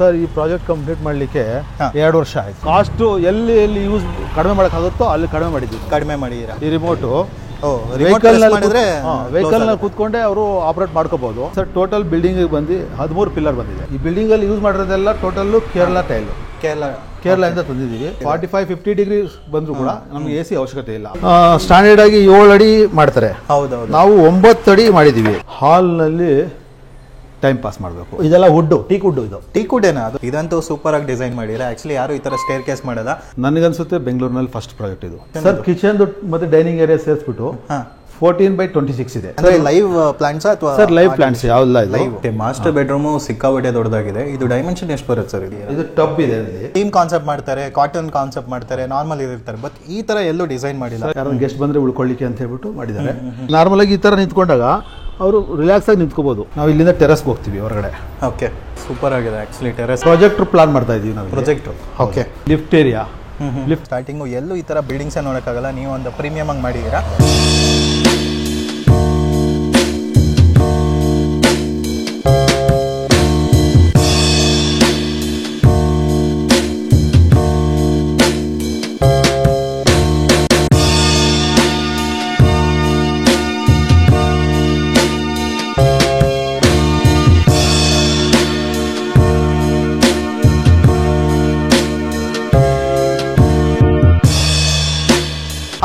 Sir ಈ project complete ಮಾಡಲಿಕ್ಕೆ 2 ವರ್ಷ ಆಯ್ತು. ಕಾಸ್ಟ್ ಎಲ್ಲಿ ಯೂಸ್ ಕಡಿಮೆ ಮಾಡೋಕ್ಕಾಗುತ್ತೋ ಅಲ್ಲಿ ಕಡಿಮೆ ಮಾಡಿದ್ದೀವಿ. ಕಡಿಮೆ ಮಾಡಿದ್ದೀರಾ? ಈ ರಿಮೋಟು ವೆಹಿಕಲ್ ನಲ್ಲಿ ಕೂತ್ಕೊಂಡೆ ಅವರು ಆಪರೇಟ್ ಮಾಡ್ಕೋಬಹುದು. ಸರ್ ಟೋಟಲ್ ಬಿಲ್ಡಿಂಗ್ ಬಂದು 13 ಪಿಲ್ಲರ್ ಬಂದಿದೆ. ಈ ಬಿಲ್ಡಿಂಗ್ ಅಲ್ಲಿ ಯೂಸ್ ಮಾಡಿರೋದೆಲ್ಲ ಟೋಟಲ್ ಕೇರಳ ಟೈಲ್, ಕೇರಳದಿಂದ ತಂದಿದ್ದೀವಿ. 45-50 ಡಿಗ್ರಿ ಬಂದ್ರು ಕೂಡ ನಮ್ಗೆ AC ಅವಶ್ಯಕತೆ ಇಲ್ಲ. ಸ್ಟ್ಯಾಂಡರ್ಡ್ ಆಗಿ 7 ಅಡಿ ಮಾಡ್ತಾರೆ. ಹೌದೌದು. ನಾವು 9 ಅಡಿ ಮಾಡಿದ್ದೀವಿ. ಹಾಲ್ ನಲ್ಲಿ ಟೈಮ್ ಪಾಸ್ ಮಾಡಬೇಕು. ಇದೆಲ್ಲ ವುಡ್, ಟೀಕ್ ವುಡ್. ಇದು ಟೀಕ್ ವುಡ್ ಏನಾ? ಇದಂತೂ ಸೂಪರ್ ಆಗಿ ಡಿಸೈನ್ ಮಾಡಿಲ್ಲ. ಆಕ್ಚುಲಿ ಯಾರು ಈ ತರ ಸ್ಟೇರ್ ಕೇಸ್ ಮಾಡಲ್ಲ. ನನಗನ್ಸುತ್ತೆ ಬೆಂಗಳೂರಿನಲ್ಲಿ ಫಸ್ಟ್ ಪ್ರಾಜೆಕ್ಟ್ ಇದು. ಸರ್ ಕಿಚನ್ ಮತ್ತೆ ಡೈನಿಂಗ್ ಏರಿಯಾ ಸೇರಿಸ್ಬಿಟ್ಟು 14/26 ಇದೆ. ಅಂದ್ರೆ ಲೈವ್ ಪ್ಲಾಂಟ್ಸ್ ಅಥವಾ ಸರ್ ಲೈವ್ ಪ್ಲಾಂಟ್ಸ್ ಯಾವ್ದು ಲೈವ್? ಮಾಸ್ಟರ್ ಬೆಡ್ರೂಮ್ ಸಿಕ್ಕಾಪಟ್ಟೆ ದೊಡ್ಡದಾಗಿದೆ. ಇದು ಡೈಮೆನ್ಷನ್ ಎಷ್ಟು ಬರುತ್ತೆ ಸರ್? ಇದು ಟಬ್ ಇದೆ. ಟೀಮ್ ಕಾನ್ಸೆಪ್ಟ್ ಮಾಡ್ತಾರೆ, ಕಾಟನ್ ಕಾನ್ಸೆಪ್ಟ್ ಮಾಡ್ತಾರೆ, ನಾರ್ಮಲ್ ಇರ್ತಾರೆ. ಬಟ್ ಈ ತರ ಎಲ್ಲೂ ಡಿಸೈನ್ ಮಾಡಿಲ್ಲ. ಯಾರು ಗೆಸ್ಟ್ ಬಂದ್ರೆ ಉಳ್ಕೊಳ್ಳಿಕ್ಕೆ ಅಂತ ಹೇಳ್ಬಿಟ್ಟು ಮಾಡಿದ್ದಾರೆ. ನಾರ್ಮಲ್ ಆಗಿ ಈ ತರ ನಿಂತ್ಕೊಂಡಾಗ ಅವರು ರಿಲ್ಯಾಕ್ಸ್ ಆಗಿ ನಿಂತ್ಕೋಬಹುದು. ನಾವು ಇಲ್ಲಿಂದ ಟೆರೆಸ್ಗೆ ಹೋಗ್ತೀವಿ ಹೊರಗಡೆ. ಓಕೆ, ಸೂಪರ್ ಆಗಿದೆ ಆಕ್ಚುಲಿ. ಟೆರೆಸ್ ಪ್ರಾಜೆಕ್ಟ್ ಪ್ಲಾನ್ ಮಾಡ್ತಾ ಇದೀವಿ ನಾವು. Project okay. Lift area, lift starting ಎಲ್ಲೂ ಈ ತರ ಬಿಲ್ಡಿಂಗ್ಸ್ ನೋಡೋಕ್ಕಾಗಲ್ಲ. ನೀವು ಒಂದು ಪ್ರೀಮಿಯಂ ಆಗಿ ಮಾಡಿದ್ದೀರಾ.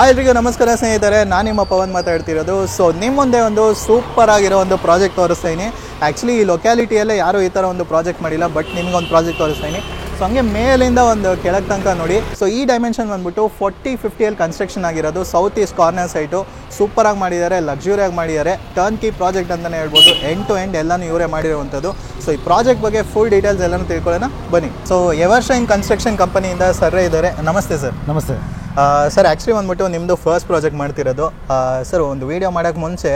ಎಲ್ರಿಗೂ ನಮಸ್ಕಾರ ಸ್ನೇಹಿತರೆ, ನಾನು ನಿಮ್ಮ ಪವನ್ ಮಾತಾಡ್ತಿರೋದು. ಸೊ ನಿಮ್ಮ ಮುಂದೆ ಒಂದು ಸೂಪರ್ ಆಗಿರೋ ಒಂದು ಪ್ರಾಜೆಕ್ಟ್ ತೋರಿಸ್ತೀನಿ. ಆ್ಯಕ್ಚುಲಿ ಈ ಲೊಕ್ಯಾಲಿಟಿಯಲ್ಲೇ ಯಾರೂ ಈ ಥರ ಒಂದು ಪ್ರಾಜೆಕ್ಟ್ ಮಾಡಿಲ್ಲ. ಬಟ್ ನಿಮಗೊಂದು ಪ್ರಾಜೆಕ್ಟ್ ತೋರಿಸ್ತೀನಿ. ಸೊ ಹಂಗೆ ಮೇಲಿಂದ ಒಂದು ಕೆಳಗೆ ತನಕ ನೋಡಿ. ಸೊ ಈ ಡೈಮೆನ್ಷನ್ ಬಂದ್ಬಿಟ್ಟು 40-50 ಕನ್ಸ್ಟ್ರಕ್ಷನ್ ಆಗಿರೋದು. ಸೌತ್ ಈಸ್ಟ್ ಕಾರ್ನರ್ ಸೈಟು ಸೂಪರಾಗಿ ಮಾಡಿದ್ದಾರೆ, ಲಕ್ಸುರಿಯಾಗಿ ಮಾಡಿದ್ದಾರೆ. ಟರ್ನ್ ಕೀ ಪ್ರಾಜೆಕ್ಟ್ ಅಂತಲೇ ಹೇಳ್ಬೋದು. ಎಂಡ್ ಟು ಎಂಡ್ ಎಲ್ಲನೂ ಇವರೇ ಮಾಡಿರುವಂಥದ್ದು. ಸೊ ಈ ಪ್ರಾಜೆಕ್ಟ್ ಬಗ್ಗೆ ಫುಲ್ ಡೀಟೇಲ್ಸ್ ಎಲ್ಲನೂ ತಿಳ್ಕೊಳ್ಳೋಣ ಬನ್ನಿ. ಸೊ ಎವರ್ಶೈನ್ ಕನ್ಸ್ಟ್ರಕ್ಷನ್ ಕಂಪನಿಯಿಂದ ಸರ್ರೇ ಇದ್ದಾರೆ. ನಮಸ್ತೆ ಸರ್. ನಮಸ್ತೆ ಸರ್. ಆ್ಯಕ್ಚುಲಿ ಬಂದ್ಬಿಟ್ಟು ನಿಮ್ಮದು ಫಸ್ಟ್ ಪ್ರಾಜೆಕ್ಟ್ ಮಾಡ್ತಿರೋದು. ಸರ್ ಒಂದು ವೀಡಿಯೋ ಮಾಡೋಕ್ಕೆ ಮುಂಚೆ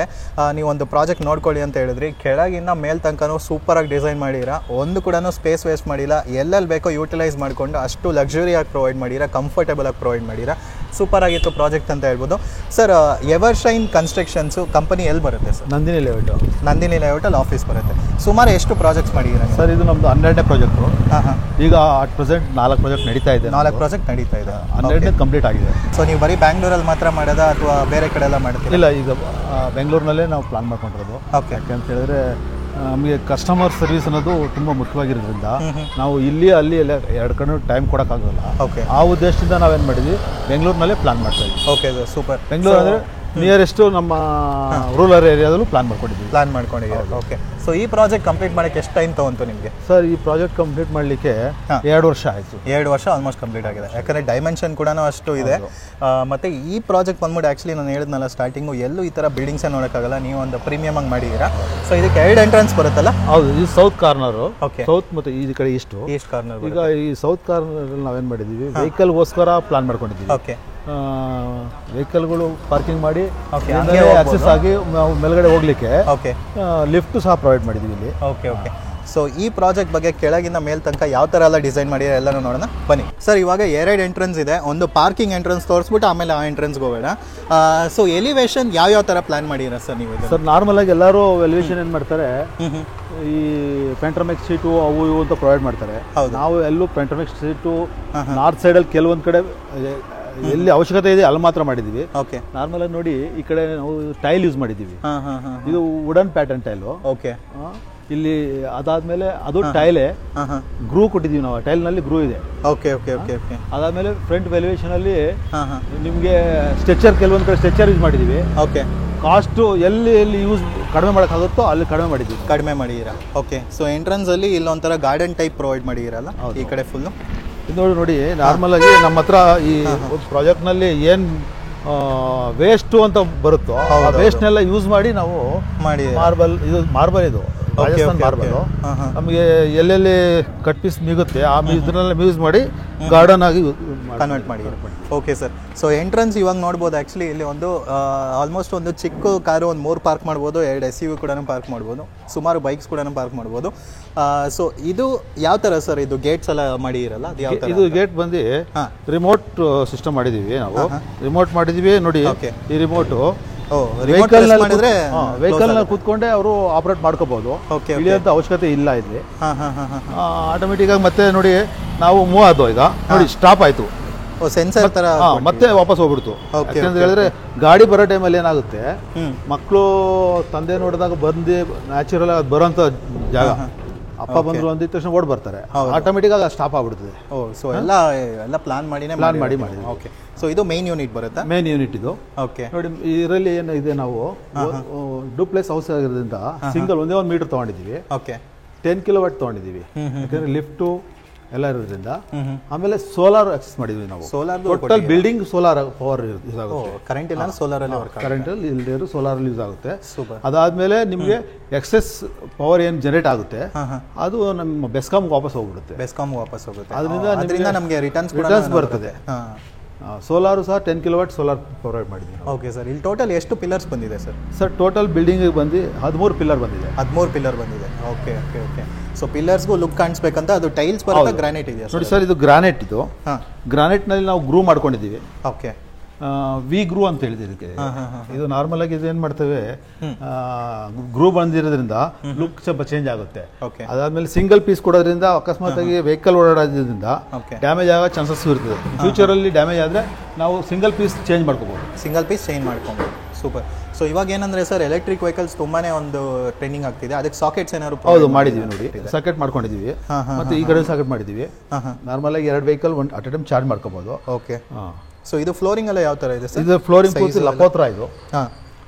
ನೀವು ಒಂದು ಪ್ರಾಜೆಕ್ಟ್ ನೋಡ್ಕೊಳ್ಳಿ ಅಂತ ಹೇಳಿದ್ರಿ. ಕೆಳಗಿಂದ ಮೇಲ್ ತನಕನೂ ಸೂಪರಾಗಿ ಡಿಸೈನ್ ಮಾಡಿರ. ಒಂದು ಕೂಡ ಸ್ಪೇಸ್ ವೇಸ್ಟ್ ಮಾಡಿಲ್ಲ. ಎಲ್ಲೆಲ್ಲಿ ಬೇಕೋ ಯೂಟಿಲೈಸ್ ಮಾಡಿಕೊಂಡು ಅಷ್ಟು ಲಕ್ಸುರಿಯಾಗಿ ಪ್ರೊವೈಡ್ ಮಾಡಿರ, ಕಂಫರ್ಟೇಬಲ್ ಆಗಿ ಪ್ರೊವೈಡ್ ಮಾಡಿರ. ಸೂಪರ್ ಆಗಿತ್ತು ಪ್ರಾಜೆಕ್ಟ್ ಅಂತ ಹೇಳ್ಬೋದು. ಸರ್ ಎವರ್ಶೈನ್ ಕನ್ಸ್ಟ್ರಕ್ಷನ್ಸು ಕಂಪನಿ ಎಲ್ಲಿ ಬರುತ್ತೆ ಸರ್? ನಂದಿನಿ ಲೇಔಟ್. ನಂದಿನಿ ಲೇಔಟಲ್ಲಿ ಆಫೀಸ್ ಬರುತ್ತೆ. ಸುಮಾರು ಎಷ್ಟು ಪ್ರಾಜೆಕ್ಟ್ಸ್ ಮಾಡಿದ್ದೀರಾ ಸರ್? ಇದು ನಮ್ಮದು 12ನೇ ಪ್ರಾಜೆಕ್ಟು. ಈಗ ಅಟ್ ಪ್ರೆಸೆಂಟ್ 4 ಪ್ರಾಜೆಕ್ಟ್ ನಡೀತಾ ಇದೆ. 4 ಪ್ರಾಜೆಕ್ಟ್ ನಡೀತಾ ಇದೆ. 12ನೇ ಕಂಪ್ಲೀಟ್ ಆಗಿದೆ. ಸೊ ನೀವು ಬರೀ ಬ್ಯಾಂಗ್ಳೂರಲ್ಲಿ ಮಾತ್ರ ಮಾಡೋದಾ ಅಥವಾ ಬೇರೆ ಕಡೆ ಎಲ್ಲ ಮಾಡ್ತೀರಾ? ಇಲ್ಲ, ಈಗ ಬೆಂಗಳೂರಿನಲ್ಲೇ ನಾವು ಪ್ಲಾನ್ ಮಾಡ್ಕೊಂಡಿರೋದು. ಓಕೆ. ಯಾಕೆಂತ ಹೇಳಿದ್ರೆ ನಮಗೆ ಕಸ್ಟಮರ್ ಸರ್ವಿಸ್ ಅನ್ನೋದು ತುಂಬ ಮುಖ್ಯವಾಗಿರೋದ್ರಿಂದ ನಾವು ಇಲ್ಲಿ ಅಲ್ಲಿ ಎಲ್ಲ 2 ಕಡೆ ಟೈಮ್ ಕೊಡೋಕ್ಕಾಗಲ್ಲ. ಓಕೆ. ಆ ಉದ್ದೇಶದಿಂದ ನಾವೇನು ಮಾಡಿದ್ವಿ, ಬೆಂಗಳೂರಿನಲ್ಲೇ ಪ್ಲಾನ್ ಮಾಡ್ತಾ ಇದ್ವಿ. Okay super. ಬೆಂಗಳೂರು ಅಂದರೆ ನಿಯರೆಸ್ಟು ನಮ್ಮ ರೂರಲ್ ಏರಿಯಾದಲ್ಲೂ ಪ್ಲಾನ್ ಮಾಡ್ಕೊಂಡಿದ್ದೀವಿ. ಓಕೆ. ಸೊ ಈ ಪ್ರಾಜೆಕ್ಟ್ ಕಂಪ್ಲೀಟ್ ಮಾಡೋಕ್ಕೆ ಎಷ್ಟು ಟೈಮ್ ತೊಗೊಂತು ನಿಮಗೆ? ಸರ್ ಈ ಪ್ರಾಜೆಕ್ಟ್ ಕಂಪ್ಲೀಟ್ ಮಾಡಲಿಕ್ಕೆ 2 ವರ್ಷ ಆಯಿತು. 2 ವರ್ಷ ಆಲ್ಮೋಸ್ಟ್ ಕಂಪ್ಲೀಟ್ ಆಗಿದೆ. ಯಾಕಂದರೆ ಡೈಮೆನ್ಷನ್ ಕೂಡ ಅಷ್ಟು ಇದೆ. ಮತ್ತು ಈ ಪ್ರಾಜೆಕ್ಟ್ ಬಂದ್ಬಿಟ್ಟು ಆ್ಯಕ್ಚುಲಿ ನಾನು ಹೇಳಿದ್ನಲ್ಲ ಸ್ಟಾರ್ಟಿಂಗು, ಎಲ್ಲೂ ಈ ಥರ ಬಿಲ್ಡಿಂಗ್ಸೇ ನೋಡೋಕ್ಕಾಗಲ್ಲ. ನೀವು ಒಂದು ಪ್ರೀಮಿಯಮ್ ಆಗಿ ಮಾಡಿದ್ದೀರಾ. ಸೊ ಇದಕ್ಕೆ 2 ಎಂಟ್ರೆನ್ಸ್ ಬರುತ್ತಲ್ಲ? ಹೌದು. ಇದು ಸೌತ್ ಕಾರ್ನರು. ಓಕೆ. ಸೌತ್ ಮತ್ತು ಈ ಕಡೆ ಈಸ್ಟ್ ಕಾರ್ನರ್. ಈಗ ಈ ಸೌತ್ ಕಾರ್ನರಲ್ಲಿ ನಾವೇನು ಮಾಡಿದ್ದೀವಿ, ವೆಹಿಕಲ್ಗೋಸ್ಕರ ಪ್ಲಾನ್ ಮಾಡ್ಕೊಂಡಿದ್ದೀವಿ. ಓಕೆ. ವೆಹಿಕಲ್ಗಳು ಪಾರ್ಕಿಂಗ್ ಮಾಡಿ ಆಕ್ಸೆಸ್ ಆಗಿ ನಾವು ಮೇಲ್ಗಡೆ ಹೋಗ್ಲಿಕ್ಕೆ ಲಿಫ್ಟ್ ಸಹ ಪ್ರೊವೈಡ್ ಮಾಡಿದ್ದೀವಿ ಇಲ್ಲಿ. Okay okay. ಸೊ ಈ ಪ್ರಾಜೆಕ್ಟ್ ಬಗ್ಗೆ ಕೆಳಗಿಂದ ಮೇಲ್ ತನಕ ಯಾವ ಥರ ಎಲ್ಲ ಡಿಸೈನ್ ಮಾಡಿದ್ರೆ ಎಲ್ಲನೂ ನೋಡೋಣ ಬನ್ನಿ. ಸರ್ ಇವಾಗ 2 ಎಂಟ್ರೆನ್ಸ್ ಇದೆ. ಒಂದು ಪಾರ್ಕಿಂಗ್ ಎಂಟ್ರೆನ್ಸ್ ತೋರಿಸ್ಬಿಟ್ಟು ಆಮೇಲೆ ಆ ಎಂಟ್ರೆನ್ಸ್ಗೆ ಹೋಗೋಣ. ಸೊ ಎಲಿವೇಶನ್ ಯಾವ ಥರ ಪ್ಲಾನ್ ಮಾಡಿದ್ದೀರಾ ಸರ್ ನೀವು? ಸರ್ ನಾರ್ಮಲ್ ಆಗಿ ಎಲ್ಲರೂ ಎಲಿವೇಶನ್ ಏನು ಮಾಡ್ತಾರೆ, ಈ ಪೆಂಟ್ರಮೆಕ್ಸ್ ಶೀಟು ಅವು ಇವು ಅಂತ ಪ್ರೊವೈಡ್ ಮಾಡ್ತಾರೆ. ನಾವು ಎಲ್ಲೂ ಪೆಂಟ್ರಮೆಕ್ಸ್ ಶೀಟು ನಾರ್ತ್ ಸೈಡಲ್ಲಿ ಕೆಲವೊಂದು ಕಡೆ ಎಲ್ಲಿ ಅವಶ್ಯಕತೆ ಇದೆ ಅಲ್ಲಿ ಮಾತ್ರ ಮಾಡಿದೀವಿ. ಓಕೆ. ನಾರ್ಮಲ್ ಆಗಿ ನೋಡಿ, ಈ ಕಡೆ ನಾವು ಟೈಲ್ ಯೂಸ್ ಮಾಡಿದೀವಿ. ಇದು ವುಡನ್ ಪ್ಯಾಟರ್ನ್ ಟೈಲು. ಓಕೆ. ಇಲ್ಲಿ ಅದಾದ್ಮೇಲೆ ಅದು ಟೈಲೇ ಗ್ರೂ ಕೊಟ್ಟಿದೀವಿ ನಾವು. ಟೈಲ್ ನಲ್ಲಿ ಗ್ರೂ ಇದೆ. Okay okay okay okay. ಅದಾದ್ಮೇಲೆ ಫ್ರಂಟ್ ವೆಲ್ಯುವೇಷನ್ ಅಲ್ಲಿ ನಿಮ್ಗೆ ಸ್ಟ್ರೆಚರ್, ಕೆಲವೊಂದ್ ಕಡೆ ಸ್ಟ್ರೆಚರ್ ಯೂಸ್ ಮಾಡಿದೀವಿ. ಓಕೆ. ಕಾಸ್ಟ್ ಎಲ್ಲಿ ಯೂಸ್ ಕಡಿಮೆ ಮಾಡೋಕ್ಕಾಗುತ್ತೋ ಅಲ್ಲಿ ಕಡಿಮೆ ಮಾಡಿದ್ದೀರಾ. ಓಕೆ. ಸೊ ಎಂಟ್ರೆನ್ಸ್ ಅಲ್ಲಿ ಇಲ್ಲೊಂಥರ ಗಾರ್ಡನ್ ಟೈಪ್ ಪ್ರೊವೈಡ್ ಮಾಡಿದ್ದೀರಲ್ಲ ಈ ಕಡೆ ಫುಲ್ಲು. ನೋಡಿ ನಾರ್ಮಲ್ ಆಗಿ ನಮ್ಮ ಹತ್ರ ಈ ಪ್ರಾಜೆಕ್ಟ್ ನಲ್ಲಿ ಏನ್ ವೇಸ್ಟ್ ಅಂತ ಬರುತ್ತೋ ಆ ವೇಸ್ಟ್ ನೆಲ್ಲ ಯೂಸ್ ಮಾಡಿ ನಾವು ಮಾರ್ಬಲ್ ಇದು ರಾಜಸ್ಥಾನ್ ಮಾರ್ಬಲ್ ನಮಗೆ ಎಲ್ಲೆಲ್ಲಿ ಕಟ್ ಪೀಸ್ ಮಿಗುತ್ತೆ ಆ ಇದನ್ನೆಲ್ಲ ಯೂಸ್ ಮಾಡಿ ಗಾರ್ಡನ್ ಆಗಿ ಕನ್ವರ್ಟ್ ಮಾಡಿ. Okay sir. ಸೊ ಎಂಟ್ರೆನ್ಸ್ ಇವಾಗ ನೋಡ್ಬೋದು. ಆ್ಯಕ್ಚುಲಿ ಇಲ್ಲಿ ಒಂದು ಆಲ್ಮೋಸ್ಟ್ ಒಂದು ಚಿಕ್ಕ ಕಾರು ಒಂದು 3 ಪಾರ್ಕ್ ಮಾಡ್ಬೋದು, 2 SUV ಕೂಡ ಪಾರ್ಕ್ ಮಾಡ್ಬೋದು, ಸುಮಾರು ಬೈಕ್ಸ್ ಕೂಡ ಪಾರ್ಕ್ ಮಾಡ್ಬೋದು. ಸೊ ಇದು ಯಾವ ಥರ ಸರ್? ಇದು ಗೇಟ್ಸ್ ಎಲ್ಲ ಮಾಡಿರಲ್ಲ, ಅದು ಯಾವ ಥರ? ಇದು ಗೇಟ್ ಬಂದು ರಿಮೋಟ್ ಸಿಸ್ಟಮ್ ಮಾಡಿದ್ದೀವಿ ನಾವು. ರಿಮೋಟ್ ಮಾಡಿದ್ದೀವಿ ನೋಡಿ. ಈ ರಿಮೋಟು ವೆಹಿಕಲ್ ನ ಕೂತ್ಕೊಂಡೆ ಅವರು ಆಪರೇಟ್ ಮಾಡ್ಕೋಬಹುದು, ಇಳಿಯಂತ ಅವಶ್ಯಕತೆ ಇಲ್ಲ ಇಲ್ಲಿ. ಆಟೋಮೆಟಿಕ್ ಆಗಿ ಮತ್ತೆ ನೋಡಿ ನಾವು ಮೂವ್ ಆದ್ವು, ಈಗ ನೋಡಿ ಸ್ಟಾಪ್ ಆಯ್ತು, ಸೆನ್ಸರ್ ತರ ಮತ್ತೆ ವಾಪಸ್ ಹೋಗ್ಬಿಡ್ತು. ಯಾಕಂತ ಹೇಳಿದ್ರೆ ಗಾಡಿ ಬರೋ ಟೈಮಲ್ಲಿ ಏನಾಗುತ್ತೆ, ಮಕ್ಕಳು ತಂದೆ ನೋಡಿದಾಗ ಬಂದು ನ್ಯಾಚುರಲ್ ಆಗಿ ಬರೋಂಥ ಜಾಗ, ಅಪ್ಪ ಬಂದ್ರು ಅಂದಿದ ತಕ್ಷಣ ಓಡ್ ಬರ್ತಾರೆ, ಆಟೋಮೆಟಿಕ್ ಆಗಿ ಸ್ಟಾಪ್ ಆಗ್ಬಿಡ್ತದೆ. ಸೊ ಎಲ್ಲ ಪ್ಲಾನ್ ಮಾಡಿ. ಓಕೆ, ಸೊ ಇದು ಮೇನ್ ಯೂನಿಟ್ ಬರುತ್ತಾ? ಮೇನ್ ಯೂನಿಟ್ ಇದು. ಓಕೆ, ನೋಡಿ ಇದರಲ್ಲಿ ಏನಿದೆ, ನಾವು ಡೂಪ್ಲೆಕ್ಸ್ ಹೌಸ್ ಆಗಿರೋದ್ರಿಂದ ಸಿಂಗಲ್ ಒಂದೇ 1 ಮೀಟರ್ ತಗೊಂಡಿದ್ದೀವಿ. ಓಕೆ, 10 ಕಿಲೋವಾಟ್ ತಗೊಂಡಿದ್ದೀವಿ, ಯಾಕಂದ್ರೆ ಲಿಫ್ಟು ಎಲ್ಲ ಇರೋದ್ರಿಂದ. ಆಮೇಲೆ ಸೋಲಾರ್ ಆಕ್ಸೆಸ್ ಮಾಡಿದ್ವಿ ನಾವು. Total building solar power use ಆಗುತ್ತೆ. ಕರೆಂಟ್ ಇಲ್ಲ ಸೋಲಾರ್ ಅಲ್ಲಿ, ಕರೆಂಟ್ ಇಲ್ಲದೆ ಸೋಲಾರ್ ಅಲ್ಲಿ ಯೂಸ್ ಆಗುತ್ತೆ. ಅದಾದ್ಮೇಲೆ ನಿಮಗೆ ಎಕ್ಸೆಸ್ ಪವರ್ ಏನು ಜನರೇಟ್ ಆಗುತ್ತೆ ಅದು ನಮ್ಮ ಬೆಸ್ಕಾಮ್ ವಾಪಸ್ ಹೋಗ್ಬಿಡುತ್ತೆ. ಅದರಿಂದ ನಮಗೆ ರಿಟರ್ನ್ಸ್ ಬರ್ತದೆ. ಸೋಲಾರು ಸಹ 10 ಕಿಲೋವಾಟ್ ಸೋಲಾರ್ ಪ್ರೊವೈಡ್ ಮಾಡಿದ್ವಿ. ಓಕೆ ಸರ್, ಇಲ್ಲಿ ಟೋಟಲ್ ಎಷ್ಟು ಪಿಲ್ಲರ್ಸ್ ಬಂದಿದೆ ಸರ್? ಸರ್ ಟೋಟಲ್ ಬಿಲ್ಡಿಂಗ್ ಬಂದು 13 ಪಿಲ್ಲರ್ ಬಂದಿದೆ. 13 ಪಿಲ್ಲರ್ ಬಂದಿದೆ. Okay okay okay. ಸೊ ಪಿಲ್ಲರ್ಸ್ಗೂ ಲುಕ್ ಕಾಣಿಸ್ಬೇಕಂತ ಅದು ಟೈಲ್ಸ್ ಬರುತ್ತೆ, ಗ್ರಾನೈಟ್ ಇದೆಯಾ ನೋಡಿ ಸರ್? ಇದು ಗ್ರಾನೈಟ್. ಇದು ಗ್ರಾನೈಟ್ನಲ್ಲಿ ನಾವು ಗ್ರೂ ಮಾಡ್ಕೊಂಡಿದ್ದೀವಿ. ಓಕೆ, ವಿ ಗ್ರೂ ಅಂತ ಹೇಳಿದೆ ಇದಕ್ಕೆ. ಇದು ನಾರ್ಮಲ್ ಆಗಿ ಏನ್ ಮಾಡ್ತೇವೆ, ಗ್ರೂ ಬಂದಿರೋದ್ರಿಂದ ಲುಕ್ ಸ್ವಲ್ಪ ಚೇಂಜ್ ಆಗುತ್ತೆ. ಅದಾದ್ಮೇಲೆ ಸಿಂಗಲ್ ಪೀಸ್ ಕೊಡೋದ್ರಿಂದ ಅಕಸ್ಮಾತ್ ಆಗಿ ವೆಹಿಕಲ್ ಓಡಾಡೋದ್ರಿಂದ ಡ್ಯಾಮೇಜ್ ಆಗೋ ಚಾನ್ಸಸ್ ಇರ್ತದೆ. ಫ್ಯೂಚರ್ ಅಲ್ಲಿ ಡ್ಯಾಮೇಜ್ ಆದ್ರೆ ನಾವು ಸಿಂಗಲ್ ಪೀಸ್ ಚೇಂಜ್ ಮಾಡ್ಕೋಬಹುದು. ಸೂಪರ್. ಸೊ ಇವಾಗ ಏನಂದ್ರೆ ಸರ್, ಎಲೆಕ್ಟ್ರಿಕ್ ವೆಹಿಕಲ್ಸ್ ತುಂಬಾನೇ ಒಂದು ಟ್ರೆಂಡಿಂಗ್ ಆಗ್ತಿದೆ. ಅದಕ್ಕೆ ಸಾಕೆಟ್ಸ್ ಏನಾದ್ರು? ಹೌದು, ಮಾಡಿದೀವಿ ನೋಡಿ, ಸಾಕೆಟ್ ಮಾಡ್ಕೊಂಡಿದೀವಿ. ಮತ್ತೆ ಈ ಕಡೆ ಸಾಕೆಟ್ ಮಾಡಿದೀವಿ. ನಾರ್ಮಲ್ ಆಗಿ 2 vehicle at A time charge ಮಾಡ್ಕೋಬಹುದು. ಓಕೆ. ಸೊ ಇದು ಫ್ಲೋರಿಂಗ್ ಎಲ್ಲ ಯಾವ ತರ ಇದೆ ಸರ್? ಇದು ಫ್ಲೋರಿಂಗ್ ಪೂರ್ತಿ ಲಪೋತ್ರ. ಇದು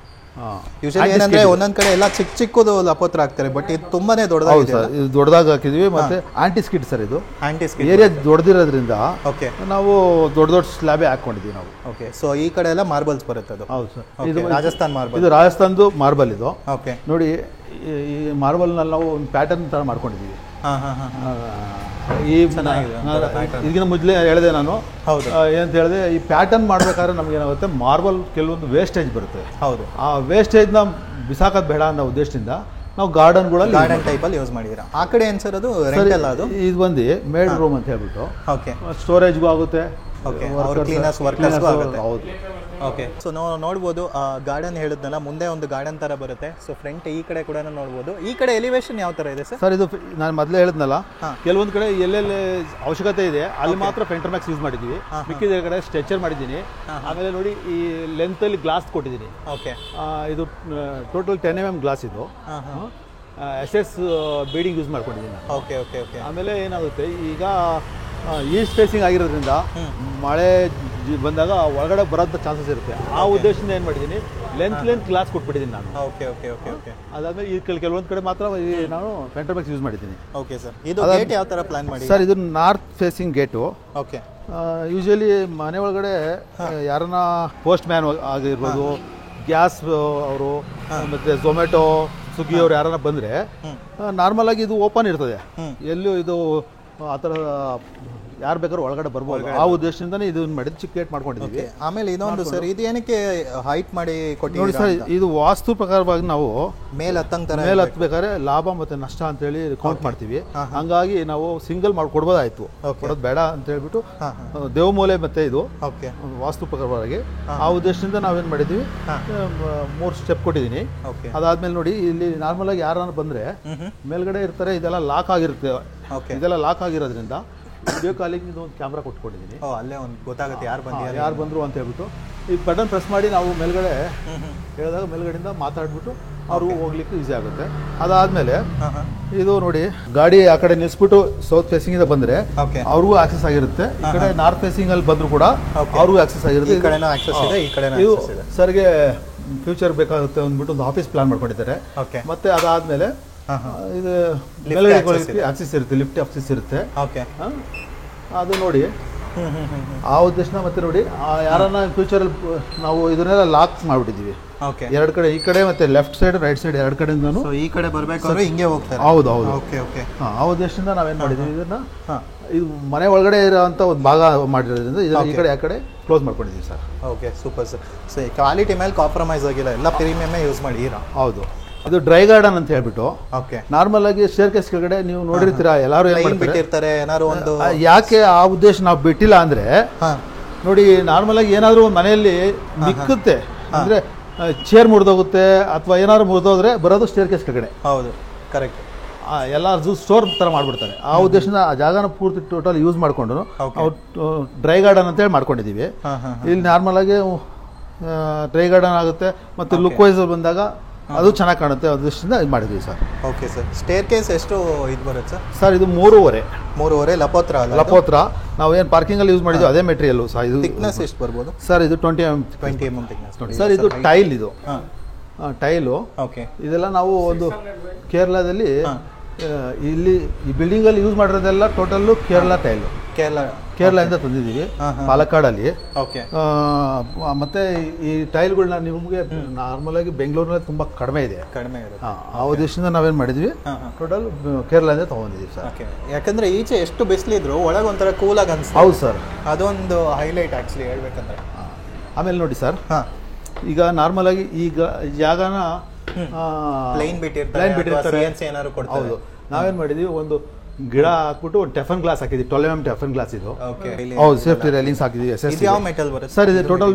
ಯೂಶಲಿ ಏನಂದ್ರೆ ಒಂದೊಂದ್ ಕಡೆ ಎಲ್ಲ ಚಿಕ್ಕದು ಲಪೋತ್ರ ಹಾಕ್ತಾರೆ, ಬಟ್ ಇದು ತುಂಬಾನೇ ದೊಡ್ಡದಾಗಿದೆ. ಇದು ದೊಡ್ಡದಾಗಿ ಹಾಕಿದ್ವಿ. ಮತ್ತೆ ಆಂಟಿ ಸ್ಕಿಡ್ ಸರ್, ಇದು ಏರಿಯಾ ದೊಡ್ಡದಿರೋದ್ರಿಂದ ನಾವು ದೊಡ್ಡ ಸ್ಲ್ಯಾಬೇ ಹಾಕೊಂಡಿದೀವಿ ನಾವು. ಓಕೆ, ಸೊ ಈ ಕಡೆ ಎಲ್ಲ ಮಾರ್ಬಲ್ಸ್ ಬರುತ್ತೆ ಅದು? ಹೌದು ಸರ್, ಇದು ರಾಜಸ್ಥಾನ್ ಮಾರ್ಬಲ್. ಇದು ರಾಜಸ್ಥಾನದ ಮಾರ್ಬಲ್ ಇದು. ಓಕೆ, ನೋಡಿ ಈ ಮಾರ್ಬಲ್ ನಲ್ಲಿ ನಾವು ಒಂದು ಪ್ಯಾಟರ್ನ್ ತರ ಮಾಡ್ಕೊಂಡಿದೀವಿ. ಈಗಿನ ಮೊದಲೇ ಹೇಳಿದೆ ನಾನು, ಏನಂತ ಹೇಳಿದೆ, ಈ ಪ್ಯಾಟರ್ನ್ ಮಾಡ್ಬೇಕಾದ್ರೆ ನಮ್ಗೆ ಏನಾಗುತ್ತೆ, ಮಾರ್ಬಲ್ ಕೆಲವೊಂದು ವೇಸ್ಟೇಜ್ ಬರುತ್ತೆ. ಹೌದು, ಆ ವೇಸ್ಟೇಜ್ನ ಬಿಸಾಕೋದು ಬೇಡ ಅನ್ನೋ ಉದ್ದೇಶದಿಂದ ನಾವು ಗಾರ್ಡನ್ ಟೈಪ್ ಅಲ್ಲಿ ಯೂಸ್ ಮಾಡಿದ್ದೀರಾ. ಆ ಕಡೆ ಏನ್ ಸರ್, ಅದು ರೆಂಟಲ್? ಅದು ಇದು ಬಂದು ಮೇಡ್ ರೂಮ್ ಅಂತ ಹೇಳ್ಬಿಟ್ಟು. ಓಕೆ, ಸ್ಟೋರೇಜ್ಗೂ ಆಗುತ್ತೆ. ಓಕೆ, ಕ್ಲೀನರ್ಸ್ ವರ್ಕರ್ಸ್ಗೂ ಆಗುತ್ತೆ. ಹೌದು. ಓಕೆ, ಸೊ ನಾವು ನೋಡ್ಬೋದು ಗಾರ್ಡನ್ ಹೇಳಿದ್ನಲ್ಲ, ಮುಂದೆ ಒಂದು ಗಾರ್ಡನ್ ತರ ಬರುತ್ತೆ. ಸೊ ಫ್ರಂಟ್ ಈ ಕಡೆ ಕೂಡ ನೋಡ್ಬೋದು. ಈ ಕಡೆ ಎಲಿವೇಶನ್ ಯಾವ ತರ ಇದೆ ಸರ್? ಸರ್ ಇದು ನಾನು ಮೊದಲೇ ಹೇಳಿದ್ನಲ್ಲ, ಕೆಲವೊಂದು ಕಡೆ ಎಲ್ಲೆಲ್ಲಿ ಅವಶ್ಯಕತೆ ಇದೆ ಅಲ್ಲಿ ಮಾತ್ರ ಫೆಂಟರ್ ಮ್ಯಾಕ್ಸ್ ಯೂಸ್ ಮಾಡಿದ್ದೀವಿ. ಮಿಕ್ಕಿದ ಕಡೆ ಸ್ಟ್ರೆಚರ್ ಮಾಡಿದ್ದೀನಿ. ಆಮೇಲೆ ನೋಡಿ ಈ ಲೆಂತ್ ಅಲ್ಲಿ ಗ್ಲಾಸ್ ಕೊಟ್ಟಿದ್ದೀನಿ. ಓಕೆ, ಇದು ಟೋಟಲ್ 10 mm ಗ್ಲಾಸ್. ಇದು SS ಬೀಡಿಂಗ್ ಯೂಸ್ ಮಾಡ್ಕೊಂಡಿದ್ದೀನಿ. Okay okay okay. ಆಮೇಲೆ ಏನಾಗುತ್ತೆ, ಈಗ ಈಸ್ಟ್ ಫೇಸಿಂಗ್ ಆಗಿರೋದ್ರಿಂದ ಮಳೆ ಬಂದಾಗ ಒಳಗಡೆ ಬರೋಂಥ ಚಾನ್ಸಸ್ ಇರುತ್ತೆ. ಆ ಉದ್ದೇಶದಿಂದ ಏನು ಮಾಡಿದ್ದೀನಿ, ಲೆಂತ್ ಗ್ಲಾಸ್ ಕೊಟ್ಬಿಟ್ಟಿದ್ದೀನಿ ನಾನು. Okay okay okay okay. ಅದಾದ್ಮೇಲೆ ಈ ಕೆಲವೊಂದು ಕಡೆ ಮಾತ್ರ ನಾನು ಫೆಂಟರ್ ಮ್ಯಾಕ್ಸ್ ಯೂಸ್ ಮಾಡಿದ್ದೀನಿ. ಓಕೆ ಸರ್, ಇದು ಗೇಟ್ ಯಾವ ಥರ ಪ್ಲಾನ್ ಮಾಡಿ ಸರ್? ಇದು north facing gate. Okay, usually ಮನೆ ಒಳಗಡೆ ಯಾರನ್ನ ಪೋಸ್ಟ್ ಮ್ಯಾನ್ ಆಗಿರ್ಬೋದು, ಗ್ಯಾಸ್ ಅವರು, ಮತ್ತೆ ಝೊಮ್ಯಾಟೊ, ಸ್ವಿಗ್ಗಿ ಅವ್ರು ಯಾರನ್ನ ಬಂದರೆ ನಾರ್ಮಲ್ ಆಗಿ ಇದು ಓಪನ್ ಇರ್ತದೆ, ಎಲ್ಲೂ ಇದು ಆ ಥರ ಯಾರು ಬೇಕಾದ್ರೂ ಒಳಗಡೆ ಬರ್ಬೋದು. ಆ ಉದ್ದೇಶದಿಂದನೇ ಇದು ಮಾಡಿದ್ದು, ಚಿಕ್ಕ ಗೇಟ್ ಮಾಡ್ಕೊಂಡಿದ್ದೀವಿ. ಆಮೇಲೆ ಇನ್ನೊಂದು ಸರ್, ಇದು ಏನಕ್ಕೆ ಹೈಟ್ ಮಾಡಿ ಕೊಟ್ಟಿದ್ದೀವಿ? ನೋಡಿ ಸರ್, ಇದು ವಾಸ್ತು ಪ್ರಕಾರವಾಗಿ ನಾವು ಮೇಲೆ ಹತ್ತಬೇಕಾದ್ರೆ ಲಾಭ ಮತ್ತೆ ನಷ್ಟ ಅಂತೇಳಿ ಕೌಂಟ್ ಮಾಡ್ತೀವಿ. ಹಂಗಾಗಿ ನಾವು ಸಿಂಗಲ್ ಕೊಡ್ಬೋದಾಯ್ತು, ಕೊಡೋದು ಬೇಡ ಅಂತ ಹೇಳ್ಬಿಟ್ಟು ದೇವಮೂಲೆ ಮತ್ತೆ ಇದು ವಾಸ್ತು ಪ್ರಕಾರವಾಗಿ ಆ ಉದ್ದೇಶದಿಂದ ನಾವೇನ್ ಮಾಡಿದ್ವಿ, 3 ಸ್ಟೆಪ್ ಕೊಟ್ಟಿದ್ದೀನಿ. ಅದಾದ್ಮೇಲೆ ನೋಡಿ, ಇಲ್ಲಿ ನಾರ್ಮಲ್ ಆಗಿ ಯಾರನ್ನ ಬಂದ್ರೆ ಮೇಲ್ಗಡೆ ಇರ್ತಾರೆ, ಇದೆಲ್ಲ ಲಾಕ್ ಆಗಿರುತ್ತೆ. ಇದೆಲ್ಲ ಲಾಕ್ ಆಗಿರೋದ್ರಿಂದ ವಿಡಿಯೋ ಕಾಲಿಂಗ್ ಒಂದು ಕ್ಯಾಮ್ರಾ ಕೊಟ್ಕೊಂಡಿದ್ದೀನಿ. ಅಲ್ಲೇ ಒಂದು ಗೊತ್ತಾಗುತ್ತೆ ಯಾರು ಬಂದ್ರು ಅಂತ ಹೇಳ್ಬಿಟ್ಟು. ಈ ಬಟನ್ ಪ್ರೆಸ್ ಮಾಡಿ ನಾವು ಮೇಲ್ಗಡೆ ಹೇಳಿದಾಗ ಮೇಲ್ಗಡೆಯಿಂದ ಮಾತಾಡ್ಬಿಟ್ಟು ಅವ್ರಿಗೂ ಹೋಗ್ಲಿಕ್ಕೆ ಈಸಿ ಆಗುತ್ತೆ. ಅದಾದ್ಮೇಲೆ ಇದು ನೋಡಿ, ಗಾಡಿ ಆ ಕಡೆ ನಿಲ್ಸ್ಬಿಟ್ಟು ಸೌತ್ ಫೇಸಿಂಗ್ ಇಂದ ಬಂದ್ರೆ ಅವ್ರಿಗೂ ಆಕ್ಸೆಸ್ ಆಗಿರುತ್ತೆ. ಈ ಕಡೆ ನಾರ್ತ್ ಫೇಸಿಂಗ್ ಅಲ್ಲಿ ಬಂದ್ರು ಕೂಡ ಅವ್ರಿಗೂ ಆಕ್ಸೆಸ್ ಆಗಿರುತ್ತೆ. ಇದು ಸರ್ಗೆ ಫ್ಯೂಚರ್ ಬೇಕಾಗುತ್ತೆ ಅಂದ್ಬಿಟ್ಟು ಒಂದು ಆಫೀಸ್ ಪ್ಲಾನ್ ಮಾಡ್ಕೊಂಡಿದ್ದಾರೆ. ಮತ್ತೆ ಅದಾದ್ಮೇಲೆ ಇದು ಆಕ್ಸೆಸ್ ಇರುತ್ತೆ, ಲಿಫ್ಟ್ ಆಕ್ಸೆಸ್ ಇರುತ್ತೆ. ಅದು ನೋಡಿ ಆ ಉದ್ದೇಶನ. ಮತ್ತೆ ನೋಡಿ, ಯಾರನ್ನ ಫ್ಯೂಚರ್ ನಾವು ಇದನ್ನೆಲ್ಲ ಲಾಕ್ ಮಾಡ್ಬಿಟ್ಟಿದೀವಿ. 2 ಕಡೆ, ಈ ಕಡೆ ಮತ್ತೆ ಲೆಫ್ಟ್ ಸೈಡ್ ರೈಟ್ ಸೈಡ್ 2 ಕಡೆಯಿಂದನು ಈ ಕಡೆ ಬರ್ಬೇಕಾದ್ರೆ ಹಿಂಗೆ ಹೋಗ್ತಾರೆ. ಹೌದು ಹೌದು. ಆ ಉದ್ದೇಶದಿಂದ ನಾವೇನ್ ಮಾಡಿದೀವಿ, ಇದನ್ನ ಇದು ಮನೆ ಒಳಗಡೆ ಇರೋಂಥ ಒಂದು ಭಾಗ ಮಾಡಿರೋದ್ರಿಂದ ಇದನ್ನ ಈ ಕಡೆ ಆ ಕಡೆ ಕ್ಲೋಸ್ ಮಾಡ್ಕೊಂಡಿದ್ದೀವಿ sir. Okay, super sir. So quality ಮೇಲೆ ಕಾಂಪ್ರಮೈಸ್ ಆಗಿಲ್ಲ, ಎಲ್ಲ ಪ್ರೀಮಿಯಮ್ ಯೂಸ್ ಮಾಡಿದ್ದೀರಾ? ಹೌದು. ಇದು ಡ್ರೈ ಗಾರ್ಡನ್ ಅಂತ ಹೇಳ್ಬಿಟ್ಟು, ನಾರ್ಮಲ್ ಆಗಿ ಸ್ಟೇರ್ ಕೇಸ್ ಕೆಳಗಡೆ ನೀವು ನೋಡಿರ್ತೀರಾ, ಎಲ್ಲಾರು ಏನಾದ್ರು ಒಂದು. ಯಾಕೆ ಆ ಉದ್ದೇಶ ನಾವು ಬಿಟ್ಟಿಲ್ಲ ಅಂದ್ರೆ, ನೋಡಿ ನಾರ್ಮಲ್ ಆಗಿ ಏನಾದ್ರು ಮನೆಯಲ್ಲಿ ಮಿಕ್ಕುತ್ತೆ ಅಂದ್ರೆ ಚೇರ್ ಮುರಿದೋಗುತ್ತೆ ಅಥವಾ ಏನಾದ್ರು ಮುರಿದೋದ್ರೆ ಬರೋದು ಸ್ಟೇರ್ ಕೇಸ್ ಕೆಳಗಡೆ. ಹೌದು, ಕರೆಕ್ಟ್. ಎಲ್ಲರೂ ಸ್ಟೋರ್ ಥರ ಮಾಡಿಬಿಡ್ತಾರೆ. ಆ ಉದ್ದೇಶದಿಂದ ಆ ಜಾಗನ ಪೂರ್ತಿ ಟೋಟಲ್ ಯೂಸ್ ಮಾಡಿಕೊಂಡು ನಾವು ಡ್ರೈ ಗಾರ್ಡನ್ ಅಂತೇಳಿ ಮಾಡ್ಕೊಂಡಿದ್ದೀವಿ. ಇಲ್ಲಿ ನಾರ್ಮಲ್ ಆಗಿ ಡ್ರೈ ಗಾರ್ಡನ್ ಆಗುತ್ತೆ ಮತ್ತು ಲುಕ್ ವೈಸ್ ಬಂದಾಗ ಅದು ಚೆನ್ನಾಗಿ ಕಾಣುತ್ತೆ. ಅದರಿಂದ ಇದು ಮಾಡಿದ್ವಿ sir. Okay sir. Stair case ಎಷ್ಟು ಇದು ಬರುತ್ತೆ ಸರ್? ಸರ್ ಇದು 3.5 ಲಪೋತ್ರ. ನಾವು ಏನು ಪಾರ್ಕಿಂಗಲ್ಲಿ ಯೂಸ್ ಮಾಡಿದ್ವಿ ಅದೇ ಮೆಟೀರಿಯಲ್ ಸರ್. ಇದು ಥಿಕ್ನೆಸ್ ಎಷ್ಟು ಬರ್ಬೋದು ಸರ್? ಇದು 20 mm ಥಿಕ್ನೆಸ್. ಸರ್ ಇದು ಟೈಲ್, ಇದು ಟೈಲು. ಓಕೆ. ಇದೆಲ್ಲ ನಾವು ಒಂದು ಕೇರಳದಲ್ಲಿ ಇಲ್ಲಿ ಈ ಬಿಲ್ಡಿಂಗ್ ಅಲ್ಲಿ ಯೂಸ್ ಮಾಡಿರೋದೆಲ್ಲ ಟೋಟಲ್ಲು ಕೇರಳ ಟೈಲು. ಕೇರಳದಿಂದ ತಂದಿದ್ದೀವಿ, ಪಾಲಕ್ಕಾಡಲ್ಲಿ. ಮತ್ತೆ ಈ ಟೈಲ್ಗಳನ್ನ ನಿಮಗೆ ನಾರ್ಮಲ್ ಆಗಿ ಬೆಂಗಳೂರಿನಲ್ಲಿ ತುಂಬಾ ಕಡಿಮೆ ಇದೆ. ಆ ಉದ್ದೇಶದಿಂದ ನಾವೇನ್ ಮಾಡಿದ್ವಿ, ಟೋಟಲ್ ಕೇರಳದಿಂದ ತಗೊಂಡಿದ್ದೀವಿ ಸರ್. ಯಾಕಂದ್ರೆ ಈಚೆ ಎಷ್ಟು ಬಿಸಿಲಿದ್ರು ಒಳಗೆ ಒಂಥರ ಕೂಲ್ ಆಗಿ ಅನ್ಸುತ್ತೆ. ಹೌದು ಸರ್, ಅದೊಂದು ಹೈಲೈಟ್ ಆಕ್ಚುಲಿ ಹೇಳ್ಬೇಕಂದ್ರೆ. ಆಮೇಲೆ ನೋಡಿ ಸರ್, ಈಗ ನಾರ್ಮಲ್ ಆಗಿ ಈಗ ಜಾಗನ ಪ್ಲೈನ್ ಬಿಟ್ಟಿರ್ತಾರೆ. ಹೌದು, ನಾವೇನ್ ಮಾಡಿದ್ವಿ, ಒಂದು ಗಿಡ ಹಾಕ್ಬಿಟ್ಟು ಒಂದು ಟೆಫನ್ ಗ್ಲಾಸ್ ಹಾಕಿದ್ವಿ. 12 mm ಟೆಫನ್ ಗ್ಲಾಸ್ ಇದು. ಹೌದು, ಸೇಫ್ಟಿ ರೈಲಿಂಗ್ಸ್ ಹಾಕಿದ್ವಿ. ಯಾವ ಮೆಟಲ್ ಬರುತ್ತೆ ಸರ್? ಇದು ಟೋಟಲ್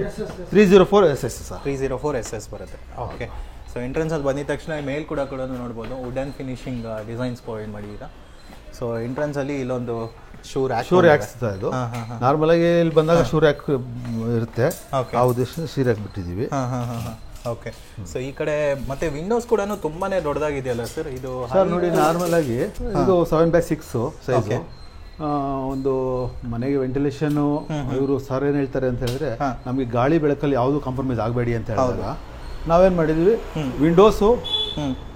304 SS ಸರ್. 304 SS ಬರುತ್ತೆ. ಓಕೆ. ಸೊ ಎಂಟ್ರೆನ್ಸ್ ಅಲ್ಲಿ ಬಂದಿದ ತಕ್ಷಣ ಮೇಲ್ ಕೂಡ ನೋಡ್ಬೋದು ವುಡನ್ ಫಿನಿಶಿಂಗ್ ಡಿಸೈನ್ಸ್ ಪ್ರೊವೈಡ್ ಮಾಡಿದ್ದೀರಾ. ಸೊ ಎಂಟ್ರೆನ್ಸ್ ಅಲ್ಲಿ ಇಲ್ಲೊಂದು ಶೂ ರ್ಯಾಕ್ಸ್ ಇದು. ನಾರ್ಮಲ್ ಆಗಿ ಇಲ್ಲಿ ಬಂದಾಗ ಶೂ ರ್ಯಾಕ್ ಇರುತ್ತೆ. ಆ ಉದ್ದೇಶ ಶೂ ರ್ಯಾಕ್ ಬಿಟ್ಟಿದ್ದೀವಿ. ಓಕೆ. ಸೊ ಈ ಕಡೆ ಮತ್ತೆ ವಿಂಡೋಸ್ ಕೂಡ ತುಂಬಾನೇ ದೊಡ್ಡದಾಗಿದೆಯಲ್ಲ ಸರ್? ಇದು ಸರ್ ನೋಡಿ, ನಾರ್ಮಲ್ ಆಗಿ ಇದು 7/6 ಸೈಜ್. ಒಂದು ಮನೆಗೆ ವೆಂಟಿಲೇಷನ್ ಇವರು ಸರ್ ಏನ್ ಹೇಳ್ತಾರೆ ಅಂತ ಹೇಳಿದ್ರೆ, ನಮಗೆ ಗಾಳಿ ಬೆಳಕಲ್ಲಿ ಯಾವುದು ಕಾಂಪ್ರಮೈಸ್ ಆಗಬೇಡಿ ಅಂತ ಹೇಳಿದಾಗ ನಾವೇನ್ ಮಾಡಿದ್ವಿ, ವಿಂಡೋಸು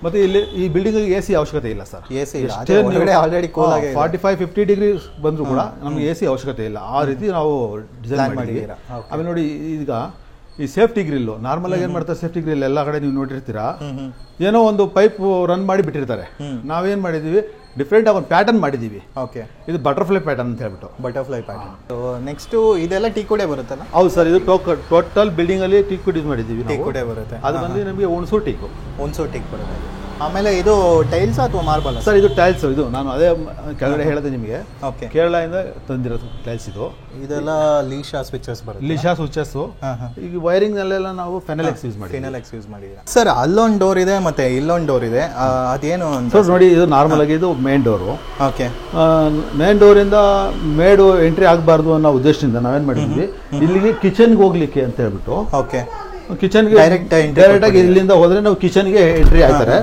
ಮತ್ತೆ ಇಲ್ಲಿ ಈ ಬಿಲ್ಡಿಂಗ್ AC ಅವಶ್ಯಕತೆ ಇಲ್ಲ ಸರ್. 45-50 ಡಿಗ್ರಿ ಬಂದ್ರು ಕೂಡ ನಮ್ಗೆ AC ಅವಶ್ಯಕತೆ ಇಲ್ಲ. ಆ ರೀತಿ ನಾವು ಡಿಸೈನ್ ಮಾಡಿದ್ವಿ. ಆಮೇಲೆ ನೋಡಿ, ಈಗ ಈ ಸೇಫ್ಟಿ ಗ್ರಿಲ್ಲು ನಾರ್ಮಲ್ ಆಗಿ ಏನ್ ಮಾಡ್ತಾರೆ, ಸೇಫ್ಟಿ ಗ್ರಿಲ್ ಎಲ್ಲ ಕಡೆ ನೀವು ನೋಡಿರ್ತೀರಾ, ಏನೋ ಒಂದು ಪೈಪ್ ರನ್ ಮಾಡಿ ಬಿಟ್ಟಿರ್ತಾರೆ. ನಾವೇನ್ ಮಾಡಿದೀವಿ, ಡಿಫ್ರೆಂಟ್ ಆಗಿ ಒಂದು ಪ್ಯಾಟರ್ನ್ ಮಾಡಿದೀವಿ. ಓಕೆ. ಇದು ಬಟರ್ಫ್ಲೈ ಪ್ಯಾಟರ್ನ್ ಅಂತ ಹೇಳ್ಬಿಟ್ಟು. Butterfly pattern. ನೆಕ್ಸ್ಟ್ ಇದೆಲ್ಲ ಟೀಕುಡೆ ಬರುತ್ತಲ್ಲ? ಹೌದು ಸರ್, ಇದು ಟೋಟಲ್ ಬಿಲ್ಡಿಂಗ್ ಅಲ್ಲಿ ಟೀಕುಡ್ ಯೂಸ್ ಮಾಡಿದೀವಿ. ಟೀಕುಡೆ ಬರುತ್ತೆ. ಅದು ಬಂದು ನಮಗೆ ಹುಣಸೂರು ಟೀಕ್ ಬರುತ್ತೆ. ಆಮೇಲೆ ಇದು ಟೈಲ್ಸ್ ಅಥವಾ ಮಾರ್ಬಲ್ ಸರ್? ಇದು ಟೈಲ್ಸ್. ಇದು ನಾನು ಅದೇ ಕೆಳಗಡೆ ಹೇಳಿದೆ ನಿಮಗೆ, ಕೇರಳದಿಂದ ತಂದಿರೋದು ಟೈಲ್ಸ್. ಇದೆಲ್ಲ ಲೀಶಾ ಸ್ವಿಚಸ್ ಬರುತ್ತೆ. ಲೀಶಾ ಸ್ವಿಚಸ್. ಈಗ ವೈರಿಂಗ್ ನಲ್ಲೆಲ್ಲ ನಾವು ಫೆನಲೆಕ್ಸ್ ಯೂಸ್ ಮಾಡಿದ್ದೀವಿ. ಸರ್ ಅಲ್ಲೊಂದು ಡೋರ್ ಇದೆ ಮತ್ತೆ ಇಲ್ಲೊಂದು ಡೋರ್ ಇದೆ, ಅದೇನು ಸರ್? ನೋಡಿ, ಇದು ನಾರ್ಮಲ್ ಆಗಿ ಇದು main door. Okay. Main door ಇಂದ ಮೇಡು ಎಂಟ್ರಿ ಆಗಬಾರ್ದು ಅನ್ನೋ ಉದ್ದೇಶದಿಂದ ನಾವೇನ್ ಮಾಡಿದ್ವಿ, ಇಲ್ಲಿಗೆ ಕಿಚನ್ಗೆ ಹೋಗ್ಲಿಕ್ಕೆ ಅಂತ ಹೇಳ್ಬಿಟ್ಟು. ಓಕೆ. ಕಿಚನ್ಗೆ ಡೈರೆಕ್ಟ್ ಆಗಿ ಇಲ್ಲಿಂದ ಹೋದ್ರೆ ನಾವು ಕಿಚನ್ಗೆ ಎಂಟ್ರಿ ಆಗ್ತಾರೆ.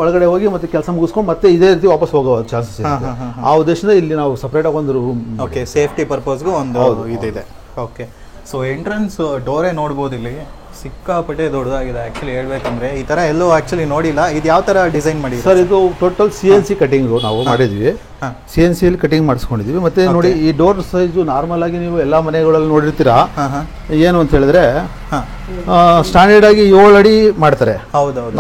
ಒಳಗಡೆ ಹೋಗಿ ಮತ್ತೆ ಕೆಲಸ ಮುಗಿಸ್ಕೊಂಡು ಮತ್ತೆ ಇದೇ ರೀತಿ ವಾಪಸ್ ಹೋಗೋ ಚಾನ್ಸಸ್ ಇದೆ. ಆ ಉದ್ದೇಶದಿಂದ ಇಲ್ಲಿ ನಾವು ಸಪರೇಟ್ ಆಗಿ ಒಂದು ರೂಮ್. ಓಕೆ. ಸೇಫ್ಟಿ ಪರ್ಪಸ್ಗೂ ಒಂದು ಇದಿದೆ. ಓಕೆ. ಸೊ ಎಂಟ್ರೆನ್ಸ್ ಡೋರೇ ನೋಡ್ಬೋದು, ಇಲ್ಲಿ ಸಿಕ್ಕಾಪಟ್ಟೆ ದೊಡ್ಡದಾಗಿದೆ. ಆಕ್ಚುಲಿ ಹೇಳ್ಬೇಕಂದ್ರೆ ಈ ತರ ಎಲ್ಲೂ ಆಕ್ಚುಲಿ ನೋಡಿಲ್ಲ. ಇದು ಯಾವ ತರ ಡಿಸೈನ್ ಮಾಡಿ ಸರ್? ಇದು ಟೋಟಲ್ CNC ಕಟಿಂಗ್ ನಾವು ಮಾಡಿದ್ವಿ. CNC ಅಲ್ಲಿ ಕಟಿಂಗ್ ಮಾಡಿಸ್ಕೊಂಡಿದ್ವಿ. ಮತ್ತೆ ನೋಡಿ, ಈ ಡೋರ್ ಸೈಜು ನಾರ್ಮಲ್ ಆಗಿ ನೀವು ಎಲ್ಲಾ ಮನೆಗಳಲ್ಲಿ ನೋಡಿರ್ತೀರಾ. ಏನು ಅಂತ ಹೇಳಿದ್ರೆ, ಸ್ಟ್ಯಾಂಡರ್ಡ್ ಆಗಿ 7 ಅಡಿ ಮಾಡ್ತಾರೆ.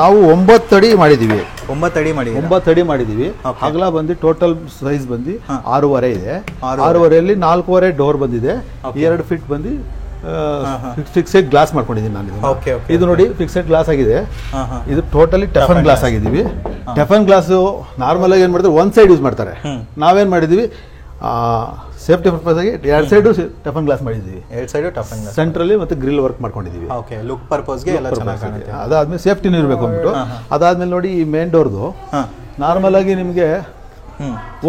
ನಾವು 9 ಅಡಿ ಮಾಡಿದೀವಿ. 9 ಅಡಿ ಮಾಡಿದೀವಿ. ಅಗಲ ಬಂದು ಟೋಟಲ್ ಸೈಜ್ ಬಂದು 6.5 ಇದೆ. 6.5 4.5 ಡೋರ್ ಬಂದಿದೆ. 2 ಫೀಟ್ ಬಂದು ಫಿಕ್ಸೆಡ್ ಗ್ಲಾಸ್ ಮಾಡ್ಕೊಂಡಿದ್ದೀನಿ ನಾನು. ಇದು ನೋಡಿ, ಫಿಕ್ಸೆಡ್ ಗ್ಲಾಸ್ ಆಗಿದೆ. ಇದು ಟೋಟಲಿ ಟೆಫನ್ ಗ್ಲಾಸ್ ಆಗಿದ್ದೀವಿ. ಟೆಫನ್ ಗ್ಲಾಸ್ ನಾರ್ಮಲ್ ಆಗಿ ಏನ್ ಮಾಡ್ತಾರೆ, ಒಂದ್ ಸೈಡ್ ಯೂಸ್ ಮಾಡ್ತಾರೆ. ನಾವೇನ್ ಮಾಡಿದೀವಿ, ಸೇಫ್ಟಿ ಪರ್ಪಸ್ ಆಗಿ 2 ಸೈಡ್ ಟೆಫನ್ ಗ್ಲಾಸ್ ಮಾಡಿದೀವಿ. 2 ಸೈಡ್ ಟೆಫನ್ ಗ್ಲಾಸ್, ಸೆಂಟ್ರಲ್ಲಿ ಮತ್ತೆ ಗ್ರಿಲ್ ವರ್ಕ್ ಮಾಡ್ಕೊಂಡಿದೀವಿ. ಲುಕ್ ಪರ್ಪಸ್ಗೆ ಎಲ್ಲ ಚೆನ್ನಾಗಿ ಕಾಣುತ್ತೆ. ಅದಾದ್ಮೇಲೆ ಸೇಫ್ಟಿನೂ ಇರಬೇಕು ಅಂದ್ಬಿಟ್ಟು ಅದಾದ್ಮೇಲೆ ನೋಡಿ, ಈ ಮೇನ್ ಡೋರ್ದು ನಾರ್ಮಲ್ ಆಗಿ ನಿಮಗೆ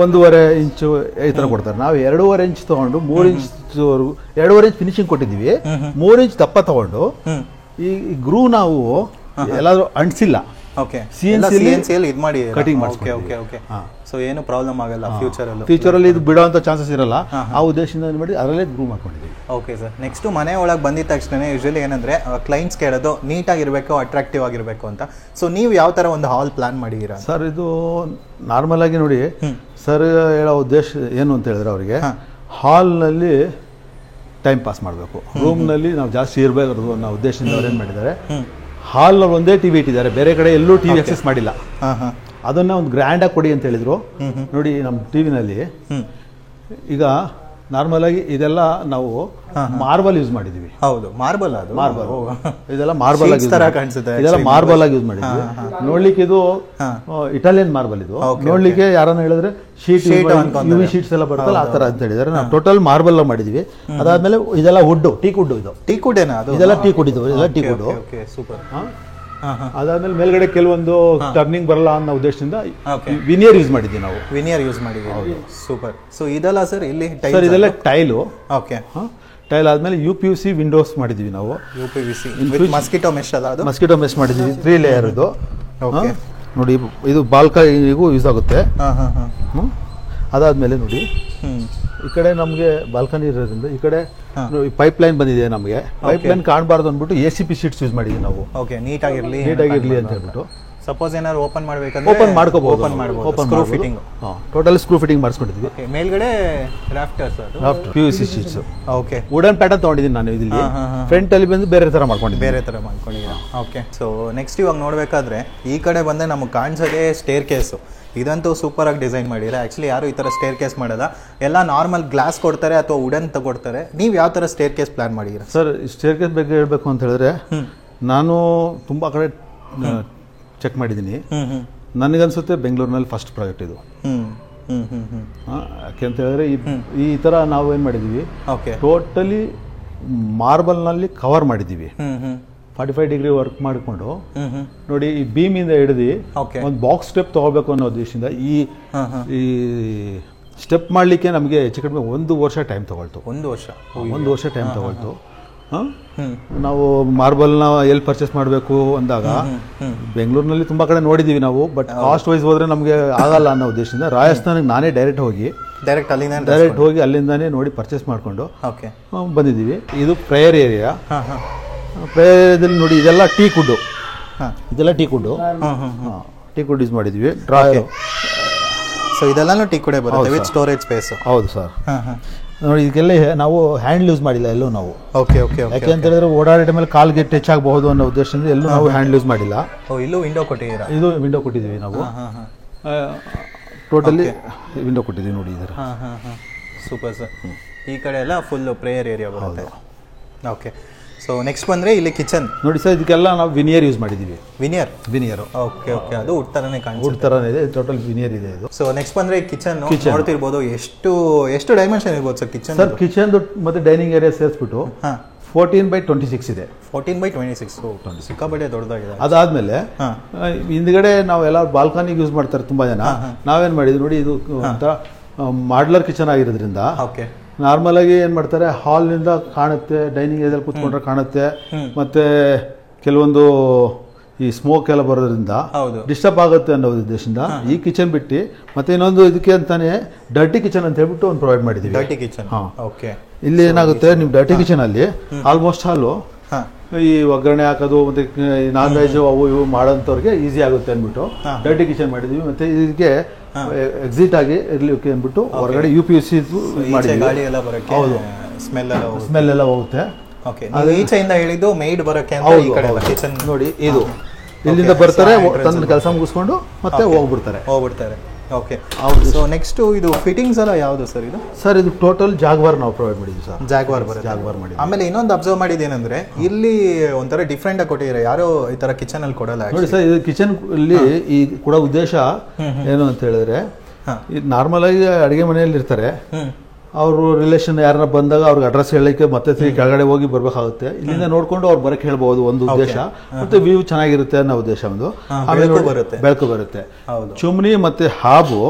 1.5 ಇಂಚು ಈ ತರ ಕೊಡ್ತಾರೆ. ನಾವು 2.5 ಇಂಚ್ ತಗೊಂಡು 3 ಇಂಚ್ 2.5 ಇಂಚ್ ಫಿನಿಶಿಂಗ್ ಕೊಟ್ಟಿದ್ದೀವಿ. 3 ಇಂಚ್ ದಪ್ಪ ತಗೊಂಡು ಈ ಗ್ರೂ ನಾವು ಎಲ್ಲಾದ್ರೂ ಅಂಟಿಸಿಲ್ಲ. ಕಟಿಂಗ್ ಮಾಡಿ. ಸೊ ಏನು ಪ್ರಾಬ್ಲಮ್ ಆಗಲ್ಲ ಫ್ಯೂಚರಲ್ಲಿ ಇದು ಬಿಡೋಂಥ ಚಾನ್ಸಸ್ ಇರಲ್ಲ. ಆ ಉದ್ದೇಶದಿಂದ ಮಾಡಿ ಅದರಲ್ಲೇ ಗ್ರೂ ಮಾಡ್ಕೊಂಡಿದ್ದೀವಿ. Okay sir. ನೆಕ್ಸ್ಟ್ ಮನೆ ಒಳಗೆ ಬಂದಿದ ತಕ್ಷಣ ಯೂಶಲಿ ಏನಂದ್ರೆ ಕ್ಲೈಂಟ್ಸ್ ಕೇಳೋದು ನೀಟಾಗಿರಬೇಕು, ಅಟ್ರಾಕ್ಟಿವ್ ಆಗಿರಬೇಕು ಅಂತ. ಸೊ ನೀವು ಯಾವ ತರ ಒಂದು ಹಾಲ್ ಪ್ಲಾನ್ ಮಾಡಿದ್ದೀರಾ ಸರ್? ಇದು ನಾರ್ಮಲ್ ಆಗಿ ನೋಡಿ ಸರ್, ಹೇಳೋ ಉದ್ದೇಶ ಏನು ಅಂತ ಹೇಳಿದ್ರೆ, ಅವರಿಗೆ ಹಾಲ್ನಲ್ಲಿ ಟೈಮ್ ಪಾಸ್ ಮಾಡಬೇಕು, ರೂಮ್ನಲ್ಲಿ ನಾವು ಜಾಸ್ತಿ ಇರಬೇಕು ಅನ್ನೋ ಉದ್ದೇಶದಿಂದ ಅವ್ರು ಏನು ಮಾಡಿದ್ದಾರೆ, ಹಾಲ್ನಲ್ಲಿ ಒಂದೇ ಟಿವಿ ಇಟ್ಟಿದ್ದಾರೆ. ಬೇರೆ ಕಡೆ ಎಲ್ಲೂ ಟಿವಿ ಆಕ್ಸೆಸ್ ಮಾಡಿಲ್ಲ. ಅದನ್ನ ಒಂದು ಗ್ರ್ಯಾಂಡ್ ಆಗಿ ಕೊಡಿ ಅಂತ ಹೇಳಿದ್ರು. ನೋಡಿ, ನಮ್ಮ ಟಿವಿನಲ್ಲಿ ಈಗ ನಾರ್ಮಲ್ ಆಗಿ ಇದೆಲ್ಲ ನಾವು ಮಾರ್ಬಲ್ ಯೂಸ್ ಮಾಡಿದೀವಿ. ಹೌದು, ಮಾರ್ಬಲ್ ಅದು. ಮಾರ್ಬಲ್ ಇದೆಲ್ಲ ಮಾರ್ಬಲ್ ಆಗಿ ತರ ಕಾಣಿಸುತ್ತೆ. ಇದೆಲ್ಲ ಮಾರ್ಬಲ್ ಆಗಿ ಯೂಸ್ ಮಾಡಿದ್ವಿ. ನೋಡ್ಲಿಕ್ಕೆ ಇದು ಇಟಾಲಿಯನ್ ಮಾರ್ಬಲ್ ಇದು. ನೋಡ್ಲಿಕ್ಕೆ ಯಾರನ್ನ ಹೇಳಿದ್ರೆ ಶೀಟ್ ಯುವಿ ಶೀಟ್ಸ್ ಎಲ್ಲ ಬರ್ತಲ್ಲ ಆ ತರ ಅಂತ ಹೇಳಿದಾರೆ. ನಾವು ಟೋಟಲ್ ಮಾರ್ಬಲ್ ಮಾಡಿದ್ವಿ. ಅದಾದ್ಮೇಲೆ ಇದೆಲ್ಲ ವುಡ್, ಟೀಕ್ ವುಡ್. ಇದು ಟೀಕ್ ವುಡ್ ಏನಾ? ಇದೆಲ್ಲ ಟೀಕ್ ವುಡ್. ಇದೆಲ್ಲ ಟೀಕ್ ವುಡ್. ಸೂಪರ್. ಅದಾದ್ಮೇಲೆ ಮೇಲ್ಗಡೆ ಕೆಲವೊಂದು ಟರ್ನಿಂಗ್ ಬರಲ್ಲ ಅನ್ನೋ ಉದ್ದೇಶದಿಂದ ವಿನಿಯರ್ ಯೂಸ್ ಮಾಡಿದ್ವಿ ನಾವು. ವಿನಿಯರ್ ಯೂಸ್ ಮಾಡಿದ್ವಿ. ಸೂಪರ್. ಸೊ ಇದೆಲ್ಲ ಸರ್ ಇಲ್ಲಿ ಸರ್ ಇದೆಲ್ಲ ಟೈಲು. ಓಕೆ. ಟೈಲ್ ಆದ್ಮೇಲೆ UPVC ವಿಂಡೋಸ್ ಮಾಡಿದ್ವಿ ನಾವು. UPVC ಮಸ್ಕಿಟೋ ಮೆಶ್ ಅಲ್ಲ ಅದು? ಮಸ್ಕಿಟೋ ಮೆಶ್ ಮಾಡಿದ್ವಿ 3 ಲೇಯರ್ ಇದು. ನೋಡಿ ಇದು ಬಾಲ್ಕನಿಗೂ ಯೂಸ್ ಆಗುತ್ತೆ. ಅದಾದ್ಮೇಲೆ ನೋಡಿ ಈ ಕಡೆ ನಮಗೆ ಬಾಲ್ಕನಿ ಇರೋದ್ರಿಂದ ಈ ಕಡೆ ಪೈಪ್ ಲೈನ್ ಬಂದಿದೆ. ನಮಗೆ ಪೈಪ್ ಲೈನ್ ಕಾಣಬಾರ್ದು ಅಂದ್ಬಿಟ್ಟು ACP ಶೀಟ್ಸ್ ಯೂಸ್ ಮಾಡಿದ್ವಿ ನಾವು. ಓಕೆ, ನೀಟಾಗಿರ್ಲಿ ಅಂತ ಹೇಳ್ಬಿಟ್ಟು. ಸಪೋಸ್ ಏನಾದ್ರು ಓಪನ್ ಮಾಡಬೇಕಂದ್ರೆ ಓಪನ್ ಮಾಡ್ಕೋಬಹುದು. Screw fitting, total screw fitting ಮಾಡಿಸ್ಕೊಂಡಿದ್ವಿ. ಮೇಲ್ಗಡೆ ರಾಫ್ಟರ್ಸ್, ಅದು PVC sheets. Okay, wooden pattern ತಗೊಂಡಿದ್ದೀನಿ ನಾನು ಇಲ್ಲಿ. ಫ್ರಂಟ್ ಅಲ್ಲಿ ಬಂದು ಬೇರೆ ತರ ಮಾಡ್ಕೊಂಡಿದ್ದೀನಿ. ಓಕೆ. ಸೊ ನೆಕ್ಸ್ಟ್ ಇವಾಗ ನೋಡ್ಬೇಕಾದ್ರೆ ಈ ಕಡೆ ಬಂದ್ರೆ ನಮಗೆ ಕಾಣಿಸೋದೇ ಸ್ಟೇರ್ ಕೇಸು. ಇದಂತೂ ಸೂಪರ್ ಆಗಿ ಡಿಸೈನ್ ಮಾಡಿದ್ರೆ. ಆಕ್ಚುಲಿ ಯಾರು ಈ ತರ ಸ್ಟೇರ್ ಕೇಸ್ ಮಾಡಲ್ಲ, ಎಲ್ಲ ನಾರ್ಮಲ್ ಗ್ಲಾಸ್ ಕೊಡ್ತಾರೆ ಅಥವಾ ವುಡನ್ ತಗೊಡ್ತಾರೆ. ನೀವು ಯಾವ ತರ ಸ್ಟೇರ್ ಕೇಸ್ ಪ್ಲಾನ್ ಮಾಡಿದ್ದೀರಾ ಸರ್? ಸ್ಟೇರ್ ಕೇಸ್ ಬಗ್ಗೆ ಹೇಳ್ಬೇಕು ಅಂತ ಹೇಳಿದ್ರೆ ನಾನು ತುಂಬಾ ಕಡೆ ಚೆಕ್ ಮಾಡಿದ್ದೀನಿ. ನನಗನ್ಸುತ್ತೆ ಬೆಂಗಳೂರಿನಲ್ಲಿ ಫಸ್ಟ್ ಪ್ರಾಜೆಕ್ಟ್ ಇದು. ಯಾಕೆ ಅಂತ ಹೇಳಿದ್ರೆ ಈ ತರ ನಾವು ಏನ್ ಮಾಡಿದೀವಿ, ಟೋಟಲಿ ಮಾರ್ಬಲ್ ನಲ್ಲಿ ಕವರ್ ಮಾಡಿದೀವಿ. 45 ಡಿಗ್ರಿ ವರ್ಕ್ ಮಾಡಿಕೊಂಡು ನೋಡಿ ಈ ಬೀಮ್ ಇಂದ ಹಿಡಿದು ಒಂದು ಬಾಕ್ಸ್ ಸ್ಟೆಪ್ ತಗೋಬೇಕು ಅನ್ನೋ ಉದ್ದೇಶದಿಂದ ಈ ಸ್ಟೆಪ್ ಮಾಡ್ಲಿಕ್ಕೆ ನಮಗೆ ಹೆಚ್ಚು ಕಡಿಮೆ 1 ವರ್ಷ ಟೈಮ್ ತಗೊಳ್ತು. 1 ವರ್ಷ ಟೈಮ್ ತಗೊಳ್ತು. ನಾವು ಮಾರ್ಬಲ್ನ ಎಲ್ಲಿ ಪರ್ಚೇಸ್ ಮಾಡಬೇಕು ಅಂದಾಗ ಬೆಂಗಳೂರಿನಲ್ಲಿ ತುಂಬಾ ಕಡೆ ನೋಡಿದೀವಿ ನಾವು. ಬಟ್ ಕಾಸ್ಟ್ ವೈಸ್ ಹೋದ್ರೆ ನಮಗೆ ಆಗಲ್ಲ ಅನ್ನೋ ಉದ್ದೇಶದಿಂದ ರಾಜಸ್ಥಾನಕ್ಕೆ ನಾನೇ ಡೈರೆಕ್ಟ್ ಹೋಗಿ ಅಲ್ಲಿಂದಾನೇ ನೋಡಿ ಪರ್ಚೇಸ್ ಮಾಡ್ಕೊಂಡು ಬಂದಿದ್ದೀವಿ. ಇದು ಪ್ರೇಯರ್ ಏರಿಯಾ. ಪ್ರೇಯರ್ ಏರಿಯಾದಲ್ಲಿ ನೋಡಿ ಇದೆಲ್ಲ teak wood. Teak wood use ಮಾಡಿದ್ವಿ. ಡ್ರಾಯರ್. ಸೊ ಇದೆಲ್ಲ ಟೀಕ್ ವುಡ್ ಬರುತ್ತೆ ವಿತ್ ಸ್ಟೋರೇಜ್ ಸ್ಪೇಸ್. ಹೌದು ಸರ್. ನೋಡಿ ಇದಕ್ಕೆಲ್ಲ ನಾವು ಹ್ಯಾಂಡ್ ಯೂಸ್ ಮಾಡಿಲ್ಲ ಎಲ್ಲೂ ನಾವು. ಓಕೆ. ಯಾಕೆ ಅಂತ ಹೇಳಿದ್ರೆ ಓಡಾಡೋ ಮೇಲೆ ಕಾಲ್ಗೆ ಟಚ್ ಆಗಬಹುದು ಅನ್ನೋ ಉದ್ದೇಶದಿಂದ ಎಲ್ಲೂ ನಾವು ಹ್ಯಾಂಡ್ ಯೂಸ್ ಮಾಡಿಲ್ಲ. ಇಲ್ಲೂ ವಿಂಡೋ ಕೊಟ್ಟಿದ್ದೀರಾ? ಇದು ವಿಂಡೋ ಕೊಟ್ಟಿದ್ದೀವಿ ನಾವು. ಟೋಟಲಿ ವಿಂಡೋ ಕೊಟ್ಟಿದ್ದೀವಿ ನೋಡಿ ಇದರ. Super sir. ಈ ಕಡೆ ಎಲ್ಲ ಫುಲ್ ಪ್ರೇಯರ್ ಏರಿಯಾ ಬರುತ್ತೆ. ಓಕೆ. ಸೊ ನೆಕ್ಸ್ಟ್ ಬಂದ್ರೆ ಇಲ್ಲಿ ಕಿಚನ್ ನೋಡಿ ಸರ್. ಇದಕ್ಕೆಲ್ಲ ನಾವು ವಿನಿಯರ್ ಯೂಸ್ ಮಾಡಿದೀವಿ. ವಿನಿಯರ್. ಓಕೆ. ಅದು ವುಡ್ ತರನೇ ಕಾಣಿಸುತ್ತೆ. ವುಡ್ ತರನೇ ಇದೆ. ಟೋಟಲ್ ವಿನಿಯರ್ ಇದೆ ಇದು. ಸೊ ನೆಕ್ಸ್ಟ್ ಬಂದ್ರೆ ಕಿಚನ್ ನೋಡ್ತಿರ್ಬೋದು. ಎಷ್ಟು ಡೈಮೆನ್ಷನ್ ಇರ್ಬೋದು ಸರ್ ಕಿಚನ್? ಸರ್ ಕಿಚನ್ ಮತ್ತೆ ಡೈನಿಂಗ್ ಏರಿಯಾ ಸೇರಿಸ್ಬಿಟ್ಟು 14x26 ಇದೆ. 14x26 ಸಿಕ್ಕಾಪಟ್ಟೆ ದೊಡ್ಡದಾಗಿದೆ. ಅದಾದ್ಮೇಲೆ ಹಿಂದ್ಗಡೆ ನಾವೆಲ್ಲ ಬಾಲ್ಕನಿಗೆ ಯೂಸ್ ಮಾಡ್ತಾರೆ ತುಂಬಾ ಜನ. ನಾವೇನ್ ಮಾಡಿದ್ವಿ ನೋಡಿ, ಇದು ಒಂಥರ ಮಾಡ್ಲರ್ ಕಿಚನ್ ಆಗಿರೋದ್ರಿಂದ ನಾರ್ಮಲ್ ಆಗಿ ಏನ್ ಮಾಡ್ತಾರೆ, ಹಾಲ್ ನಿಂದ ಕಾಣುತ್ತೆ, ಡೈನಿಂಗ್ ಏರಿಯಾದಲ್ಲಿ ಕೂತ್ಕೊಂಡ್ರೆ ಕಾಣುತ್ತೆ. ಮತ್ತೆ ಕೆಲವೊಂದು ಈ ಸ್ಮೋಕ್ ಎಲ್ಲ ಬರೋದ್ರಿಂದ ಡಿಸ್ಟರ್ಬ್ ಆಗುತ್ತೆ ಅನ್ನೋ ಉದ್ದೇಶದಿಂದ ಈ ಕಿಚನ್ ಬಿಟ್ಟು ಮತ್ತೆ ಇನ್ನೊಂದು ಇದಕ್ಕೆ ಅಂತಾನೆ ಡರ್ಟಿ ಕಿಚನ್ ಅಂತ ಹೇಳ್ಬಿಟ್ಟು ಒಂದು ಪ್ರೊವೈಡ್ ಮಾಡಿದೀವಿ. ಇಲ್ಲಿ ಏನಾಗುತ್ತೆ, ನಿಮ್ ಡರ್ಟಿ ಕಿಚನ್ ಅಲ್ಲಿ ಆಲ್ಮೋಸ್ಟ್ ಹಾಲು ಈ ಒಗ್ಗರಣೆ ಹಾಕೋದು ಮತ್ತೆ ನಾನ್ ವೆಜ್ ಅವು ಇವು ಮಾಡೋಂಥವ್ರಿಗೆ ಈಸಿ ಆಗುತ್ತೆ ಅಂದ್ಬಿಟ್ಟು ಡರ್ಟಿ ಕಿಚನ್ ಮಾಡಿದೀವಿ. ಮತ್ತೆ ಇದಕ್ಕೆ ಎಕ್ಸಿಟ್ ಆಗಿ ಇರ್ಲಿಕ್ಕೆ ಅಂದ್ಬಿಟ್ಟು ಹೊರಗಡೆ UPVC ಮಾಡಿದ್ವಿ. ಹೌದು, ಸ್ಮೆಲ್ ಎಲ್ಲ ಹೋಗುತ್ತೆ. ಈಚೆಯಿಂದ ಹೇಳಿದ್ದು ಮೇಡ್ ಬರಕ್ಕೆ ನೋಡಿ. ಇದು ಇಲ್ಲಿಂದ ಬರ್ತಾರೆ, ತನ್ನ ಕೆಲಸ ಮುಗಿಸ್ಕೊಂಡು ಮತ್ತೆ ಹೋಗ್ಬಿಡ್ತಾರೆ. ಓಕೆ. ಸೊ ನೆಕ್ಸ್ಟ್ ಇದು ಫಿಟ್ಟಿಂಗ್ಸ್ ಎಲ್ಲ ಯಾವುದು ಸರ್? ಇದು ಸರ್ ಇದು ಟೋಟಲ್ ಜಾಗ್ವಾರ್ ನಾವು ಪ್ರೊವೈಡ್ ಮಾಡಿದ್ವಿ ಸರ್. ಜಾಗ್ವಾರ್ ಮಾಡಿ. ಆಮೇಲೆ ಇನ್ನೊಂದು ಅಬ್ಸರ್ವ್ ಮಾಡಿದ್ದೇನೆಂದ್ರೆ ಇಲ್ಲಿ ಒಂಥರ ಡಿಫ್ರೆಂಟ್ ಆಗಿ ಕೊಟ್ಟಿದ್ದಾರೆ. ಯಾರೋ ಈ ತರ ಕಿಚನ್ ಅಲ್ಲಿ ಕೊಡಲ್ಲ ನೋಡಿ ಸರ್. ಇದು ಕಿಚನ್ ಅಲ್ಲಿ ಈ ಕೊಡೋ ಉದ್ದೇಶ ಏನು ಅಂತ ಹೇಳಿದ್ರೆ, ನಾರ್ಮಲ್ ಆಗಿ ಅಡಿಗೆ ಮನೆಯಲ್ಲಿ ಇರ್ತಾರೆ, ಅವರು ರಿಲೇಷನ್ ಯಾರನ್ನ ಬಂದಾಗ ಅವ್ರಿಗೆ ಅಡ್ರೆಸ್ ಹೇಳಲಿಕ್ಕೆ ಮತ್ತೆ ಕೆಳಗಡೆ ಹೋಗಿ ಬರ್ಬೇಕಾಗುತ್ತೆ. ಇಲ್ಲಿಂದ ನೋಡ್ಕೊಂಡು ಅವ್ರು ಬರಕ್ಕೆ ಹೇಳ್ಬಹುದು, ಒಂದು ಉದ್ದೇಶ. ಮತ್ತೆ ವ್ಯೂ ಚೆನ್ನಾಗಿರುತ್ತೆ ಅನ್ನೋ ಉದ್ದೇಶ ಒಂದು. ಆಮೇಲೆ ಬೆಳಕು ಬರುತ್ತೆ. ಚುಮ್ನಿ ಮತ್ತೆ ಹಾಬು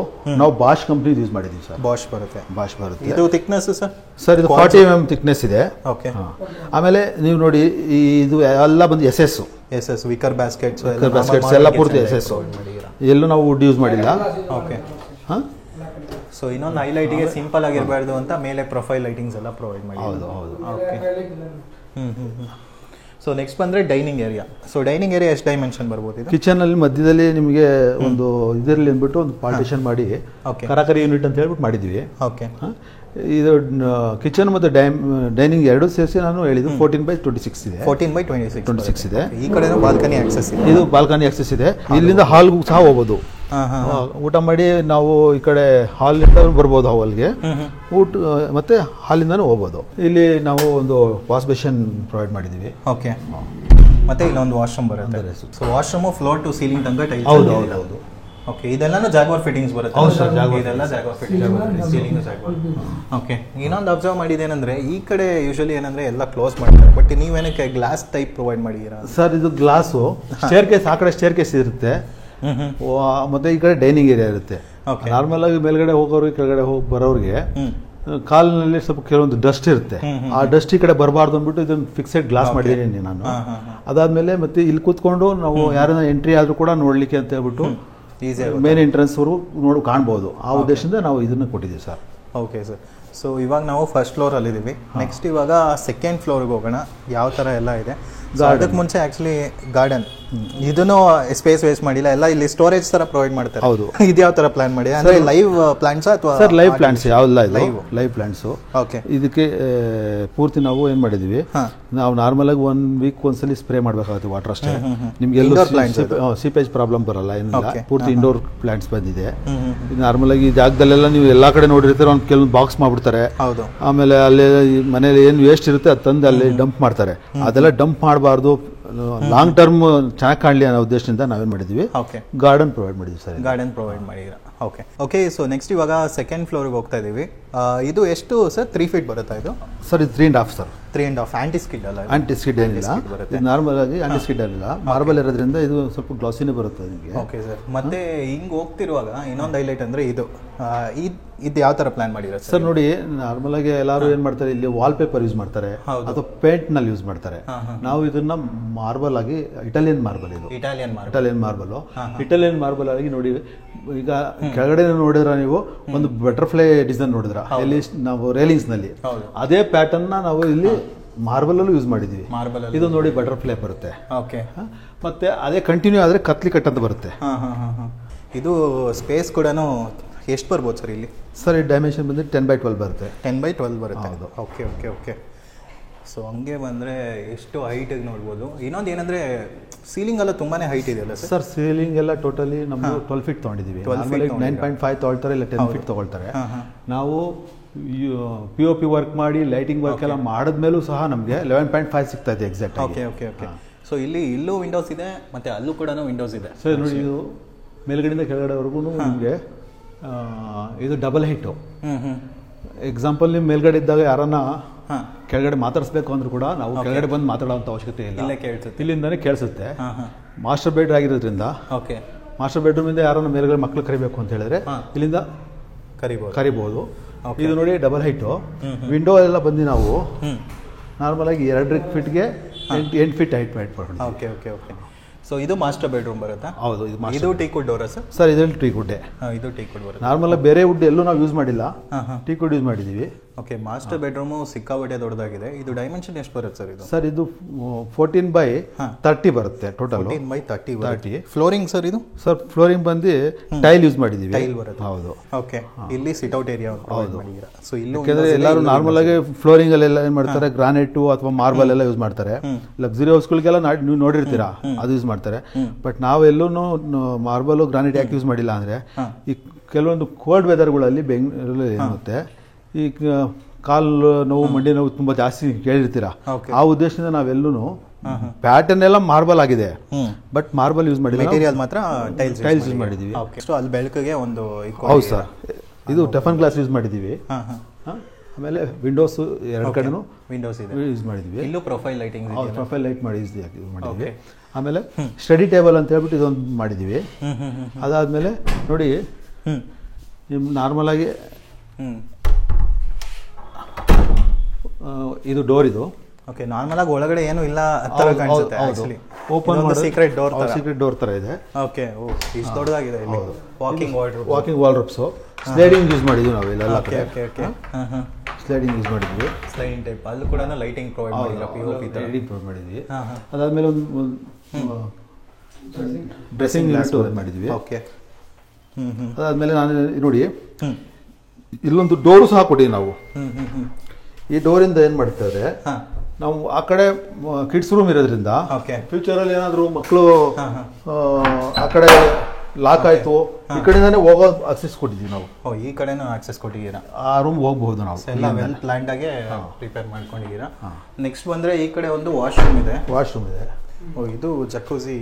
ನಾವು ಬಾಷ್ ಕಂಪ್ನಿ ಯೂಸ್ ಮಾಡಿದೀವಿ ಸರ್. ಬಾಷ್ ಬರುತ್ತೆ. ಇದು ಥಿಕ್ನೆಸ್ ಸರ್ ಇದು 40 mm ಥಿಕ್ನೆಸ್ ಇದೆ. ಆಮೇಲೆ ನೀವು ನೋಡಿ ಇದು ಎಲ್ಲ ಬಂದು SS ವಿಕರ್ ಬ್ಯಾಸ್ಕೆಟ್ಸ್ ಎಲ್ಲ ಪೂರ್ತಿ SS. ಎಲ್ಲೂ ನಾವು ವುಡ್ ಯೂಸ್ ಮಾಡಿಲ್ಲ. ಸೊ ಇನ್ನೊಂದು ಹೈಲೈಟ್ಗೆ ಸಿಂಪಲ್ ಆಗಿರಬಾರ್ದು ಅಂತ ಮೇಲೆ ಪ್ರೊಫೈಲ್ ಲೈಟಿಂಗ್ಸ್ ಎಲ್ಲ ಪ್ರೊವೈಡ್ ಮಾಡಿ. ಓಕೆ. ಸೊ ನೆಕ್ಸ್ಟ್ ಬಂದ್ರೆ dining area. So dining area ಎಷ್ಟು ಡೈಮೆನ್ಷನ್ ಬರ್ಬೋದು ಇದು? ಕಿಚನ್ ಅಲ್ಲಿ ಮಧ್ಯದಲ್ಲಿ ನಿಮಗೆ ಒಂದು ಇದರಲ್ಲಿ ಅಂದ್ಬಿಟ್ಟು ಒಂದು ಪಾರ್ಟಿಷನ್ ಮಾಡಿ ಕರಾಕರಿ ಯೂನಿಟ್ ಅಂತ ಹೇಳ್ಬಿಟ್ಟು ಮಾಡಿದೀವಿ. ಓಕೆ. ಇದು ಕಿಚನ್ ಮತ್ತೆ ಡೈನಿಂಗ್ ಎರಡು ಸೇರಿಸಿ ನಾನು ಹೇಳಿದ್ದು 14x26 ಇದೆ. 14x26 ಇದೆ. ಈ ಕಡೆ ಬಾಲ್ಕನಿ ಆಕ್ಸೆಸ್ ಇದೆ. ಇದು ಬಾಲ್ಕನಿ ಆಕ್ಸೆಸ್ ಇದೆ. ಇಲ್ಲಿಂದ ಹಾಲ್ಗೂ ಸಹ ಹೋಗ್ಬೋದು. ಊಟ ಮಾಡಿ ನಾವು ಈ ಕಡೆ ಹಾಲಿಂದ ಬರ್ಬೋದು ಹಾಲ್ಗೆ, ಊಟ ಮತ್ತೆ ಹಾಲಿಂದಾನು ಹೋಗ್ಬೋದು. ಇಲ್ಲಿ ನಾವು ಒಂದು ವಾಶ್ ಬೇಸಿನ್ ಪ್ರೊವೈಡ್ ಮಾಡಿದ್ದೀವಿ. ಓಕೆ, ಮತ್ತೆ ಇಲ್ಲೊಂದು ವಾಶ್ರೂಮ್ ಬರುತ್ತೆ. So washroom floor to ceiling ತನಕ ಟೈಲ್ಸ್. ಹೌದು. ಓಕೆ, ಇದೆಲ್ಲನೂ ಜಾಗ್ವಾರ್ ಫಿಟ್ಟಿಂಗ್ಸ್ ಬರುತ್ತೆ. ಇದೆಲ್ಲ Jaquar fittings, ceiling Jaquar. Okay, ಇನ್ನೊಂದು ಅಬ್ಸರ್ವ್ ಮಾಡಿದ್ದೇನೆಂದ್ರೆ ಈ ಕಡೆ ಯೂಶಲಿ ಏನಂದ್ರೆ ಎಲ್ಲ ಕ್ಲೋಸ್ ಮಾಡ್ತಾರೆ, ಬಟ್ ನೀವೇನಕ್ಕೆ ಗ್ಲಾಸ್ ಟೈಪ್ ಪ್ರೊವೈಡ್ ಮಾಡಿದ್ದೀರಾ? ಸರ್, ಇದು ಗ್ಲಾಸು ಸ್ಟೇರ್ ಕೇಸ್, ಆ ಕಡೆ ಸ್ಟೇರ್ ಕೇಸ್ ಇರುತ್ತೆ, ಮತ್ತೆ ಈ ಕಡೆ ಡೈನಿಂಗ್ ಏರಿಯಾ ಇರುತ್ತೆ. ನಾರ್ಮಲ್ ಆಗಿ ಮೇಲ್ಗಡೆ ಹೋಗೋರು ಕೆಳಗಡೆ ಹೋಗಿ ಬರೋರಿಗೆ ಕಾಲಿನಲ್ಲಿ ಸ್ವಲ್ಪ ಕೆಲವೊಂದು ಡಸ್ಟ್ ಇರುತ್ತೆ, ಆ ಡಸ್ಟ್ ಈ ಕಡೆ ಬರಬಾರ್ದು ಅಂದ್ಬಿಟ್ಟು ಇದನ್ನು ಫಿಕ್ಸೆಡ್ ಗ್ಲಾಸ್ ಮಾಡಿದ್ದೀನಿ ನಾನು. ಅದಾದ್ಮೇಲೆ ಮತ್ತೆ ಇಲ್ಲಿ ಕೂತ್ಕೊಂಡು ನಾವು ಯಾರನ್ನ ಎಂಟ್ರಿ ಆದ್ರೂ ಕೂಡ ನೋಡ್ಲಿಕ್ಕೆ ಅಂತ ಹೇಳ್ಬಿಟ್ಟು ಮೇನ್ ಎಂಟ್ರೆನ್ಸ್ ಅವರು ಕಾಣ್ಬೋದು. ಆ ಉದ್ದೇಶದಿಂದ ನಾವು ಇದನ್ನ ಕೊಟ್ಟಿದ್ದೀವಿ ಸರ್. Okay sir. ಸೊ ಇವಾಗ ನಾವು ಫಸ್ಟ್ ಫ್ಲೋರ್ ಅಲ್ಲಿ ಇದೀವಿ. ನೆಕ್ಸ್ಟ್ ಇವಾಗ ಸೆಕೆಂಡ್ ಫ್ಲೋರ್ಗೆ ಹೋಗೋಣ, ಯಾವ ತರ ಎಲ್ಲ ಇದೆ. ಅದಕ್ಕೆ ಮುಂಚೆ ಆಕ್ಚುಲಿ ಗಾರ್ಡನ್ ಇದನ್ನು ಸ್ಪೇಸ್ ವೇಸ್ಟ್ ಮಾಡಿಲ್ಲ, ಎಲ್ಲ ಇಲ್ಲಿ ಸ್ಟೋರೇಜ್ ತರ ಪ್ರೊವೈಡ್ ಮಾಡ್ತಾರೆ. ಹೌದು. ಇದು ಯಾವ ತರ ಪ್ಲಾನ್ ಮಾಡಿ, ಅಂದ್ರೆ ಲೈವ್ ಪ್ಲಾಂಟ್ಸ್ ಅಥವಾ? ಸರ್, ಲೈವ್ ಪ್ಲಾಂಟ್ಸ್ ಯಾವ್ದಿಲ್ಲ, ಲೈವ್ ಪ್ಲಾಂಟ್ಸ್. ಓಕೆ, ಇದಕ್ಕೆ ಪೂರ್ತಿ ನಾವು ಏನ್ ಮಾಡಿದೀವಿ, ನಾವು ನಾರ್ಮಲ್ ಆಗಿ 1 ವೀಕ್ ಒಂದ್ಸಲಿ ಸ್ಪ್ರೇ ಮಾಡ್ಬೇಕಾಗುತ್ತೆ ವಾಟರ್ ಅಷ್ಟೇ. ನಿಮ್ಗೆ ಎಲ್ಲೂ ಸೀಪೇಜ್ ಪ್ರಾಬ್ಲಮ್ ಬರಲ್ಲ, ಏನಿಲ್ಲ. ಪೂರ್ತಿ ಇಂಡೋರ್ ಪ್ಲಾಂಟ್ಸ್ ಬಂದಿದೆ. ನಾರ್ಮಲ್ ಆಗಿ ಈ ಜಾಗದಲ್ಲೆಲ್ಲ ನೀವು ಎಲ್ಲಾ ಕಡೆ ನೋಡಿರ್ತೀರ, ಒಂದು ಕೆಲವೊಂದು ಬಾಕ್ಸ್ ಮಾಡ್ಬಿಡ್ತಾರೆ. ಆಮೇಲೆ ಅಲ್ಲಿ ಮನೇಲಿ ಏನ್ ವೇಸ್ಟ್ ಇರುತ್ತೆ ಅದು ತಂದು ಅಲ್ಲಿ ಡಂಪ್ ಮಾಡ್ತಾರೆ. ಅದೆಲ್ಲ ಡಂಪ್ ಮಾಡಬಾರ್ದು, ಲಾಂಗ್ ಟರ್ಮ್ ಚೆನ್ನಾಗಿ ಕಾಣಲಿ ಅನ್ನೋ ಉದ್ದೇಶದಿಂದ ನಾವೇನ್ ಮಾಡಿದ್ವಿ, ಗಾರ್ಡನ್ ಪ್ರೊವೈಡ್ ಮಾಡಿದ್ವಿ ಸರ್. ಗಾರ್ಡನ್ ಪ್ರೊವೈಡ್ ಮಾಡಿದ್ರ. Okay okay. ಸೊ ನೆಕ್ಸ್ಟ್ ಇವಾಗ ಸೆಕೆಂಡ್ ಫ್ಲೋರ್ಗೆ ಹೋಗ್ತಾ ಇದೀವಿ. ಇದು ಎಷ್ಟು ಸರ್? 3 ಫೀಟ್ ಬರುತ್ತಾ ಇದು? ಸರ್, ಇದು 3.5 ಸರ್. 3.5 ಆಂಟಿ ಸ್ಕಿಡ್ ಅಲ್ಲ? ಆಂಟಿ ಸ್ಕಿಡ್ ಏನಿಲ್ಲ, ನಾರ್ಮಲ್ ಆಗಿ ಆಂಟಿ ಸ್ಕಿಡ್ ಅಲ್ಲ, ಮಾರ್ಬಲ್ ಇರೋದ್ರಿಂದ ಇದು ಸ್ವಲ್ಪ ಗ್ಲಾಸಿನೇ ಬರುತ್ತೆ ನಿಮಗೆ. Okay sir. ಮತ್ತೆ ಹಿಂಗ್ ಹೋಗ್ತಿರುವಾಗ ಇನ್ನೊಂದು ಹೈಲೈಟ್ ಅಂದ್ರೆ ಇದು ಯಾವ ತರ ಪ್ಲಾನ್ ಮಾಡಿದ್ರೆ ಸರ್? ನೋಡಿ, ನಾರ್ಮಲ್ ಆಗಿ ಎಲ್ಲರೂ ಏನ್ ಮಾಡ್ತಾರೆ, ಇಲ್ಲಿ ವಾಲ್ ಪೇಪರ್ ಯೂಸ್ ಮಾಡ್ತಾರೆ ಅಥವಾ ಪೇಂಟ್ ನಲ್ಲಿ ಯೂಸ್ ಮಾಡ್ತಾರೆ. ನಾವು ಇದನ್ನ ಮಾರ್ಬಲ್ ಆಗಿ, ಇಟಾಲಿಯನ್ ಮಾರ್ಬಲ್, ಇದು ಇಟಾಲಿಯನ್ ಮಾರ್ಬಲ್ ಆಗಿ ನೋಡಿ. ಈಗ ಕೆಳಗಡೆ ನೋಡಿದ್ರ ನೀವು ಒಂದು ಬಟರ್ಫ್ಲೈ ಡಿಸೈನ್ ನೋಡಿದ್ರ ಇಲ್ಲಿ ನಾವು ರೇಲಿಂಗ್ಸ್ ನಲ್ಲಿ, ಅದೇ ಪ್ಯಾಟರ್ನ್ ನಾವು ಇಲ್ಲಿ ಮಾರ್ಬಲ್ ಅಲ್ಲೂ ಯೂಸ್ ಮಾಡಿದೀವಿ. ಇದು ನೋಡಿ ಬಟರ್ಫ್ಲೈ ಬರುತ್ತೆ. ಓಕೆ. ಮತ್ತೆ ಅದೇ ಕಂಟಿನ್ಯೂ ಆದ್ರೆ ಕತ್ಲಿ ಕಟ್ ಅಂತ ಬರುತ್ತೆ. ಇದು ಸ್ಪೇಸ್ ಕೂಡ ಎಷ್ಟು ಬರ್ಬೋದು ಸರ್ ಇಲ್ಲಿ? ಸರ್, ಈ ಡೈಮೆನ್ಷನ್ ಬಂದ್ರೆ 10x12 ಬರುತ್ತೆ. 10x12 ಬರುತ್ತೆ. Okay okay okay. ಸೊ ಹಂಗೆ ಬಂದರೆ ಎಷ್ಟು ಹೈಟಿಗೆ ನೋಡ್ಬೋದು. ಇನ್ನೊಂದು ಏನಂದರೆ ಸೀಲಿಂಗ್ ಎಲ್ಲ ತುಂಬಾ ಹೈಟ್ ಇದೆಯಲ್ಲ ಸರ್? ಸೀಲಿಂಗ್ ಎಲ್ಲ ಟೋಟಲಿ ನಮ್ಮದು 12 ಫೀಟ್ ತೊಗೊಂಡಿದ್ದೀವಿ. 9.5 ತೊಗೊಳ್ತಾರೆ, ಇಲ್ಲ 10 ಫೀಟ್ ತೊಗೊಳ್ತಾರೆ. ನಾವು POP ವರ್ಕ್ ಮಾಡಿ ಲೈಟಿಂಗ್ ವರ್ಕ್ ಎಲ್ಲ ಮಾಡಿದ್ಮೇಲೂ ಸಹ ನಮಗೆ 11.5 ಸಿಗ್ತಾ ಇದೆ exact. Okay okay okay. So ಇಲ್ಲೂ ವಿಂಡೋಸ್ ಇದೆ, ಮತ್ತು ಅಲ್ಲೂ ಕೂಡ ವಿಂಡೋಸ್ ಇದೆ. ಸರ್ ನೋಡಿ, ಇದು ಮೇಲ್ಗಡೆಯಿಂದ ಕೆಳಗಡೆವರೆಗೂ ನಿಮಗೆ ಇದು ಡಬಲ್ ಹೈಟು. ಎಕ್ಸಾಂಪಲ್ ನೀವು ಮೇಲ್ಗಡೆ ಇದ್ದಾಗ ಯಾರನ್ನ ಕೆಳಗಡೆ ಮಾತಾಡಿಸ್ಬೇಕು ಅಂದ್ರೂ ಕೂಡ ನಾವು ಕೆಳಗಡೆ ಬಂದು ಮಾತಾಡೋಂಥ ಅವಶ್ಯಕತೆ ಇಲ್ಲ, ಇಲ್ಲಿಂದಾನೇ ಕೇಳಿಸುತ್ತೆ. ಮಾಸ್ಟರ್ ಬೆಡ್ ಆಗಿರೋದ್ರಿಂದ ಮಾಸ್ಟರ್ ಬೆಡ್ರೂಮ್ ಇಂದ ಯಾರನ್ನ ಮೇಲ್ಗಡೆ ಮಕ್ಳು ಕರಿಬೇಕು ಅಂತ ಹೇಳಿದ್ರೆ ಇಲ್ಲಿಂದ ಕರಿಬಹುದು. ಇದು ನೋಡಿ ಡಬಲ್ ಹೈಟು. ವಿಂಡೋ ಎಲ್ಲ ಬಂದು ನಾವು ನಾರ್ಮಲ್ ಆಗಿ 2 ಫೀಟ್ಗೆ 8 ಫೀಟ್ ಹೈಟ್ ಮಾಡ್ಕೊಂಡು. Okay okay okay. ಸೊ ಇದು ಮಾಸ್ಟರ್ ಬೆಡ್ರೂಮ್ ಬರುತ್ತಾ? ಹೌದು. ಇದು ಟೀಕ್ವುಡ್ ಡೋರಾ ಸರ್? ಸರ್, ಇದರಲ್ಲಿ ಟೀಕ್ವುಡ್. ಇದು ಟೀಕ್ವುಡ್ ಬರುತ್ತೆ. ನಾರ್ಮಲ್ ಬೇರೆ ವುಡ್ ಎಲ್ಲೂ ನಾವು ಯೂಸ್ ಮಾಡಿಲ್ಲ, ಟೀಕ್ವುಡ್ ಯೂಸ್ ಮಾಡಿದೀವಿ. ಓಕೆ. ಮಾಸ್ಟರ್ ಬೆಡ್ರೂಮು ಸಿಕ್ಕಾಪಟ್ಟೆ ದೊಡ್ಡದಾಗಿದೆ. ಇದು ಡೈಮೆನ್ಷನ್ ಎಷ್ಟು ಬರುತ್ತೆ ಸರ್ ಇದು? ಸರ್, ಇದು 14x30 ಬರುತ್ತೆ ಟೋಟಲ್. 14x30. ಫ್ಲೋರಿಂಗ್ ಸರ್ ಇದು? ಸರ್, ಫ್ಲೋರಿಂಗ್ ಬಂದು ಟೈಲ್ ಯೂಸ್ ಮಾಡಿದೀವಿ. ಟೈಲ್ ಬರುತ್ತೆ. ಹೌದು. ಓಕೆ. ಇಲ್ಲಿ ಸಿಟ್ಔಟ್ ಏರಿಯಾ ಮಾಡಿದ್ದೀರಾ? ಸೊ ಇಲ್ಲಿ ಯಾಕಂದ್ರೆ ಎಲ್ಲರೂ ನಾರ್ಮಲ್ ಆಗಿ ಫ್ಲೋರಿಂಗ್ ಅಲ್ಲೆಲ್ಲ ಏನ್ ಮಾಡ್ತಾರೆ, ಗ್ರಾನೈಟ್ ಅಥವಾ ಮಾರ್ಬಲ್ ಎಲ್ಲ ಯೂಸ್ ಮಾಡ್ತಾರೆ. ಲಕ್ಸುರಿ ಹೌಸ್ಗಳಿಗೆಲ್ಲ ನೀವು ನೋಡಿರ್ತೀರಾ, ಅದು ಯೂಸ್ ಮಾಡ್ತಾರೆ. ಬಟ್ ನಾವೆಲ್ಲೂ ಮಾರ್ಬಲ್ ಗ್ರಾನೈಟ್ ಯಾಕೆ ಯೂಸ್ ಮಾಡಿಲ್ಲ ಅಂದ್ರೆ, ಈ ಕೆಲವೊಂದು ಕೋಲ್ಡ್ ವೆದರ್ಗಳಲ್ಲಿ ಬೆಂಗಳೂರಲ್ಲಿ ಏನಾಗುತ್ತೆ, ಈ ಕಾಲು ನೋವು, ಮಂಡಿ ನೋವು ತುಂಬಾ ಜಾಸ್ತಿ ಕೇಳಿರ್ತೀರಾ. ಆ ಉದ್ದೇಶದಿಂದ ನಾವೆಲ್ಲೂ ಪ್ಯಾಟರ್ನ್ ಎಲ್ಲ ಮಾರ್ಬಲ್ ಆಗಿದೆ, ಬಟ್ ಮಾರ್ಬಲ್ ಯೂಸ್ ಮಾಡಿಲ್ಲ, ಮೆಟೀರಿಯಲ್ ಮಾತ್ರ ಟೈಲ್ಸ್ ಯೂಸ್ ಮಾಡಿದೀವಿ. ಅಲ್ಲಿ ಬೆಳಕಿಗೆ ಒಂದು. ಹೌದು ಸರ್, ಇದು ಟೆಫನ್ ಗ್ಲಾಸ್ ಯೂಸ್ ಮಾಡಿದೀವಿ. ಆಮೇಲೆ ವಿಂಡೋಸ್ 2 ಕಡೆನೂ ವಿಂಡೋಸ್ ಇದೆ, ಯೂಸ್ ಮಾಡಿದ್ವಿ. ಇಲ್ಲೂ ಪ್ರೊಫೈಲ್ ಲೈಟಿಂಗ್, ಪ್ರೊಫೈಲ್ ಲೈಟ್ ಮಾಡಿದ್ವಿ. ಆಮೇಲೆ ಸ್ಟಡಿ ಟೇಬಲ್ ಅಂತ ಹೇಳ್ಬಿಟ್ಟು ಇದೊಂದು ಮಾಡಿದೀವಿ. ಅದಾದ್ಮೇಲೆ ನೋಡಿ, ನಾರ್ಮಲ್ ಆಗಿ ಇದು ಡೋರ್ ಇದು. ಓಕೆ. ನಾರ್ಮಲ್ ಆಗಿ ಒಳಗಡೆ ಏನು ಇಲ್ಲ ತರ ಕಾಣಿಸುತ್ತೆ. ಆಕ್ಚುಲಿ ಓಪನ್ ಮಾಡಿ ಸೀಕ್ರೆಟ್ ಡೋರ್ ತರ ಇದೆ. ಓಕೆ. ಓ, ಇಷ್ಟು ದೊಡ್ಡದಾಗಿದೆ. ಇಲ್ಲಿ ವಾಕಿಂಗ್ ವಾಲ್ಡ್ರೋಬ್ಸ್. ಸ್ಲೈಡಿಂಗ್ ಯೂಸ್ ಮಾಡಿದ್ವಿ ನಾವು ಇಲ್ಲೆಲ್ಲ. Okay okay okay. Sliding use ಮಾಡಿದ್ವಿ. Sliding type. ಅಲ್ಲೂ ಕೂಡ ಲೈಟಿಂಗ್ ಪ್ರೊವೈಡ್ ಮಾಡಿಲ್ಲ, POP ಲೈಟಿಂಗ್ ಪ್ರೊವೈಡ್ ಮಾಡಿದ್ವಿ. ಅದಾದ್ಮೇಲೆ ಒಂದು ಡ್ರೆಸ್ಸಿಂಗ್ ಯೂನಿಟ್ ಮಾಡಿದ್ವಿ. ಓಕೆ. ಅದಾದ್ಮೇಲೆ ನಾನು ನೋಡಿ, ಇಲ್ಲೊಂದು ಡೋರು ಸಹ ಕೊಟ್ಟಿವಿ ನಾವು. ಈ ಡೋರಿಂದ ಏನ್ ಮಾಡ್ತಾರೆ, ನಾವು ಆ ಕಡೆ ಕಿಡ್ಸ್ ರೂಮ್ ಇರೋದ್ರಿಂದ ಫ್ಯೂಚರ್ ಅಲ್ಲಿ ಏನಾದ್ರು ಮಕ್ಕಳು ಆ ಕಡೆ ಲಾಕ್ ಆಯ್ತು ಈ ಕಡೆಯಿಂದಾನೆ ಹೋಗೋ ಆಕ್ಸೆಸ್ ಕೊಟ್ಟಿದ್ದೀವಿ ನಾವು. ಈ ಕಡೆನೂ ಆಕ್ಸೆಸ್ ಕೊಟ್ಟಿದ್ದೀರಾ, ಆ ರೂಮ್ ಹೋಗ್ಬಹುದು ನಾವು. ಎಲ್ಲ ವೆಲ್ ಪ್ಲಾನ್ಡ್ ಆಗಿ ಪ್ರಿಪೇರ್ ಮಾಡ್ಕೊಂಡಿದ್ದೀರಾ. ನೆಕ್ಸ್ಟ್ ಬಂದ್ರೆ ಈ ಕಡೆ ಒಂದು ವಾಶ್ರೂಮ್ ಇದೆ. ಇದು ಜಕೂಸಿ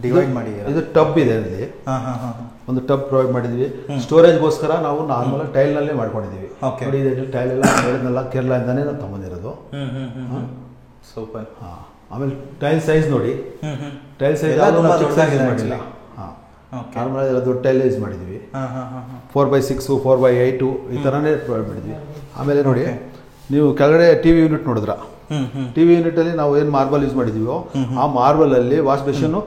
ಡಿವೈಡ್ ಮಾಡಿದ್ದೀರಾ. ಇದು ಟಬ್ ಇದೆ ಅಲ್ಲಿ, ಒಂದು ಟಬ್ ಪ್ರೊವೈಡ್ ಮಾಡಿದ್ವಿ. ಸ್ಟೋರೇಜ್ಗೋಸ್ಕರ ನಾವು ನಾರ್ಮಲ್ ಟೈಲ್ ನಲ್ಲೇ ಮಾಡ್ಕೊಂಡಿದೀವಿ. ನೋಡಿ ಟೈಲ್ ಎಲ್ಲ ಹೇಳಿದ್ನಲ್ಲ, ಕೇರಳದಿಂದಾನೇ ನಾವು ತಗೊಂಡಿರೋದು. ಸೂಪರ್. ಆಮೇಲೆ ಟೈಲ್ ಸೈಜ್ ನೋಡಿ, ಟೈಲ್ ಸೈಜ್ ಮಾಡಿಲ್ಲ, ನಾರ್ಮಲ್ ದೊಡ್ಡ ಟೈಲ್ ಯೂಸ್ ಮಾಡಿದ್ವಿ. 4x6 4x8 ಈ ಥರನೇ ಪ್ರೊವೈಡ್ ಮಾಡಿದ್ವಿ. ಆಮೇಲೆ ನೋಡಿ ನೀವು ಕೆಳಗಡೆ ಟಿವಿ ಯೂನಿಟ್ ನೋಡಿದ್ರ, ಟಿವಿ ಯೂನಿಟ್ ಅಲ್ಲಿ ನಾವು ಏನು ಮಾರ್ಬಲ್ ಯೂಸ್ ಮಾಡಿದೀವೋ ಆ ಮಾರ್ಬಲ್ ಅಲ್ಲಿ ವಾಶ್ ಬೇಸಿನ್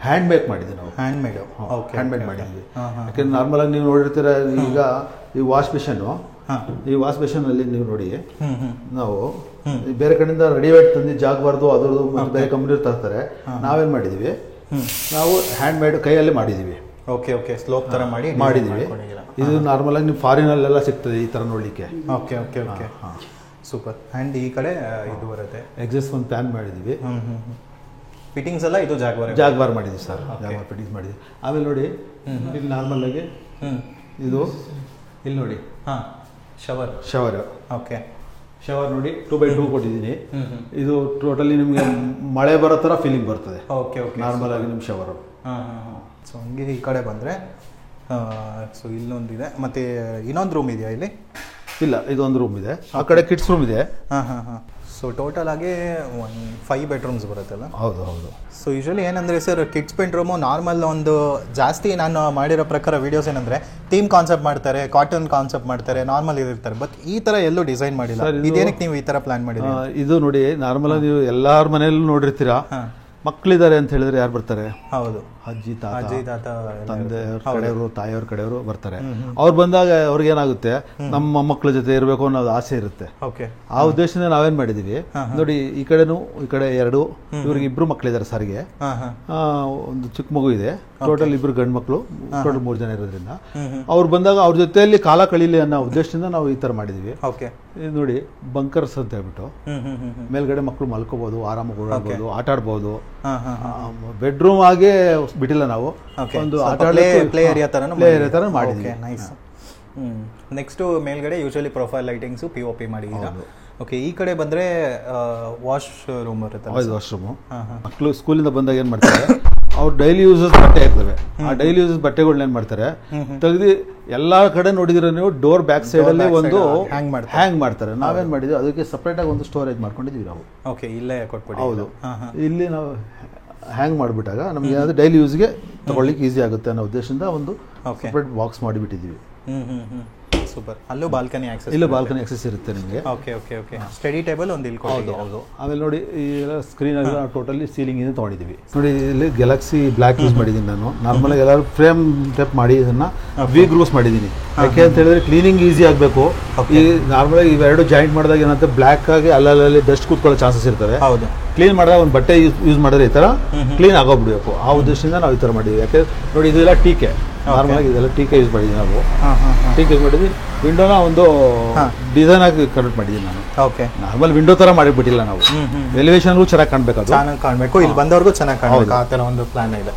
ಹ್ಯಾಂಡ್ ಮೇಕ್ ಮಾಡಿದ್ವಿ ನಾವು. ಹ್ಯಾಂಡ್ ಮೇಡ್ ಮಾಡಿದ್ವಿ. ಯಾಕೆಂದ್ರೆ ನಾರ್ಮಲ್ ಆಗಿ ನೀವು ನೋಡಿರ್ತೀರ, ಈಗ ಈ ವಾಶ್ ಬೇಸಿನ್ ಅಲ್ಲಿ ನೀವು ನೋಡಿ, ನಾವು ಬೇರೆ ಕಡೆಯಿಂದ ರೆಡಿಮೇಡ್ ತಂದು ಜಾಗಬಾರ್ದು, ಅದ್ರದ್ದು ಬೇರೆ ಕಂಪ್ನಿ ತರ್ತಾರೆ. ನಾವೇನ್ ಮಾಡಿದೀವಿ, ನಾವು ಹ್ಯಾಂಡ್ ಮೇಡ್ ಕೈಯಲ್ಲಿ ಮಾಡಿದೀವಿ. ಸ್ಲೋಪ್ ತರ ಮಾಡಿದೀವಿ. ಇದು ನಾರ್ಮಲ್ ಆಗಿ ನೀವು ಫಾರಿನ್ ಅಲ್ಲೆಲ್ಲ ಸಿಗ್ತದೆ ಈ ತರ ನೋಡ್ಲಿಕ್ಕೆ. ಸೂಪರ್. ಅಂಡ್ ಈ ಕಡೆ ಇದು ಬರುತ್ತೆ, ಎಕ್ಸಾಸ್ಟ್ ಒಂದು ಫ್ಯಾನ್ ಮಾಡಿದೀವಿ. ಫಿಟ್ಟಿಂಗ್ಸ್ ಎಲ್ಲ ಇದು ಜಾಗ್ವಾರ್ ಮಾಡಿದ್ವಿ ಸರ್, ಜಾಗ್ವಾರ್ ಫಿಟ್ಟಿಂಗ್ಸ್ ಮಾಡಿದ್ವಿ. ಆಮೇಲೆ ನೋಡಿ ಇಲ್ಲಿ ನಾರ್ಮಲ್ ಆಗಿ ಇದು ಇಲ್ಲಿ ನೋಡಿ ಶವರ್. ಶವರ್ ನೋಡಿ 2x2 ಕೊಟ್ಟಿದ್ದೀನಿ. ಇದು ಟೋಟಲಿ ನಿಮ್ಗೆ ಮಳೆ ಬರೋ ತರ ಫೀಲಿಂಗ್ ಬರ್ತದೆ ನಾರ್ಮಲ್ ಆಗಿ ನಿಮ್ ಶವರ್. ಸೊ ಹಂಗೆ ಈ ಕಡೆ ಬಂದ್ರೆ ಸೊ ಇಲ್ಲೊಂದಿದೆ, ಮತ್ತೆ ಇನ್ನೊಂದು ರೂಮ್ ಇದೆಯಾ ಇಲ್ಲಿ? ಇಲ್ಲ, ಇದೊಂದು ರೂಮ್ ಇದೆ, ಆ ಕಡೆ ಕಿಡ್ಸ್ ರೂಮ್ ಇದೆ. ಸೊ ಟೋಟಲ್ ಆಗಿ 5 ಬೆಡ್ರೂಮ್ಸ್ ಬರುತ್ತಲ್ಲ? ಹೌದು. ಸೊ ಯೂಶಲಿ ಏನಂದರೆ ಸರ್, ಕಿಡ್ಸ್ ಬೆಡ್ರೂಮು ನಾರ್ಮಲ್ ಒಂದು ಜಾಸ್ತಿ ನಾನು ಮಾಡಿರೋ ಪ್ರಕಾರ ವೀಡಿಯೋಸ್ ಏನಂದರೆ ಥೀಮ್ ಕಾನ್ಸೆಪ್ಟ್ ಮಾಡ್ತಾರೆ, ಕಾಟನ್ ಕಾನ್ಸೆಪ್ಟ್ ಮಾಡ್ತಾರೆ, ನಾರ್ಮಲ್ ಇರ್ತಾರೆ. ಬಟ್ ಈ ಥರ ಎಲ್ಲೂ ಡಿಸೈನ್ ಮಾಡಿಲ್ಲ. ಇದೇನಕ್ಕೆ ನೀವು ಈ ಥರ ಪ್ಲಾನ್ ಮಾಡಿದ್ದೀರಾ? ಇದು ನೋಡಿ, ನಾರ್ಮಲ್ ನೀವು ಎಲ್ಲಾರ ಮನೆಯಲ್ಲೂ ನೋಡಿರ್ತೀರಾ, ಮಕ್ಕಳಿದ್ದಾರೆ ಅಂತ ಹೇಳಿದ್ರೆ ಯಾರು ಬರ್ತಾರೆ? ಹೌದು, ಅಜ್ಜಿ ತಾತ ತಂದೆಯವ್ರ ಕಡೆಯವರು, ತಾಯಿಯವ್ರ ಕಡೆಯವರು ಬರ್ತಾರೆ. ಅವ್ರು ಬಂದಾಗ ಅವ್ರಿಗೆ ಏನಾಗುತ್ತೆ, ನಮ್ಮ ಮಕ್ಕಳ ಜೊತೆ ಇರಬೇಕು ಅನ್ನೋದು ಆಸೆ ಇರುತ್ತೆ. ಆ ಉದ್ದೇಶದಿಂದ ನಾವೇನ್ ಮಾಡಿದೀವಿ ನೋಡಿ, ಈ ಕಡೆನು ಈ ಕಡೆ 2, ಇವ್ರಿಗೆ 2 ಮಕ್ಕಳಿದ್ದಾರೆ ಸರ್ಗೆ, ಒಂದು ಚಿಕ್ಕ ಮಗು ಇದೆ. ಟೋಟಲ್ 2 ಗಂಡು ಮಕ್ಕಳು, ಟೋಟಲ್ 3 ಜನ ಇರೋದ್ರಿಂದ ಅವ್ರು ಬಂದಾಗ ಅವ್ರ ಜೊತೆಯಲ್ಲಿ ಕಾಲ ಕಳೀಲಿ ಅನ್ನೋ ಉದ್ದೇಶದಿಂದ ನಾವು ಈ ತರ ಮಾಡಿದೀವಿ. ನೋಡಿ ಬಂಕರ್ಸ್ ಅಂತ ಹೇಳ್ಬಿಟ್ಟು, ಮೇಲ್ಗಡೆ ಮಕ್ಕಳು ಮಲ್ಕೋಬಹುದು, ಆರಾಮಾಗಿ ಓಡಾಡ್ಬೋದು, ಆಟ ಆಡ್ಬೋದು. ಬೆಡ್ರೂಮ್ ಆಗಿ ಬಿಟ್ಟಿಲ್ಲ ನಾವು, ಒಂದು ಪ್ಲೇ ಏರಿಯಾ ತರ ಮಾಡಿದ್ವಿ. ನೆಕ್ಸ್ಟ್ ಮೇಲ್ಗಡೆ ಯೂಶಲಿ ಪ್ರೊಫೈಲ್ ಲೈಟಿಂಗ್ಸ್ POP ಮಾಡಿದ್ದೀರಾ. ಓಕೆ, ಈ ಕಡೆ ಬಂದ್ರೆ ವಾಶ್ ರೂಮ್ ಬರುತ್ತೆ. ವಾಶ್ರೂಮ್. ಮಕ್ಕಳು ಸ್ಕೂಲಿಂದ ಬಂದಾಗ ಏನ್ ಮಾಡ್ತಾರೆ, ಅವ್ರು ಡೈಲಿ ಯೂಸಸ್ ಬಟ್ಟೆ ಇರ್ತವೆ, ಆ ಡೈಲಿ ಯೂಸಸ್ ಬಟ್ಟೆಗಳನ್ನ ಏನ್ ಮಾಡ್ತಾರೆ, ತೆಗೆದು ಎಲ್ಲಾ ಕಡೆ ನೋಡಿದ್ರೆ ನೀವು ಡೋರ್ ಬ್ಯಾಕ್ ಸೈಡ್ ಅಲ್ಲಿ ಒಂದು ಹ್ಯಾಂಗ್ ಮಾಡ್ತಾರೆ. ನಾವೇನ್ ಮಾಡಿದ್ವಿ, ಅದಕ್ಕೆ ಸಪರೇಟ್ ಆಗಿ ಒಂದು ಸ್ಟೋರೇಜ್ ಮಾಡ್ಕೊಂಡಿದ್ವಿ ನಾವು. ಇಲ್ಲೇ ಕೊಟ್ಬಿಟ್ಟು. ಹೌದು, ಇಲ್ಲಿ ನಾವು ಹ್ಯಾಂಗ್ ಮಾಡಿಬಿಟ್ಟಾಗ ನಮ್ಗೆ ಏನಾದ್ರು ಡೈಲಿ ಯೂಸ್ಗೆ ತಗೊಳ್ಳಿಕ್ಕೆ ಈಸಿ ಆಗುತ್ತೆ ಅನ್ನೋ ಉದ್ದೇಶದಿಂದ ಒಂದು ಸಪರೇಟ್ ಬಾಕ್ಸ್ ಮಾಡಿಬಿಟ್ಟಿದ್ದೀವಿ. ಸೂಪರ್. ಅಲ್ಲೂ ಬಾಲ್ಕನಿ ಆಕ್ಸೆಸ್? ಇಲ್ಲೂ ಬಾಲ್ಕನಿ ಆಕ್ಸೆಸ್ ಇರುತ್ತೆ ನಿಮಗೆ. ಸ್ಟಡಿ ಟೇಬಲ್ ಒಂದು ಇಲ್ಲಿ. ಹೌದು. ಆಮೇಲೆ ನೋಡಿ ಈ ಸ್ಕ್ರೀನ್ ಎಲ್ಲ ಟೋಟಲಿ ಸೀಲಿಂಗ್ ಇಂದ ತೊಗೊಂಡಿದ್ದೀವಿ. ನೋಡಿ ಇಲ್ಲಿ ಗ್ಯಾಲಕ್ಸಿ ಬ್ಲ್ಯಾಕ್ ಯೂಸ್ ಮಾಡಿದ್ದೀನಿ ನಾನು. ನಾರ್ಮಲ್ ಆಗಿ ಎಲ್ಲರೂ ಫ್ರೇಮ್ ಟೈಪ್ ಮಾಡಿ ಇದನ್ನ ವಿ ಗ್ರೂಸ್ ಮಾಡಿದ್ದೀನಿ. ಯಾಕೆ ಅಂತ ಹೇಳಿದ್ರೆ ಕ್ಲೀನಿಂಗ್ ಈಸಿ ಆಗಬೇಕು. ಈ ನಾರ್ಮಲ್ ಆಗಿ ಇವೆರಡು ಜಾಯಿಂಟ್ ಮಾಡಿದಾಗ ಏನಂತ ಬ್ಲ್ಯಾಕ್ ಆಗಿ ಅಲ್ಲಲ್ಲಿ ಡಸ್ಟ್ ಕೂತ್ಕೊಳ್ಳೋ ಚಾನ್ಸಸ್ ಇರ್ತವೆ. ಹೌದು. ಕ್ಲೀನ್ ಮಾಡಿದಾಗ ಒಂದು ಬಟ್ಟೆ ಯೂಸ್ ಮಾಡಿದ್ರೆ ಈ ಥರ ಕ್ಲೀನ್ ಆಗೋಗ್ಬಿಡ್ಬೇಕು. ಆ ಉದ್ದೇಶದಿಂದ ನಾವು ಈ ಥರ ಮಾಡಿದ್ವಿ. ಯಾಕೆ ನೋಡಿ ಇದೆಲ್ಲ ಟೀಕೆ, ನಾರ್ಮಲ್ ಆಗಿ ಇದೆಲ್ಲ ಟೀಕೆ ಯೂಸ್ ಮಾಡಿದ್ವಿ ನಾವು. ಟೀಕೆ ಯೂಸ್ ಮಾಡಿದ್ವಿ. ವಿಂಡೋನ ಒಂದು ಡಿಸೈನ್ ಆಗಿ ಕನ್ವರ್ಟ್ ಮಾಡಿದ್ದೀನಿ ನಾನು. ನಾರ್ಮಲ್ ವಿಂಡೋ ತರ ಮಾಡಿಬಿಟ್ಟಿಲ್ಲ ನಾವು. ಎಲಿವೇಶನ್ಗೂ ಚೆನ್ನಾಗಿ ಕಾಣಬೇಕು, ಅದು ಚೆನ್ನಾಗಿ ಕಾಣಬೇಕು, ಇಲ್ಲಿ ಬಂದವ್ರಿಗೂ ಚೆನ್ನಾಗಿ ಕಾಣಬೇಕು, ಆ ಥರ ಒಂದು ಪ್ಲಾನ್ ಇದೆ.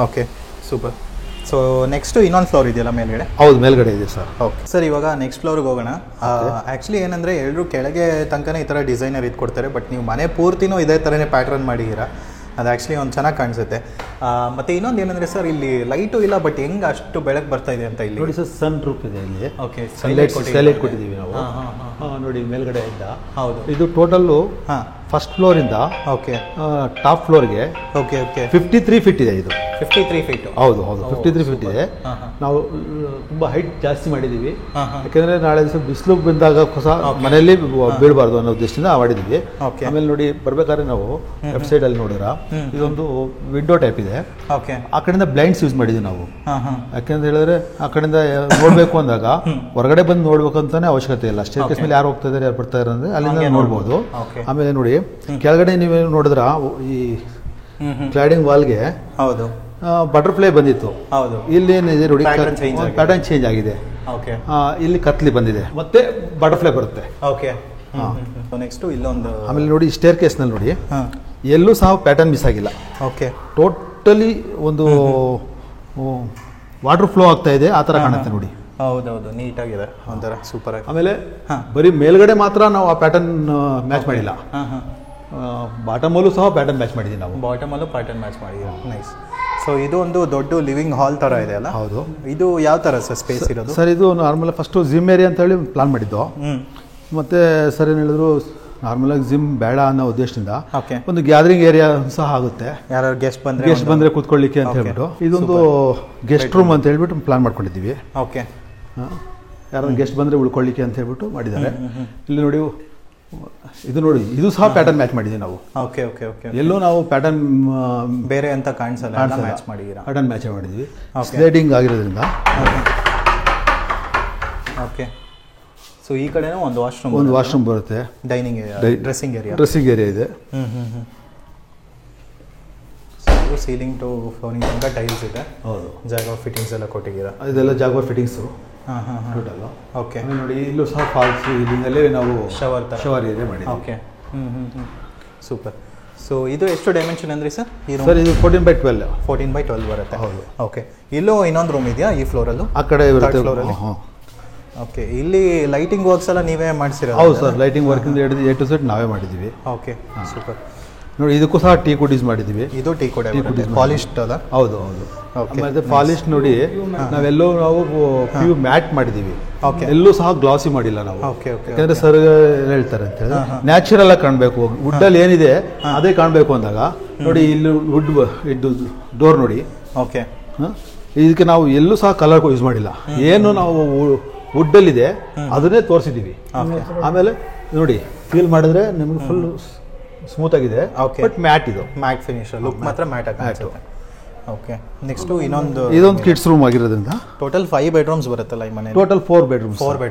Okay, super. ಸೊ ನೆಕ್ಸ್ಟ್ ಇನ್ನೊಂದು ಫ್ಲೋರ್ ಇದೆಯಲ್ಲ ಮೇಲ್ಗಡೆ? ಹೌದು, ಮೇಲ್ಗಡೆ ಇದೆ ಸರ್. ಓಕೆ ಸರ್, ಇವಾಗ ನೆಕ್ಸ್ಟ್ ಫ್ಲೋರ್ಗೆ ಹೋಗೋಣ. ಆ್ಯಕ್ಚುಲಿ ಏನಂದರೆ ಎಲ್ಲರೂ ಕೆಳಗೆ ತನಕನೇ ಈ ಥರ ಡಿಸೈನರ್ ಇದು ಕೊಡ್ತಾರೆ, ಬಟ್ ನೀವು ಮನೆ ಪೂರ್ತಿನೂ ಇದೇ ಥರನೇ ಪ್ಯಾಟ್ರನ್ ಮಾಡಿದ್ದೀರಾ. ಅದು ಆ್ಯಕ್ಚುಲಿ ಒಂದು ಚೆನ್ನಾಗಿ ಕಾಣಿಸುತ್ತೆ. ಮತ್ತು ಇನ್ನೊಂದು ಏನಂದರೆ ಸರ್, ಇಲ್ಲಿ ಲೈಟು ಇಲ್ಲ, ಬಟ್ ಹೆಂಗೆ ಅಷ್ಟು ಬೆಳಕು ಬರ್ತಾ ಇದೆ ಅಂತ ಇಲ್ಲಿ ನೋಡಿ ಸರ್. ಸನ್ ರೂಫ್ ಇದೆ ಇಲ್ಲಿ. ಓಕೆ, ಸೈಲೈಟ್ ಕೊಟ್ಟಿದ್ದೀವಿ ನಾವು. ನೋಡಿ ಮೇಲ್ಗಡೆ ಇಂದ. ಹೌದು. ಇದು ಟೋಟಲ್ಲು ಫಸ್ಟ್ ಫ್ಲೋರ್ ಇಂದ ಟಾಪ್ ಫ್ಲೋರ್ಗೆ 53 ಫೀಟ್ ಇದೆ. ಇದು 53 ಫೀಟ್? ಹೌದು, 53 ಫೀಟ್ ಇದೆ. ನಾವು ತುಂಬಾ ಹೈಟ್ ಜಾಸ್ತಿ ಮಾಡಿದೀವಿ, ಯಾಕಂದ್ರೆ ನಾಳೆ ದಿವಸ ಬಿಸಿಲು ಬಂದಾಗ ಹೊಸ ಮನೆಯಲ್ಲಿ ಬೀಳಬಾರ್ದು ಅನ್ನೋ ಉದ್ದೇಶದಿಂದ ಮಾಡಿದೀವಿ. ಆಮೇಲೆ ನೋಡಿ ಬರ್ಬೇಕಾದ್ರೆ ನಾವು ಲೆಫ್ಟ್ ಸೈಡ್ ಅಲ್ಲಿ ನೋಡಿದ್ರ ಇದೊಂದು ವಿಂಡೋ ಟೈಪ್ ಇದೆ. ಆ ಕಡೆಯಿಂದ ಬ್ಲೈಂಡ್ಸ್ ಯೂಸ್ ಮಾಡಿದ್ವಿ ನಾವು. ಯಾಕೆಂತ ಹೇಳಿದ್ರೆ ಆ ಕಡೆಯಿಂದ ನೋಡ್ಬೇಕು ಅಂದಾಗ ಹೊರಗಡೆ ಬಂದು ನೋಡ್ಬೇಕು ಅಂತಾನೆ ಅವಶ್ಯಕತೆ ಇಲ್ಲ. ಸ್ಟೇರ್ಕೇಸ್ ಮೇಲೆ ಯಾರು ಹೋಗ್ತಾ ಇದಾರೆ, ಯಾರು ಬರ್ತಾ ಇದಾರೆ ಅಂದ್ರೆ ಅಲ್ಲಿಂದ ನೋಡ್ಬೋದು. ಆಮೇಲೆ ನೋಡಿ ಕೆಳಗಡೆ ನೀವು ನೋಡಿದ್ರ ಈ ಕ್ಲಾಡಿಂಗ್ ವಾಲ್ಗೆ ಹೌದು ಬಟರ್ಫ್ಲೈ ಬಂದಿತ್ತು. ಇಲ್ಲಿ ಏನಿದೆ ನೋಡಿ, ಪ್ಯಾಟರ್ನ್ ಚೇಂಜ್ ಆಗಿದೆ. ಇಲ್ಲಿ ಕತ್ಲಿ ಬಂದಿದೆ, ಮತ್ತೆ ಬಟರ್ಫ್ಲೈ ಬರುತ್ತೆ. ನೆಕ್ಸ್ಟ್ ಇಲ್ಲೊಂದು. ಆಮೇಲೆ ನೋಡಿ ಸ್ಟೇರ್ ಕೇಸ್ ನಲ್ಲಿ ನೋಡಿ ಎಲ್ಲೂ ಸಹ ಪ್ಯಾಟರ್ನ್ ಮಿಸ್ ಆಗಿಲ್ಲ. ಟೋಟಲಿ ಒಂದು ವಾಟರ್ ಫ್ಲೋ ಆಗ್ತಾ ಇದೆ ಆ ಥರ ಕಾಣುತ್ತೆ ನೋಡಿ. ಹೌದೌದು, ನೀಟಾಗಿದೆ ಒಂಥರ ಸೂಪರ್ ಆಗಿ. ಆಮೇಲೆ ಬರೀ ಮೇಲ್ಗಡೆ ಮಾತ್ರ ನಾವು ಆ ಪ್ಯಾಟರ್ನ್ ಮ್ಯಾಚ್ ಮಾಡಿಲ್ಲ, ಬಾಟಮಲ್ಲೂ ಸಹ ಪ್ಯಾಟರ್ನ್ ಮ್ಯಾಚ್ ಮಾಡಿದ್ದೀವಿ ನಾವು. ಬಾಟಮಲ್ಲೂ ಪ್ಯಾಟರ್ನ್ ಮ್ಯಾಚ್ ಮಾಡಿದ್ದೀವಿ, ನೈಸ್. ಸೊ ಇದು ಒಂದು ದೊಡ್ಡ ಲಿವಿಂಗ್ ಹಾಲ್ ಥರ ಇದೆ ಅಲ್ಲ? ಹೌದು. ಇದು ಯಾವ ಥರ ಸರ್ ಸ್ಪೇಸ್ ಇರೋದು? ಸರ್ ಇದು ನಾರ್ಮಲ್ ಫಸ್ಟು ಜಿಮ್ ಏರಿಯಾ ಅಂತ ಹೇಳಿ ಪ್ಲಾನ್ ಮಾಡಿದ್ದು. ಮತ್ತು ಸರ್ ಏನು ಹೇಳಿದ್ರು, ನಾರ್ಮಲಾಗಿ ಜಿಮ್ ಬೇಡ ಅನ್ನೋ ಉದ್ದೇಶದಿಂದ ಒಂದು ಗ್ಯಾದರಿಂಗ್ ಏರಿಯಾ ಸಹ ಆಗುತ್ತೆ, ಯಾರು ಗೆಸ್ಟ್ ಬಂದರೆ ಕೂತ್ಕೊಳ್ಳಿಕ್ಕೆ ಅಂತ ಹೇಳ್ಬಿಟ್ಟು ಇದೊಂದು ಗೆಸ್ಟ್ ರೂಮ್ ಅಂತ ಹೇಳ್ಬಿಟ್ಟು ಪ್ಲಾನ್ ಮಾಡ್ಕೊಂಡಿದ್ದೀವಿ. ಓಕೆ, ಯಾರು ಗೆಸ್ಟ್ ಬಂದರೆ ಉಳ್ಕೊಳ್ಳಿಕ್ಕೆ ಅಂತ ಹೇಳ್ಬಿಟ್ಟು ಮಾಡಿದ್ದಾರೆ. ಇಲ್ಲಿ ನೋಡಿ, ಇದು ನೋಡಿ, ಇದು ಸಹ ಪ್ಯಾಟರ್ನ್ ಮ್ಯಾಚ್ ಮಾಡಿದ್ದೀವಿ ನಾವು. ಓಕೆ ಓಕೆ ಓಕೆ, ಎಲ್ಲೂ ನಾವು ಪ್ಯಾಟರ್ನ್ ಬೇರೆ ಅಂತ ಕಾಣಿಸಲ್ಲ, ಮ್ಯಾಚ್ ಮಾಡಿದ್ದೀರಾ? ಪ್ಯಾಟರ್ನ್ ಮ್ಯಾಚ್ ಮಾಡಿದ್ದೀವಿ, ಸ್ಲೈಡಿಂಗ್ ಆಗಿರೋದ್ರಿಂದ. ಓಕೆ, ಸೊ ಈ ಕಡೆನೂ ಒಂದು ವಾಶ್ರೂಮ್ ಬರುತ್ತೆ, ಡೈನಿಂಗ್ ಏರಿಯಾ, ಡ್ರೆಸ್ಸಿಂಗ್ ಏರಿಯಾ ಇದೆ. ಸೀಲಿಂಗ್ ಟು ಫ್ಲೋರಿಂಗ್ ತನಕ ಟೈಲ್ಸ್ ಇದೆ. ಹೌದು, ಜಾಗ ಫಿಟ್ಟಿಂಗ್ಸ್ ಎಲ್ಲ ಕೊಟ್ಟಿದ್ದೀರಾ? ಇದೆಲ್ಲ ಜಾಗ ಫಿಟ್ಟಿಂಗ್ಸು ಟೋಟಲ್. ಓಕೆ, ನೋಡಿ ಇಲ್ಲೂ ಸಹ ಫಾಲ್ಸ್, ಇಲ್ಲಿಂದಲೇ ನಾವು ಶವರ್ ಏರಿಯಾ ಮಾಡಿದ್ದೀವಿ. Okay, super. ಸೊ ಇದು ಎಷ್ಟು ಡೈಮೆನ್ಷನ್ ಅಂದ್ರಿ ಸರ್? ಸರ್ ಇದು 14x12. 14x12 ಬರುತ್ತೆ. ಹೌದು. ಓಕೆ, ಇಲ್ಲೂ ಇನ್ನೊಂದು ರೂಮ್ ಇದೆಯಾ ಈ ಫ್ಲೋರಲ್ಲೂ? ಆ ಕಡೆ ಫ್ಲೋರಲ್ಲಿ. ಓಕೆ, ಇಲ್ಲಿ ಲೈಟಿಂಗ್ ವರ್ಕ್ಸ್ ಎಲ್ಲ ನೀವೇ ಮಾಡಿಸಿರೋದು? ಹೌದು ಸರ್, ಲೈಟಿಂಗ್ ವರ್ಕಿಂದ ಹಿಡಿದು A to Z ನಾವೇ ಮಾಡಿದ್ದೀವಿ. Okay, super. ನೋಡಿ ಇದಕ್ಕೂ ಸಹ ಟೀ ಕುಡ್ ಯೂಸ್ ಮಾಡಿದ್ದೀವಿ. ಇದು ಟೀ ಕುಡ್ ಪಾಲಿಶ್ಡ್ ಅಲ್ಲ? ಹೌದು ಹೌದು. ಮತ್ತೆ ಪಾಲಿಶ್ ನೋಡಿ, ನಾವೆಲ್ಲೋ ನಾವು ಪ್ಯೂ ಮ್ಯಾಟ್ ಮಾಡಿದ್ದೀವಿ, ಎಲ್ಲೂ ಸಹ ಗ್ಲಾಸಿ ಮಾಡಿಲ್ಲ ನಾವು. ಯಾಕಂದ್ರೆ ಸರ್ ಹೇಳ್ತಾರೆ ಅಂತ ಹೇಳಿ ನ್ಯಾಚುರಲ್ ಆಗಿ ಕಾಣಬೇಕು, ವುಡ್ಡಲ್ಲಿ ಏನಿದೆ ಅದೇ ಕಾಣಬೇಕು ಅಂದಾಗ ನೋಡಿ ಇಲ್ಲಿ ವುಡ್ ಇದ್ದು ಡೋರ್ ನೋಡಿ. ಓಕೆ, ಇದಕ್ಕೆ ನಾವು ಎಲ್ಲೂ ಸಹ ಕಲರ್ ಯೂಸ್ ಮಾಡಿಲ್ಲ, ಏನು ನಾವು ವುಡ್ಡಲ್ಲಿದೆ ಅದನ್ನೇ ತೋರಿಸಿದ್ದೀವಿ. ಆಮೇಲೆ ನೋಡಿ ಫೀಲ್ ಮಾಡಿದ್ರೆ ನಿಮಗೆ ಫುಲ್ ಸ್ಮೂತ್ ಆಗಿದೆ, ಬಟ್ ಮ್ಯಾಟ್, ಇದು ಮ್ಯಾಟ್ ಫಿನಿಶ್, ಲುಕ್ ಮಾತ್ರ ಮ್ಯಾಟ್ ಆಗುತ್ತೆ. ಓಕೆ, ನೆಕ್ಸ್ಟ್ ಇದೊಂದು ಕಿಡ್ಸ್ ರೂಮ್ ಆಗಿರೋದ್ರಿಂದ ಟೋಟಲ್ 5 ಬೆಡ್ರೂಮ್ಸ್ ಬರುತ್ತಲ್ಲ ಈ ಮನೆ? ಟೋಟಲ್ 4 ಬೆಡ್ರೂಮ್ಸ್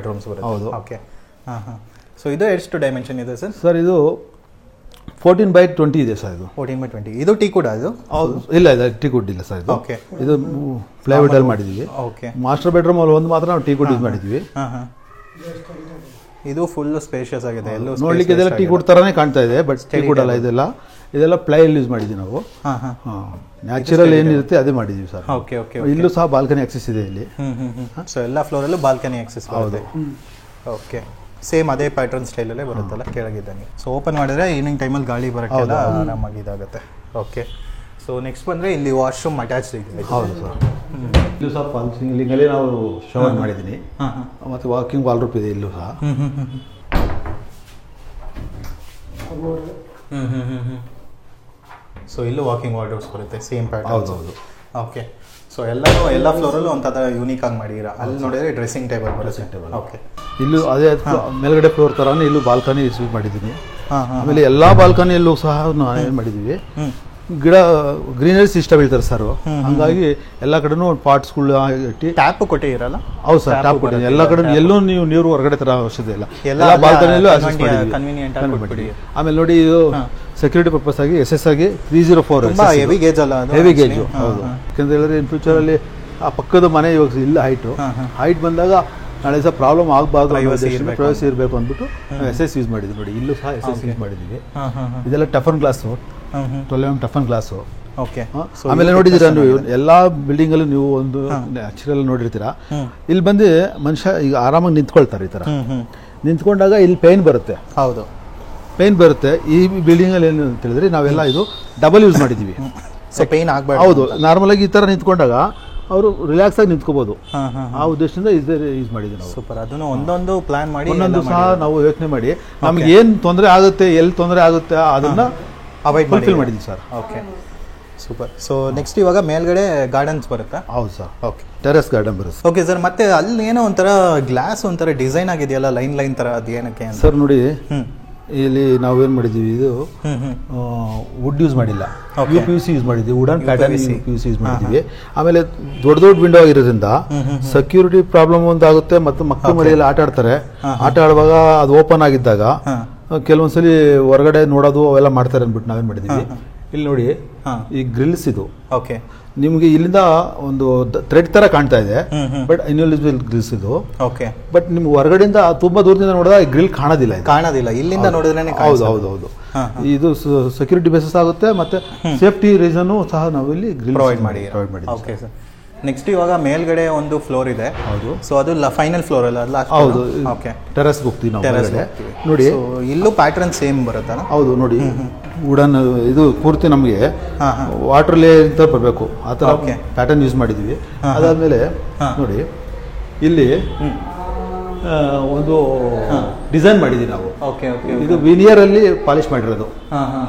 ಬರುತ್ತೆ. ಹೌದು. ಓಕೆ, ಸೊ ಇದು ಎಷ್ಟು ಡೈಮೆನ್ಷನ್ ಇದೆ ಸರ್? ಸರ್ ಇದು 14x20 ಇದೆ ಸರ್. ಇದು 14x20. ಇದು ಟೀ ಕುಡ್? ಅದು ಇಲ್ಲ, ಇದು ಟೀ ಕುಡ್ ಇಲ್ಲ ಸರ್. ಇದು ಓಕೆ, ಇದು ಪ್ಲೈವುಡ್ ಅಲ್ಲಿ ಮಾಡಿದೀವಿ. ಓಕೆ, ಮಾಸ್ಟರ್ ಬೆಡ್ರೂಮ್ ಅಲ್ಲಿ ಒಂದು ಮಾತ್ರ ನಾವು ಟೀ ಕುಡ್ ಯೂಸ್ ಮಾಡಿದ್ವಿ. ಇದು ಫುಲ್ ಸ್ಪೇಷಿಯಸ್ ಆಗಿದೆ, ಎಲ್ಲೂ ನೋಡ್ಲಿಕ್ಕೆ ಇದೆಲ್ಲ ಟೀ ಕುಡ್ ತರಾನೇ ಕಾಣ್ತಾ ಇದೆ, ಬಟ್ ಟೀ ಕುಡ್ ಅಲ್ಲ, ಇದೆಲ್ಲ ಪ್ಲೈ ಯೂಸ್ ಮಾಡಿದ್ವಿ ನಾವು. ನ್ಯಾಚುರಲ್ ಏನಿರುತ್ತೆ ಅದೇ ಮಾಡಿದೀವಿ ಸರ್. ಓಕೆ ಓಕೆ, ಇಲ್ಲೂ ಸಹ ಬಾಲ್ಕನಿ ಆಕ್ಸೆಸ್ ಇದೆ ಇಲ್ಲಿ. ಸೊ ಎಲ್ಲ ಫ್ಲೋರಲ್ಲೂ ಬಾಲ್ಕನಿ ಆಕ್ಸೆಸ್ ಇದೆ. ಓಕೆ, ಸೇಮ್ ಅದೇ ಪ್ಯಾಟರ್ನ್ ಸ್ಟೈಲಲ್ಲೇ ಬರುತ್ತಲ್ಲ ಕೆಳಗಿದ್ದಂಗೆ. ಸೊ ಓಪನ್ ಮಾಡಿದ್ರೆ ಈವ್ನಿಂಗ್ ಟೈಮಲ್ಲಿ ಗಾಳಿ ಬರೋಕ್ಕೆಲ್ಲ ಆರಾಮಾಗಿ ಇದಾಗುತ್ತೆ. ಓಕೆ, ಸೊ ನೆಕ್ಸ್ಟ್ ಬಂದರೆ ಇಲ್ಲಿ ವಾಶ್ರೂಮ್ ಅಟ್ಯಾಚ್ಡ್ ಇದೆ. ಹೌದು ಸರ್, ಇಲ್ಲೂ ಸಹ ಫಾಲ್ಸಿಂಗಲ್ಲಿ ನಾವು ಶವರ್ ಮಾಡಿದ್ದೀನಿ, ಮತ್ತು ವಾಕಿಂಗ್ ವಾಲ್ರೂಪ್ ಇದೆ ಇಲ್ಲೂ ಸಹ. ಸೊ ಇಲ್ಲೂ ವಾಕಿಂಗ್ ವಾರ್ಡ್ರೋಬ್ಸ್ ಬರುತ್ತೆ, ಸೇಮ್ ಪ್ಯಾಟರ್ನ್. ಹೌದು. ಓಕೆ, ಸೊ ಎಲ್ಲ ಫ್ಲೋರಲ್ಲೂ ಒಂಥರ ಯೂನಿಕ್ ಆಗಿ ಮಾಡಿದ್ದೀರಾ. ಅಲ್ಲಿ ನೋಡಿದ್ರೆ ಡ್ರೆಸ್ಸಿಂಗ್ ಟೇಬಲ್ ಬರುತ್ತೆ. ಓಕೆ, ಇಲ್ಲೂ ಅದೇ ಮೇಲ್ಗಡೆ ಫ್ಲೋರ್ ಥರನೇ ಇಲ್ಲೂ ಬಾಲ್ಕನಿ ಯೂಸ್ ಮಾಡಿದ್ದೀನಿ. ಆಮೇಲೆ ಎಲ್ಲ ಬಾಲ್ಕನಿಯಲ್ಲೂ ಸಹ ನಾವು ಏನು ಮಾಡಿದ್ದೀವಿ, ಗಿಡ ಗ್ರೀನರಿ ಸಿಸ್ಟಮ್ ಇರ್ತಾರೆ ಸರ್, ಹಂಗಾಗಿ ಎಲ್ಲ ಕಡೆನೂ ಪಾಟ್ಸ್ಗಳು ಇಟ್ಟು ಟ್ಯಾಪ್ ಕೊಟ್ಟಿರಲ್ಲ? ಹೌದು ಸರ್, ಟ್ಯಾಪ್ ಕೊಟ್ಟಿದ್ದೀನಿ ಎಲ್ಲ ಕಡೆ. ಎಲ್ಲೂ ನೀವು ನೀರು ಹೊರಗಡೆ ತರ ಅವಶ್ಯಕತೆ ಇಲ್ಲ, ಎಲ್ಲ ಬಾಲ್ಕನಿಯಲ್ಲೂ ಅಡ್ಜಸ್ಟ್ ಮಾಡಿದ್ದೀವಿ. ಆಮೇಲೆ ನೋಡಿ ಇದು ಸೆಕ್ಯೂರಿಟಿ ಪರ್ಪಸ್ ಆಗಿ SS ಆಗಿ 304 ಹೆವಿ ಗೇಜ್ ಅಲ್ಲ? ಹೆವಿ ಗೇಜು, ಹೌದು. ಯಾಕಂದ್ರೆ ಹೇಳಿದ್ರೆ ಇನ್ ಫ್ಯೂಚರಲ್ಲಿ ಆ ಪಕ್ಕದ ಮನೆ ಇವಾಗ ಇಲ್ಲ ಹೈಟ್ ಬಂದಾಗ ನಾಳೆ ಸಹ ಪ್ರಾಬ್ಲಮ್ ಆಗಬಾರ್ದು, ಪ್ರೈವಸಿ ಇರಬೇಕು ಅಂದ್ಬಿಟ್ಟು SS ಯೂಸ್ ಮಾಡಿದ್ವಿ. ನೋಡಿ ಇಲ್ಲೂ ಸಹ SS ಯೂಸ್ ಮಾಡಿದ್ದೀವಿ. ಇದೆಲ್ಲ toughen glass, 12mm toughen glass. Okay, ಆಮೇಲೆ ನೋಡಿದ್ದೀರಾ ನೀವು ಎಲ್ಲ ಬಿಲ್ಡಿಂಗ್ ಅಲ್ಲೂ ನೀವು ಒಂದು ನ್ಯಾಚುರಲ್ ನೋಡಿರ್ತೀರಾ, ಇಲ್ಲಿ ಬಂದು ಮನುಷ್ಯ ಈಗ ಆರಾಮಾಗಿ ನಿಂತ್ಕೊಳ್ತಾರೆ. ಈ ತರ ನಿಂತ್ಕೊಂಡಾಗ ಇಲ್ಲಿ ಪೇನ್ ಬರುತ್ತೆ. ಹೌದು, ಪೇನ್ ಬರುತ್ತೆ. ಈ ಬಿಲ್ಡಿಂಗ್ ಅಲ್ಲಿ ಏನು ಅಂತ ಹೇಳಿದ್ರೆ ನಾವೆಲ್ಲ ಇದು ಡಬಲ್ ಯೂಸ್ ಮಾಡಿದ್ದೀವಿ. ಪೇನ್ ಆಗಬಾರ್ದು. ಹೌದು, ನಾರ್ಮಲ್ ಆಗಿ ಈ ತರ ನಿಂತ್ಕೊಂಡಾಗ ಅವರು ರಿಲ್ಯಾಕ್ಸ್ ಆಗಿ ನಿಂತ್ಕೋಬಹುದು, ಆ ಉದ್ದೇಶದಿಂದ ಯೂಸ್ ಮಾಡಿದ್ವಿ ನಾವು. ಸೂಪರ್, ಅದನ್ನು ಒಂದೊಂದು ಪ್ಲಾನ್ ಮಾಡಿ ಒಂದೊಂದು ಸಹ ನಾವು ಯೋಚನೆ ಮಾಡಿ ನಮ್ಗೆ ಏನು ತೊಂದರೆ ಆಗುತ್ತೆ, ಎಲ್ಲಿ ತೊಂದರೆ ಆಗುತ್ತೆ ಅದನ್ನ ಅವಾಯ್ಡ್ ಫುಲ್ಫಿಲ್ ಮಾಡಿದ್ವಿ sir. Okay, super. So next ಇವಾಗ ಮೇಲ್ಗಡೆ ಗಾರ್ಡನ್ಸ್ ಬರುತ್ತಾ? ಹೌದು ಸರ್. ಓಕೆ, ಟೆರೆಸ್ ಗಾರ್ಡನ್ ಬರುತ್ತೆ. ಓಕೆ ಸರ್, ಮತ್ತೆ ಅಲ್ಲಿ ಏನೋ ಒಂಥರ ಗ್ಲಾಸ್ ಒಂಥರ ಡಿಸೈನ್ ಆಗಿದೆಯಲ್ಲ, ಲೈನ್ ತರ, ಅದು ಏನಕ್ಕೆ ಸರ್? ನೋಡಿ ಇಲ್ಲಿ ನಾವೇನು ಮಾಡಿದ್ದೀವಿ, ಇದು ವುಡ್ ಯೂಸ್ ಮಾಡಿಲ್ಲ, UPVC ಯೂಸ್ ಮಾಡಿದ್ದೀವಿ, ವುಡನ್ ಪ್ಯಾಟರ್ನ್ UPVC ಯೂಸ್ ಮಾಡಿದ್ದೀವಿ. ಆಮೇಲೆ ದೊಡ್ಡ ವಿಂಡೋ ಆಗಿರೋದ್ರಿಂದ ಸೆಕ್ಯೂರಿಟಿ ಪ್ರಾಬ್ಲಮ್ ಒಂದು ಆಗುತ್ತೆ, ಮತ್ತು ಮಕ್ಕಳು ಮರಿಯಲ್ಲಿ ಆಟ ಆಡ್ತಾರೆ. ಆಟ ಆಡುವಾಗ ಅದು ಓಪನ್ ಆಗಿದ್ದಾಗ ಕೆಲವೊಂದ್ಸಲಿ ಹೊರಗಡೆ ನೋಡೋದು ಅವೆಲ್ಲ ಮಾಡ್ತಾರೆ ಅಂದ್ಬಿಟ್ಟು ನಾವೇನು ಮಾಡಿದ್ದೀವಿ, ಇಲ್ಲಿ ನೋಡಿ ಈ ಗ್ರಿಲ್ಸ್ ಇದು. ಓಕೆ, ನಿಮಗೆ ಇಲ್ಲಿಂದ ಒಂದು ಥ್ರೆಡ್ ತರ ಕಾಣ್ತಾ ಇದೆ, ಬಟ್ ಇನ್ವಿಸಿಬಲ್ ಗ್ರಿಲ್ಸ್ ಇದು. ಓಕೆ, ಬಟ್ ನಿಮ್ಗೆ ಹೊರಗಡೆಯಿಂದ ತುಂಬಾ ದೂರದಿಂದ ನೋಡಿದಾಗ ಗ್ರಿಲ್ ಕಾಣೋದಿಲ್ಲ, ಇಲ್ಲಿಂದ ನೋಡಿದ್ರೆ. ಹೌದು. ಇದು ಸೆಕ್ಯೂರಿಟಿ ಬೇಸಿಸ್ ಆಗುತ್ತೆ, ಮತ್ತೆ ಸೇಫ್ಟಿ ರೀಸನ್ ಸಹ ನಾವು ಇಲ್ಲಿ ಗ್ರಿಲ್ ಪ್ರೊವೈಡ್ ಮಾಡಿದ್ದೀವಿ. ಓಕೆ ಸರ್, ನೆಕ್ಸ್ಟ್ ಇವಾಗ ಮೇಲ್ಗಡೆ ಒಂದು ಫ್ಲೋರ್ ಇದೆ. ಹೌದು. ಸೊ ಅದು ಫೈನಲ್ ಫ್ಲೋರ್ ಅಲ್ಲ? ಹೌದು. ಓಕೆ, ಟೆರೆಸ್ಗೆ ಹೋಗ್ತೀವಿ ನಾವು. ನೋಡಿ ಇಲ್ಲೂ ಪ್ಯಾಟರ್ನ್ ಸೇಮ್ ಬರುತ್ತಾ? ಹೌದು, ನೋಡಿ ವುಡನ್ ಇದು ಪೂರ್ತಿ ನಮಗೆ ವಾಟರ್ ಲೇ ಅಂತ ಬರಬೇಕು ಆ ಥರ ಪ್ಯಾಟರ್ನ್ ಯೂಸ್ ಮಾಡಿದ್ದೀವಿ. ಅದಾದಮೇಲೆ ನೋಡಿ ಇಲ್ಲಿ ಒಂದು ಡಿಸೈನ್ ಮಾಡಿದ್ದೀವಿ ನಾವು. ಇದು ವಿನಿಯರ್ ಅಲ್ಲಿ ಪಾಲಿಶ್ ಮಾಡಿರೋದು,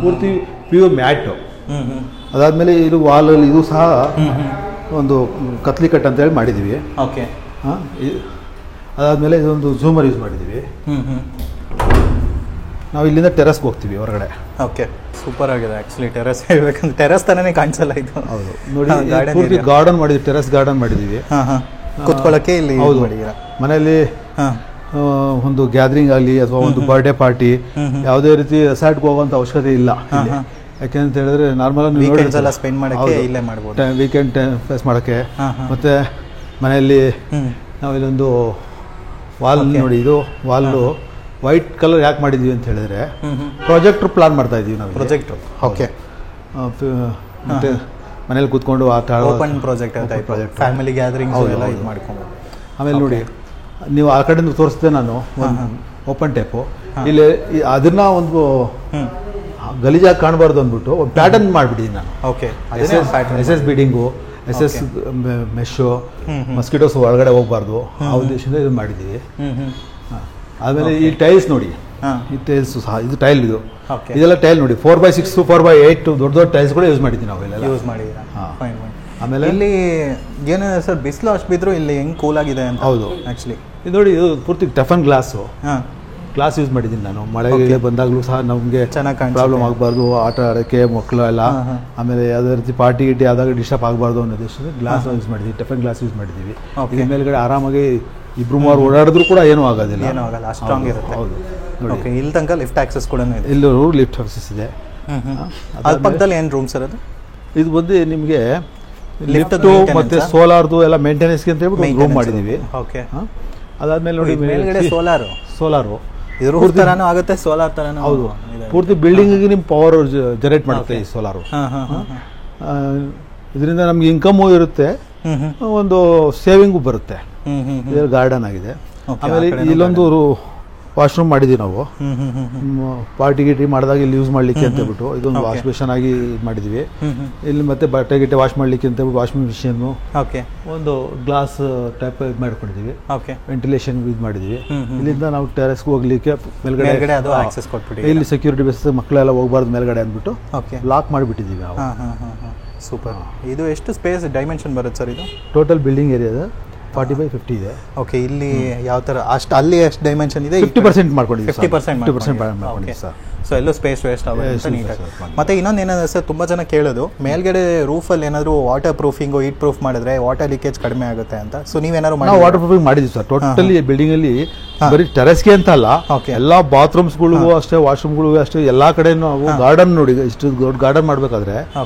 ಪೂರ್ತಿ ಪ್ಯೂರ್ ಮ್ಯಾಟ್. ಅದಾದ್ಮೇಲೆ ಇದು ವಾಲ್ ಅಲ್ಲಿ ಇದು ಸಹ ಒಂದು ಕತ್ಲಿ ಕಟ್ ಅಂತ ಹೇಳಿ ಮಾಡಿದ್ದೀವಿ. ಅದಾದ್ಮೇಲೆ ಇದೊಂದು ಝೂಮರ್ ಯೂಸ್ ಮಾಡಿದ್ದೀವಿ. ನಾವು ಇಲ್ಲಿಂದ ಟೆರೆಸ್ಗೆ ಹೋಗ್ತೀವಿ ಹೊರಗಡೆ. ಓಕೆ, ಸೂಪರ್ ಆಗಿದೆ ಆಕ್ಚುಲಿ. ಟೆರೆಸ್ ಹೇಳ್ಬೇಕಂದ್ರೆ ಟೆರೆಸ್ ತಾನೇ ಕಾಣಿಸಲ್ಲ ಇದು. ಹೌದು, ನೋಡಿ ಪೂರ್ತಿ ಗಾರ್ಡನ್ ಮಾಡಿದ್ವಿ, ಟೆರೆಸ್ ಗಾರ್ಡನ್ ಮಾಡಿದ್ದೀವಿ ಕುತ್ಕೊಳ್ಳೋಕೆ. ಇಲ್ಲಿ ಹೌದು, ಮನೆಯಲ್ಲಿ ಒಂದು ಗ್ಯಾದರಿಂಗ್ ಆಗಲಿ ಅಥವಾ ಒಂದು ಬರ್ಡೇ ಪಾರ್ಟಿ ಯಾವುದೇ ರೀತಿ ರೆಸಾರ್ಟ್ಗೆ ಹೋಗುವಂಥ ಅವಶ್ಯಕತೆ ಇಲ್ಲ. ಯಾಕೆಂತ ಹೇಳಿದ್ರೆ ನಾರ್ಮಲ್ ಸ್ಪೆಂಡ್ ಮಾಡೋಕ್ಕೆ ಇಲ್ಲೇ ಮಾಡ್ಬೋದು, ವೀಕೆಂಡ್ ಟೈಮ್ ಫೇಸ್ ಮಾಡೋಕ್ಕೆ. ಮತ್ತೆ ಮನೆಯಲ್ಲಿ ನಾವು ಇಲ್ಲೊಂದು ವಾಲ್ ನೋಡಿ, ಇದು ವಾಲು ವೈಟ್ ಕಲರ್ ಯಾಕೆ ಮಾಡಿದ್ವಿ ಅಂತ ಹೇಳಿದ್ರೆ ಪ್ರಾಜೆಕ್ಟ್ರ್ ಪ್ಲಾನ್ ಮಾಡ್ತಾ ಇದೀವಿ ನಾವು. ಪ್ರಾಜೆಕ್ಟ್ರು, ಓಕೆ. ಮತ್ತೆ ಮನೇಲಿ ಕೂತ್ಕೊಂಡು ಓಪನ್ ಪ್ರಾಜೆಕ್ಟ್ ಅಂತ, ಫ್ಯಾಮಿಲಿ ಗ್ಯಾದರಿಂಗ್ ಎಲ್ಲ ಇದು ಮಾಡ್ಕೊಂಡು. ಆಮೇಲೆ ನೋಡಿ ನೀವು ಆ ಕಡೆಯಿಂದ ತೋರಿಸ್ದೆ ನಾನು ಓಪನ್ ಟೈಪು. ಇಲ್ಲಿ ಅದನ್ನ ಒಂದು ಗಲೀಜಾಗಿ ಕಾಣಬಾರ್ದು ಅಂದ್ಬಿಟ್ಟು ಒಂದು ಪ್ಯಾಟರ್ನ್ ಮಾಡಿಬಿಟ್ಟಿದ್ದೀನಿ ನಾನು. Okay, S S beading, S S mesh, mosquitoes ಒಳಗಡೆ ಹೋಗ್ಬಾರ್ದು ಆ ಉದ್ದೇಶದಿಂದ ಇದು ಮಾಡಿದ್ದೀವಿ. ಆಮೇಲೆ ಈ ಟೈಲ್ಸ್ ನೋಡಿ, ಈ ಟೈಲ್ಸ್ ಸಹ ಇದು ಟೈಲ್, ಇದೆಲ್ಲ ಟೈಲ್ ನೋಡಿ 4x6 4x8 ದೊಡ್ಡ ದೊಡ್ಡ ಟೈಲ್ಸ್ ಕೂಡ ಯೂಸ್ ಮಾಡಿದ್ದೀವಿ ನಾವು ಇಲ್ಲೆಲ್ಲ. ಯೂಸ್ ಮಾಡಿದ್ದೀರಾ? ಆಮೇಲೆ ಇಲ್ಲಿ ಏನಿದೆ ಸರ್, ಬಿಸಿಲು ಅಷ್ಟು ಬಿದ್ದರೂ ಇಲ್ಲಿ ಹೆಂಗೆ ಕೂಲ್ ಆಗಿದೆ ಅಂತ. ಹೌದು, ಆ್ಯಕ್ಚುಲಿ ಇದು ನೋಡಿ, ಇದು ಪೂರ್ತಿ ಟಫನ್ ಗ್ಲಾಸು, ಗ್ಲಾಸ್ ಯೂಸ್ ಮಾಡಿದ್ದೀನಿ ನಾನು. ಮಳೆಗೆ ಬಂದಾಗಲೂ ಸಹ ನಮಗೆ ಪ್ರಾಬ್ಲಮ್ ಆಗಬಾರ್ದು, ಆಟ ಆಡೋಕ್ಕೆ ಮಕ್ಕಳು ಎಲ್ಲ. ಆಮೇಲೆ ಯಾವುದೇ ರೀತಿ ಪಾರ್ಟಿ ಗಿಟಿ ಆದಾಗ ಡಿಸ್ಟರ್ಬ್ ಆಗಬಾರ್ದು ಅನ್ನೋ ಉದ್ದೇಶದಿಂದ ಗ್ಲಾಸ್ ಯೂಸ್ ಮಾಡಿದ್ದೀವಿ, ಟಫನ್ ಗ್ಲಾಸ್ ಯೂಸ್ ಮಾಡಿದ್ದೀವಿ. ಇದ್ರ ಮೇಲ್ಗಡೆ ಆರಾಮಾಗಿ ಇಬ್ರು ಮೂವರು ಓಡಾಡಿದ್ರು ಕೂಡ ಏನೂ ಆಗೋದಿಲ್ಲ, ಏನೂ ಆಗಲ್ಲ, ಸ್ಟ್ರಾಂಗ್ ಇರುತ್ತೆ. ಹೌದು ನೋಡಿ, ಇಲ್ಲಿ ತನಕ ಲಿಫ್ಟ್ ಆಕ್ಸೆಸ್ ಕೂಡ ಇದೆ. ಇಲ್ಲೂ ಲಿಫ್ಟ್ ಆಕ್ಸೆಸ್ ಇದೆ. ಅದ್ರ ಪಕ್ಕದಲ್ಲಿ ಏನು ರೂಮ್ ಸರ್ ಅದು? ಇದು ಬಂದು ನಿಮಗೆ ಲಿಫ್ಟು ಮತ್ತೆ ಸೋಲಾರ್ದು ಎಲ್ಲ ಮೇಂಟೆನೆನ್ಸ್ಗೆ ಅಂತ ಹೇಳ್ಬಿಟ್ಟು ರೂಮ್ ಮಾಡಿದ್ದೀವಿ. ಓಕೆ, ಅದಾದ್ಮೇಲೆ ನೋಡಿ ಮೇಲ್ಗಡೆ ಸೋಲಾರು ಇದ್ರ ತರಾನು ಆಗುತ್ತೆ, ಸೋಲಾರ್ ತರಾನು. ಹೌದು, ಪೂರ್ತಿ ಬಿಲ್ಡಿಂಗಿಗೆ ನಿಮ್ಮ ಪವರ್ ಜನರೇಟ್ ಮಾಡುತ್ತೆ ಈ ಸೋಲಾರು. ಇದರಿಂದ ನಮ್ಗೆ ಇನ್ಕಮು ಇರುತ್ತೆ, ಒಂದು ಸೇವಿಂಗು ಬರುತ್ತೆ. ಗಾರ್ಡನ್ ಆಗಿದೆ. ಆಮೇಲೆ ಇಲ್ಲೊಂದು ವಾಶ್ರೂಮ್ ಮಾಡಿದ್ದೀವಿ ನಾವು, ಪಾರ್ಟಿ ಗಿಟಿ ಮಾಡಿದಾಗ ಇಲ್ಲಿ ಯೂಸ್ ಮಾಡಲಿಕ್ಕೆ ಅಂತ ಹೇಳ್ಬಿಟ್ಟು ಇದೊಂದು ವಾಶ್ ಬೇಷನ್ ಆಗಿ ಮಾಡಿದ್ದೀವಿ. ಇಲ್ಲಿ ಮತ್ತೆ ಬಟ್ಟೆ ಗಿಟ್ಟೆ ವಾಶ್ ಮಾಡಲಿಕ್ಕೆ ಅಂತ ಹೇಳ್ಬಿಟ್ಟು ವಾಷಿಂಗ್ ಮಿಷಿನ್ನು, ಒಂದು ಗ್ಲಾಸ್ ಟೈಪ್ ಮಾಡ್ಕೊಂಡಿದ್ದೀವಿ, ವೆಂಟಿಲೇಷನ್ ಯೂಸ್ ಮಾಡಿದ್ದೀವಿ. ಇಲ್ಲಿಂದ ನಾವು ಟೆರೆಸ್ಗೆ ಹೋಗ್ಲಿಕ್ಕೆ ಮೇಲ್ಗಡೆ ಇಲ್ಲಿ ಸೆಕ್ಯೂರಿಟಿ ಬೇಸ್ ಮಕ್ಕಳೆಲ್ಲ ಹೋಗ್ಬಾರ್ದು ಮೇಲ್ಗಡೆ ಅಂದ್ಬಿಟ್ಟು ಲಾಕ್ ಮಾಡಿಬಿಟ್ಟಿದ್ದೀವಿ ನಾವು. ಸೂಪರ್. ಇದು ಎಷ್ಟು ಸ್ಪೇಸ್ ಡೈಮೆನ್ಷನ್ ಬರುತ್ತೆ ಸರ್ ಇದು? ಟೋಟಲ್ ಬಿಲ್ಡಿಂಗ್ ಏರಿಯಾದ 40x50 ಇದೆ. ಓಕೆ, ಇಲ್ಲಿ ಯಾವ ಥರ ಅಷ್ಟು ಅಲ್ಲಿ ಎಷ್ಟು ಡೈಮೆನ್ಷನ್ ಇದೆ? 50% ಮಾಡ್ಕೊಂಡಿದ್ದೀವಿ, 50% ಮಾಡ್ಕೊಂಡಿದ್ದೀವಿ ಸರ್. ಸೊ ಎಲ್ಲೂ ಸ್ಪೇಸ್ ವೇಸ್ಟ್ ಆಗುತ್ತೆ ನೀಟಾಗಿ. ಮತ್ತೆ ಇನ್ನೊಂದು ಏನಂದ್ರೆ ಸರ್, ತುಂಬ ಜನ ಕೇಳೋದು ಮೇಲ್ಗಡೆ ರೂಫಲ್ಲಿ ಏನಾದರೂ ವಾಟರ್ ಪ್ರೂಫಿಂಗು, ಹೀಟ್ ಪ್ರೂಫ್ ಮಾಡಿದ್ರೆ ವಾಟರ್ ಲೀಕೇಜ್ ಕಡಿಮೆ ಆಗುತ್ತೆ ಅಂತ. ಸೊ ನೀವೇನಾದ್ರು ನಾವು ವಾಟರ್ ಪ್ರೂಫಿಂಗ್ ಮಾಡಿದ್ವಿ ಸರ್. ಟೋಟಲಿ ಬಿಲ್ಡಿಂಗ್ ಅಲ್ಲಿ ಬರೀ ಟೆರೆಸ್ಗೆ ಅಂತ ಅಲ್ಲ, ಎಲ್ಲಾ ಬಾತ್ರೂಮ್ಸ್ಗಳಿಗೂ ಅಷ್ಟೇ, ವಾಶ್ರೂಮ್ಗಳಿಗೂ ಅಷ್ಟೇ, ಎಲ್ಲಾ ಕಡೆ ನಾವು ಗಾರ್ಡನ್ ನೋಡಿ, ಇಷ್ಟು ದೊಡ್ಡ ಗಾರ್ಡನ್ ಮಾಡ್ಬೇಕಾದ್ರೆ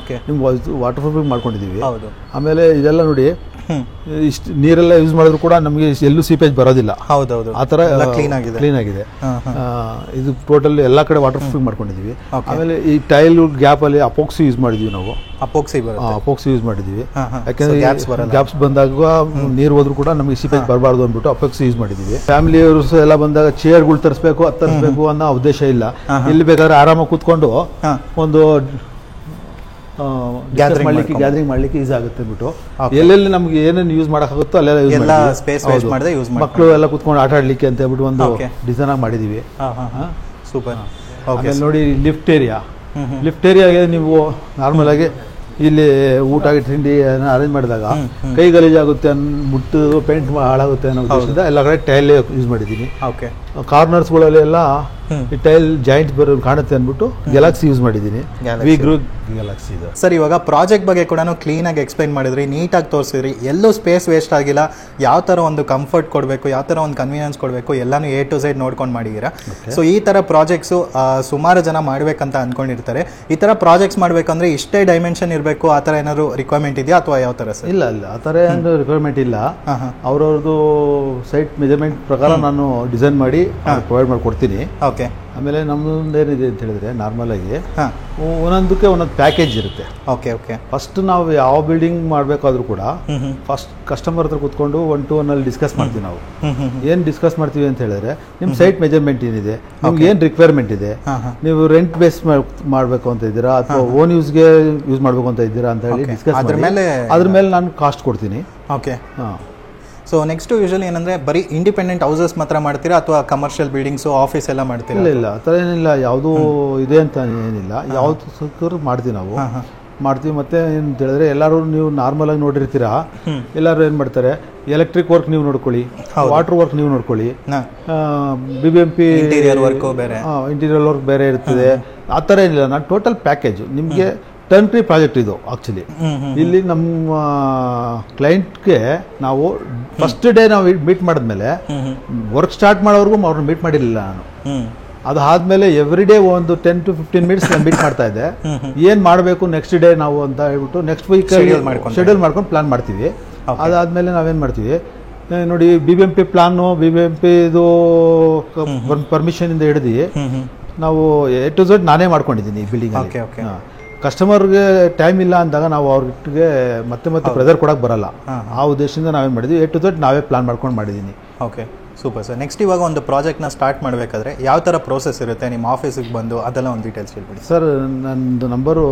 ನಿಮ್ಗೆ ವಾಟರ್ ಪ್ರೂಫಿಂಗ್ ಮಾಡ್ಕೊಂಡಿದೀವಿ. ಆಮೇಲೆ ಇದೆಲ್ಲ ನೋಡಿ, ಇಷ್ಟು ನೀರೆಲ್ಲ ಯೂಸ್ ಮಾಡಿದ್ರು ಕೂಡ ನಮಗೆ ಎಲ್ಲೂ ಸೀಪೇಜ್ ಬರೋದಿಲ್ಲ. ಹೌದೌದು, ಆ ಥರ ಕ್ಲೀನ್ ಆಗಿದೆ. ಇದು ಟೋಟಲ್ ಎಲ್ಲ ಕಡೆ ವಾಟರ್ ಪ್ರೂಫಿಂಗ್ ಮಾಡ್ಕೊಂಡಿದ್ದೀವಿ. ಆಮೇಲೆ ಈ ಟೈಲ್ ಗ್ಯಾಪ್ ಅಲ್ಲಿ ಅಪೋಕ್ಸಿ ಯೂಸ್ ಮಾಡಿದ್ವಿ ನಾವು. ಅಪೋಕ್ಸಿ ಯೂಸ್ ಮಾಡಿದ್ವಿ, ಯಾಕಂದ್ರೆ ಗ್ಯಾಪ್ಸ್ ಬಂದಾಗ ನೀರು ಹೋದ್ರು ಕೂಡ ನಮಗೆ ಸೀಪೇಜ್ ಬರಬಾರ್ದು ಅಂದ್ಬಿಟ್ಟು ಅಪೋಕ್ಸಿ ಯೂಸ್ ಮಾಡಿದ್ವಿ. ಫ್ಯಾಮಿಲಿಯವರು ಎಲ್ಲ ಬಂದಾಗ ಚೇರ್ಗಳು ತರಿಸ್ಬೇಕು, ಅದು ತರಿಸ್ಬೇಕು ಅನ್ನೋ ಉದ್ದೇಶ ಇಲ್ಲ. ಇಲ್ಲಿ ಬೇಕಾದ್ರೆ ಆರಾಮಾಗಿ ಕೂತ್ಕೊಂಡು ಒಂದು ಗ್ಯಾದರಿಂಗ್ ಮಾಡ್ಲಿಕ್ಕೆ ಈಸಿ ಆಗುತ್ತೆ ಅಂದ್ಬಿಟ್ಟು ಎಲ್ಲೆಲ್ಲಿ ನಮ್ಗೆ ಏನೇನು ಯೂಸ್ ಮಾಡೋಕ್ಕಾಗುತ್ತೋ ಅಲ್ಲೆಲ್ಲ ಯೂಸ್ ಮಕ್ಕಳು ಎಲ್ಲ ಕೂತ್ಕೊಂಡು ಆಟ ಆಡ್ಲಿಕ್ಕೆ ಅಂತ ಹೇಳ್ಬಿಟ್ಟು ಒಂದು ಡಿಸೈನ್ ಆಗಿ ಮಾಡಿದೀವಿ. ಸೂಪರ್. ಆಮೇಲೆ ನೋಡಿ ಲಿಫ್ಟ್ ಏರಿಯಾಗೆ ನೀವು ನಾರ್ಮಲ್ ಆಗಿ ಇಲ್ಲಿ ಊಟ ತಿಂಡಿ ಅರೇಂಜ್ ಮಾಡಿದಾಗ ಕೈ ಗಲೀಜಾಗುತ್ತೆ ಮುಟ್ಟು ಪೇಂಟ್ ಹಾಳಾಗುತ್ತೆ ಅನ್ನೋ ಉದ್ದೇಶದಿಂದ ಎಲ್ಲ ಕಡೆ ಟೈಲ್ ಯೂಸ್ ಮಾಡಿದ್ದೀನಿ. ಕಾರ್ನರ್ಸ್ಗಳಲ್ಲಿ ಎಲ್ಲ ಈ ಟೈಲ್ ಜಾಯಿಂಟ್ ಬರೋ ಕಾಣುತ್ತೆ ಅಂದ್ಬಿಟ್ಟು ಗ್ಯಾಲಕ್ಸಿ ಯೂಸ್ ಮಾಡಿದ್ದೀನಿ. ಗ್ಯಾಲಕ್ಸಿ ಇದೆ ಸರ್. ಇವಾಗ ಪ್ರಾಜೆಕ್ಟ್ ಬಗ್ಗೆ ಕೂಡ ಕ್ಲೀನಾಗಿ ಎಕ್ಸ್ಪ್ಲೈನ್ ಮಾಡಿದ್ರಿ, ನೀಟಾಗಿ ತೋರಿಸಿದ್ರಿ, ಎಲ್ಲೂ ಸ್ಪೇಸ್ ವೇಸ್ಟ್ ಆಗಿಲ್ಲ. ಯಾವ ಥರ ಒಂದು ಕಂಫರ್ಟ್ ಕೊಡಬೇಕು, ಯಾವ ಥರ ಒಂದು ಕನ್ವೀನಿಯನ್ಸ್ ಕೊಡಬೇಕು, ಎಲ್ಲಾನು A to Z ನೋಡ್ಕೊಂಡು ಮಾಡಿದ್ದೀರಾ. ಸೊ ಈ ಥರ ಪ್ರಾಜೆಕ್ಟ್ಸು ಸುಮಾರು ಜನ ಮಾಡಬೇಕಂತ ಅಂದ್ಕೊಂಡಿರ್ತಾರೆ. ಈ ಥರ ಪ್ರಾಜೆಕ್ಟ್ಸ್ ಮಾಡಬೇಕಂದ್ರೆ ಇಷ್ಟೇ ಡೈಮೆನ್ಷನ್ ಇರಬೇಕು, ಆ ಥರ ಏನಾದ್ರು ರಿಕ್ವೈರ್ಮೆಂಟ್ ಇದೆಯಾ ಅಥವಾ ಯಾವ ಥರ ಸರ್? ಇಲ್ಲ, ಆ ಥರ ಏನು ರಿಕ್ವೈರ್ಮೆಂಟ್ ಇಲ್ಲ. ಅವ್ರವ್ರದ್ದು ಸೈಟ್ ಮೆಜರ್ಮೆಂಟ್ ಪ್ರಕಾರ ನಾನು ಡಿಸೈನ್ ಮಾಡಿ ಪ್ರೊವೈಡ್ ಮಾಡಿಕೊಡ್ತೀನಿ. ಓಕೆ. ಆಮೇಲೆ ನಮ್ಮದು ಏನಿದೆ ಅಂತ ಹೇಳಿದ್ರೆ ನಾರ್ಮಲ್ ಆಗಿ ಹಾಂ, ಒಂದೊಂದಕ್ಕೆ ಒಂದೊಂದು ಪ್ಯಾಕೇಜ್ ಇರುತ್ತೆ. Okay okay. ಫಸ್ಟ್ ನಾವು ಯಾವ ಬಿಲ್ಡಿಂಗ್ ಮಾಡಬೇಕಾದ್ರೂ ಕೂಡ ಫಸ್ಟ್ ಕಸ್ಟಮರ್ ಹತ್ರ ಕೂತ್ಕೊಂಡು 1-to-1 ಅಲ್ಲಿ ಡಿಸ್ಕಸ್ ಮಾಡ್ತೀವಿ ನಾವು. ಏನು ಡಿಸ್ಕಸ್ ಮಾಡ್ತೀವಿ ಅಂತ ಹೇಳಿದ್ರೆ ನಿಮ್ಮ ಸೈಟ್ ಮೆಜರ್ಮೆಂಟ್ ಏನಿದೆ, ನಿಮ್ಗೆ ಏನು ರಿಕ್ವೈರ್ಮೆಂಟ್ ಇದೆ, ನೀವು ರೆಂಟ್ ಬೇಸ್ ಮಾಡಬೇಕು ಅಂತ ಇದ್ದೀರಾ ಅಥವಾ ಓನ್ ಯೂಸ್ಗೆ ಯೂಸ್ ಮಾಡಬೇಕು ಅಂತ ಇದ್ದೀರಾ ಅಂತ ಹೇಳಿ ಡಿಸ್ಕಸ್ ಅದ್ರ ಮೇಲೆ ನಾನು ಕಾಸ್ಟ್ ಕೊಡ್ತೀನಿ. ಓಕೆ. ಹಾಂ. ಸೊ ನೆಕ್ಸ್ಟ್ ಯೂಶಲಿ ಏನಂದರೆ ಬರೀ ಇಂಡಿಪೆಂಡೆಂಟ್ ಹೌಸಸ್ ಮಾತ್ರ ಮಾಡ್ತೀರಾ ಅಥವಾ ಕಮರ್ಷಿಯಲ್ ಬಿಲ್ಡಿಂಗ್ಸು ಆಫೀಸ್ ಎಲ್ಲ ಮಾಡ್ತೀರಾ? ಇಲ್ಲ ಆ ಥರ ಏನಿಲ್ಲ, ಯಾವುದೂ ಇದೆ ಅಂತ ಏನಿಲ್ಲ, ಯಾವುದು ಸಿಕ್ಕರೂ ಮಾಡ್ತೀವಿ ನಾವು ಮಾಡ್ತೀವಿ. ಮತ್ತೆ ಅಂತ ಹೇಳಿದ್ರೆ ಎಲ್ಲರೂ ನೀವು ನಾರ್ಮಲ್ ಆಗಿ ನೋಡಿರ್ತೀರಾ, ಎಲ್ಲರೂ ಏನು ಮಾಡ್ತಾರೆ, ಎಲೆಕ್ಟ್ರಿಕ್ ವರ್ಕ್ ನೀವು ನೋಡ್ಕೊಳ್ಳಿ, ವಾಟರ್ ವರ್ಕ್ ನೀವು ನೋಡ್ಕೊಳ್ಳಿ, BBMP ಇಂಟೀರಿಯರ್ ವರ್ಕ್ ಬೇರೆ, ಇಂಟೀರಿಯರ್ ವರ್ಕ್ ಬೇರೆ ಇರ್ತದೆ. ಆ ಥರ ಏನಿಲ್ಲ, ನಾನು ಟೋಟಲ್ ಪ್ಯಾಕೇಜ್ ನಿಮಗೆ ಟರ್ನ್ಕ್ರಿ ಪ್ರಾಜೆಕ್ಟ್ ಇದು. ಆಕ್ಚುಲಿ ಇಲ್ಲಿ ನಮ್ಮ ಕ್ಲೈಂಟ್ಗೆ ನಾವು ಫಸ್ಟ್ ಡೇ ನಾವು ಮೀಟ್ ಮಾಡಿದ್ಮೇಲೆ ವರ್ಕ್ ಸ್ಟಾರ್ಟ್ ಮಾಡೋವರೆಗೂ ಅವ್ರನ್ನ ಮೀಟ್ ಮಾಡಿರಲಿಲ್ಲ ನಾನು. ಅದಾದ್ಮೇಲೆ ಎವ್ರಿ ಡೇ ಒಂದು 10 to 15 ಮಿನಿಟ್ಸ್ ನಾನು ಮೀಟ್ ಮಾಡ್ತಾ ಇದ್ದೆ. ಏನು ಮಾಡಬೇಕು ನೆಕ್ಸ್ಟ್ ಡೇ ನಾವು ಅಂತ ಹೇಳ್ಬಿಟ್ಟು ನೆಕ್ಸ್ಟ್ ವೀಕ್ ಶೆಡ್ಯೂಲ್ ಮಾಡ್ಕೊಂಡು ಪ್ಲಾನ್ ಮಾಡ್ತೀವಿ. ಅದಾದ್ಮೇಲೆ ನಾವೇನು ಮಾಡ್ತೀವಿ ನೋಡಿ, BBMP ಪ್ಲಾನು, BBMP ಇದು ಪರ್ಮಿಷನ್ ಇಂದ ಹಿಡಿದು ನಾವು A to Z ನಾನೇ ಮಾಡ್ಕೊಂಡಿದ್ದೀನಿ ಈ ಬಿಲ್ಡಿಂಗ್. ಕಸ್ಟಮರ್ಗೆ ಟೈಮ್ ಇಲ್ಲ ಅಂದಾಗ ನಾವು ಅವ್ರಿಗೆ ಮತ್ತೆ ಪ್ರೆಸರ್ ಕೊಡೋಕೆ ಬರಲ್ಲ. ಆ ಉದ್ದೇಶದಿಂದ ನಾವೇನು ಮಾಡಿದ್ವಿ, A to Z ನಾವೇ ಪ್ಲಾನ್ ಮಾಡ್ಕೊಂಡು ಮಾಡಿದ್ದೀನಿ. Okay, super sir. ನೆಕ್ಸ್ಟ್ ಇವಾಗ ಒಂದು ಪ್ರಾಜೆಕ್ಟ್ನ ಸ್ಟಾರ್ಟ್ ಮಾಡಬೇಕಾದ್ರೆ ಯಾವ ಥರ ಪ್ರೋಸೆಸ್ ಇರುತ್ತೆ, ನಿಮ್ಮ ಆಫೀಸಿಗೆ ಬಂದು ಅದೆಲ್ಲ ಒಂದು ಡೀಟೇಲ್ಸ್ ಹೇಳ್ಬಿಡಿ ಸರ್. ನಂದು ನಂಬರು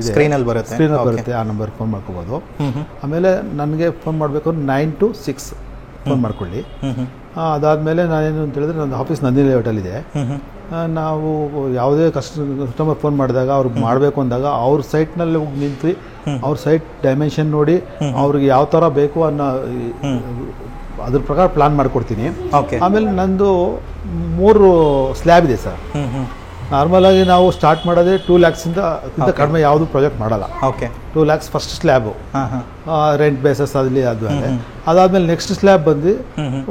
ಸ್ಕ್ರೀನಲ್ಲಿ ಬರುತ್ತೆ, ಆ ನಂಬರ್ ಫೋನ್ ಮಾಡ್ಕೋಬೋದು. ಆಮೇಲೆ ನನಗೆ ಫೋನ್ ಮಾಡಬೇಕು 9 to 6 ಫೋನ್ ಮಾಡ್ಕೊಳ್ಳಿ. ಅದಾದಮೇಲೆ ನಾನೇನು ಅಂತ ಹೇಳಿದ್ರೆ ನನ್ನ ಆಫೀಸ್ ನಂದಿನಿ ಲೇಔಟಲ್ಲಿದೆ. ನಾವು ಯಾವುದೇ ಕಸ್ಟಮರ್ ಫೋನ್ ಮಾಡಿದಾಗ ಅವ್ರಿಗೆ ಮಾಡಬೇಕು ಅಂದಾಗ ಅವ್ರ ಸೈಟ್ನಲ್ಲಿ ಹೋಗಿ ನಿಂತು ಅವ್ರ ಸೈಟ್ ಡೈಮೆನ್ಷನ್ ನೋಡಿ ಅವ್ರಿಗೆ ಯಾವ ಥರ ಬೇಕು ಅನ್ನೋ ಅದ್ರ ಪ್ರಕಾರ ಪ್ಲಾನ್ ಮಾಡಿಕೊಡ್ತೀನಿ. ಆಮೇಲೆ ನಂದು 3 ಸ್ಲ್ಯಾಬ್ ಇದೆ ಸರ್. ನಾರ್ಮಲ್ ಆಗಿ ನಾವು ಸ್ಟಾರ್ಟ್ ಮಾಡೋದೇ 2 lakhs-ಇಂದ ಕಡಿಮೆ ಯಾವುದು ಪ್ರಾಜೆಕ್ಟ್ ಮಾಡಲ್ಲ. 2 lakhs first slab, rent basis ಅಲ್ಲಿ ಅದಾದ್ಮೇಲೆ ನೆಕ್ಸ್ಟ್ ಸ್ಲ್ಯಾಬ್ ಬಂದು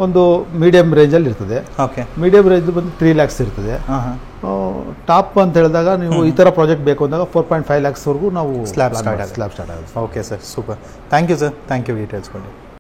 ಒಂದು ಮೀಡಿಯಂ ರೇಂಜಲ್ಲಿ ಇರ್ತದೆ. ಮೀಡಿಯಂ ರೇಂಜ್ ಬಂದು 3 lakhs ಇರ್ತದೆ. ಟಾಪ್ ಅಂತ ಹೇಳಿದಾಗ ನೀವು ಈ ಥರ ಪ್ರಾಜೆಕ್ಟ್ ಬೇಕು ಅಂದಾಗ 4.5 lakhs ವರೆಗೂ ನಾವು ಸ್ಲ್ಯಾಬ್ ಸ್ಟಾರ್ಟ್ ಆಗುತ್ತೆ. Okay sir, super. Thank you sir, thank you details ಕೊಡಿ.